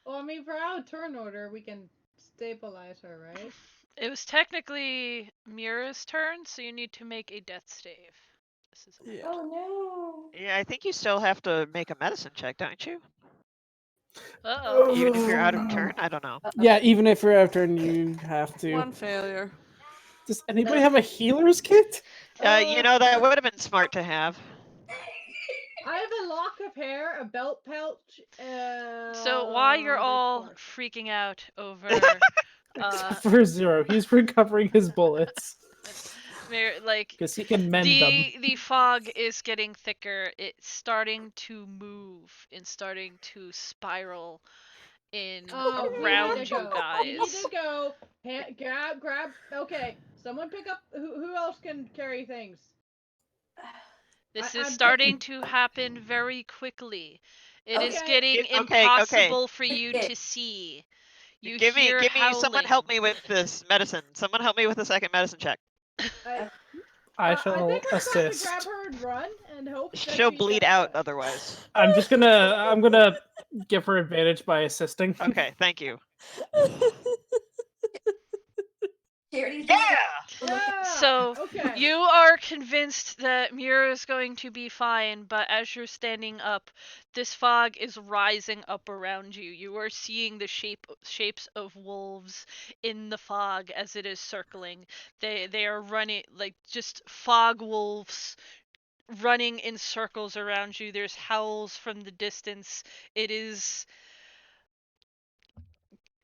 Well, I mean, for our turn order, we can stabilize her, right? it was technically Mira's turn, so you need to make a death save. This is Yeah. no. Yeah, I think you still have to make a medicine check, don't you? Uh-oh. Even if you're out of turn? I don't know. Yeah, even if you're out turn, you have to. One failure. Does anybody have a healer's kit? You know, that would have been smart to have. I have a lock of hair, a belt pouch. So while you're there's all 4. freaking out over Except for Zero, he's recovering his bullets. Like Because he can mend them. the fog is getting thicker. It's starting to move and starting to spiral in We need around to you go. guys. We need to go. Grab. Okay, someone pick up. Who else can carry things? This is I'm starting to happen very quickly. It is Okay. getting Okay, impossible for We you did. to see. You Give hear me. Someone howling. help me with this medicine. Someone help me with a second medicine check. I I shall think I'm about to assist. grab her and run and hope that She'll she bleed does out good. otherwise. I'm gonna give her advantage by assisting. Okay, thank you. Charity's Yeah. just Yeah. So Okay. you are convinced that Mira is going to be fine, but as you're standing up, this fog is rising up around you. You are seeing the shapes of wolves in the fog as it is circling. They are running like just fog wolves running in circles around you. There's howls from the distance. It is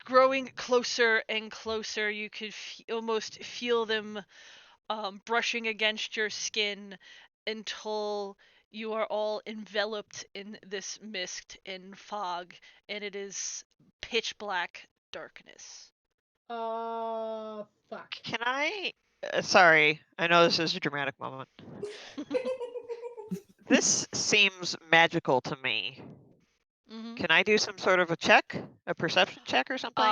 growing closer and closer. You could almost feel them brushing against your skin until you are all enveloped in this mist and fog, and it is pitch black darkness. Fuck. Can I? Sorry, I know this is a dramatic moment. This seems magical to me. Mm-hmm. Can I do some sort of a check, a perception check or something?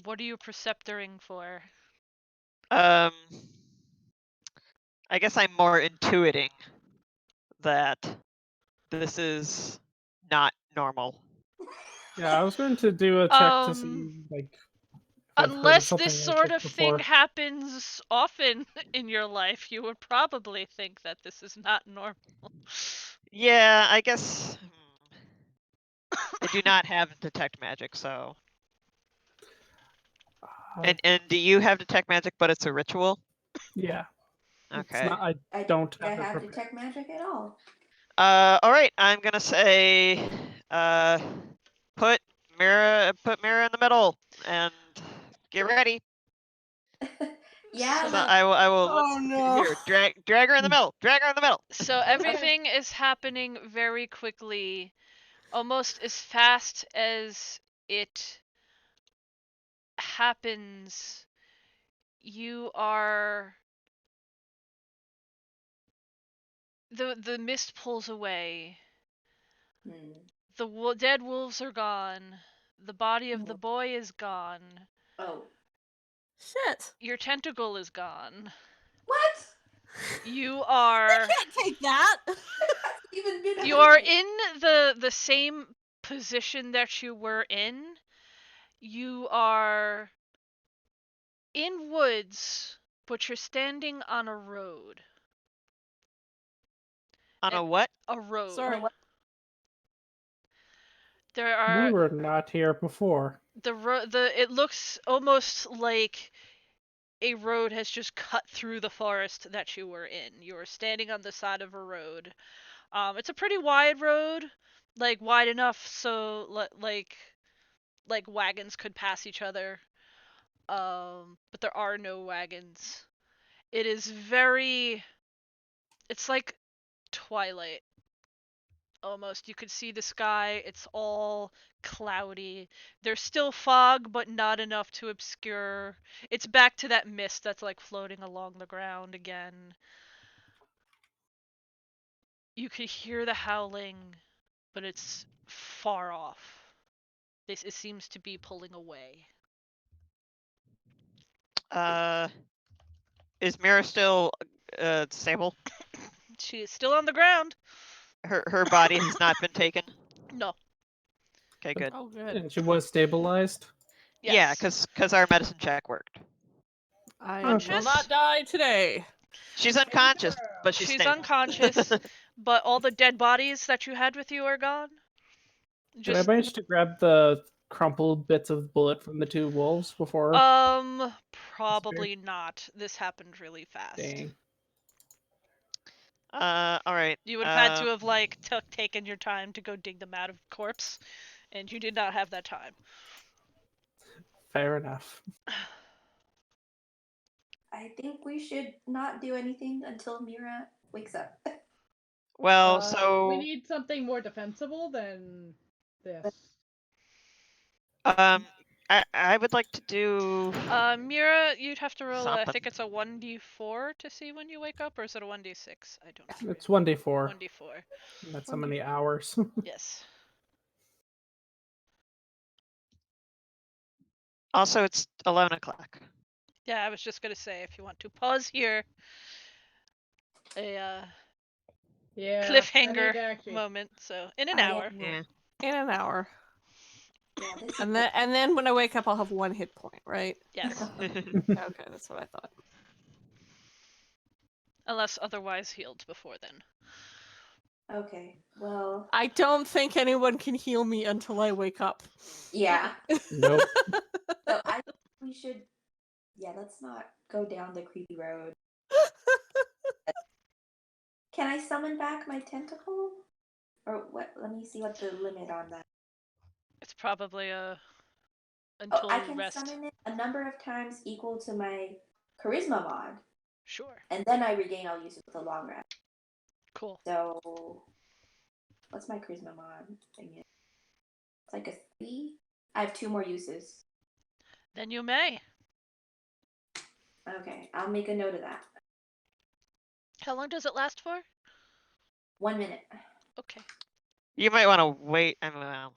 What are you perceptoring for? I guess I'm more intuiting that this is not normal. Yeah, I was going to do a check to see like if I've heard of Unless this something like sort this of thing before. happens often in your life, you would probably think that this is not normal. Yeah, I guess I do not have detect magic, so. And do you have detect magic, but it's a ritual? Yeah, it's Okay. not. I I don't I have it have prepared. detect magic at all. All right. I'm gonna say, put Mira in the middle and get ready. Yeah, So- So I will. Oh, no. Here, drag her in the middle. Drag her in the middle. So everything is happening very quickly, almost as fast as it happens. You are the mist pulls away. The dead wolves are gone. The body of the boy is gone. Oh. Shit. Your tentacle is gone. What? You are Can't take that. Even been you are hiding. in the same position that you were in. You are in woods, but you're standing on a road. On a what? A road. Sorry. There We are were not here before. it looks almost like a road has just cut through the forest that you were in. You are standing on the side of a road. It's a pretty wide road, like wide enough so like wagons could pass each other. But there are no wagons. It is very. It's like twilight almost. You could see the sky. It's all cloudy. There's still fog, but not enough to obscure. It's back to that mist that's like floating along the ground again. You could hear the howling, but it's far off. It seems to be pulling away. Is Mira still stable? She is still on the ground. Her body has not been taken. No. Okay, good. Oh, good. And she was stabilized. Yeah, Yes. because our medicine check worked. I Conscious? will not die today. She's unconscious, but she's She's stable. unconscious, but all the dead bodies that you had with you are gone. Did I Just manage to grab the crumpled bits of bullet from the two wolves before? probably not. This happened really fast. Dang. All right. You would have had to have like taken your time to go dig them out of the corpse, and you did not have that time. Fair enough. I think we should not do anything until Mira wakes up. Well, We so need something more defensible than this. I would like to do Mira, you'd have to roll. I something. think it's a 1d4 to see when you wake up, or is it a 1d6? I don't know. It's 1d4. 1d4. That's how many hours. Yes. Also, it's 11 o'clock. Yeah, I was just gonna say if you want to pause here, a Yeah. I cliffhanger think actually. moment. So in an I hour. will- Yeah. In an hour. Yeah, this And then when I wake up I'll have 1 hit point, right? Yes. Okay, that's what I thought. Unless otherwise healed before then. Okay, well, I don't think anyone can heal me until I wake up. yeah. Nope. So I think we should, yeah, let's not go down the creepy road. Can I summon back my tentacle? Or what? Let me see what the limit on that. It's probably Oh, until I you can rest. summon it a number of times equal to my charisma mod, Sure. and then I regain all use with a long rest. Cool. So, what's my charisma mod thing? It's like a 3. I have 2 more uses. Then you may. Okay, I'll make a note of that. How long does it last for? 1 minute. Okay. You might want to wait. Well,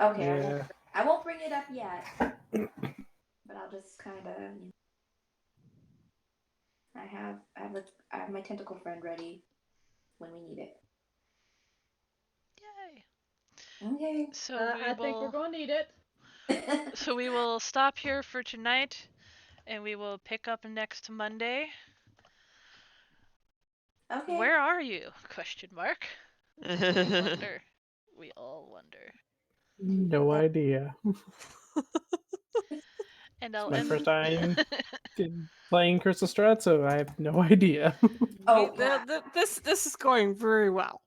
Okay, Yeah. I won't bring it up yet, but I'll just kind of. I have my tentacle friend ready when we need it. Yay. Okay. So I think we're gonna need it. So we will stop here for tonight, and we will pick up next Monday. Okay. Where are you? Question mark. We wonder. We all wonder. No idea. And I'll My end. first time playing Curse of Strahd, so I have no idea. Oh, This is going very well.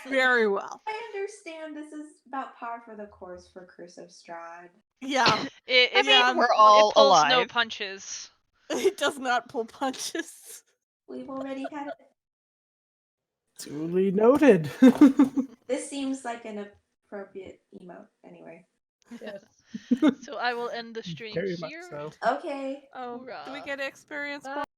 Very well. I understand this is about par for the course for Curse of Strahd. Yeah. It, Yeah, we're all it pulls no alive. punches. It does not pull punches. We've already had it. Duly noted. This seems like an appropriate emote anyway. Yes. So I will end the stream Very much here. so. Okay. Oh, do we Hoorah. get experience Bye. points?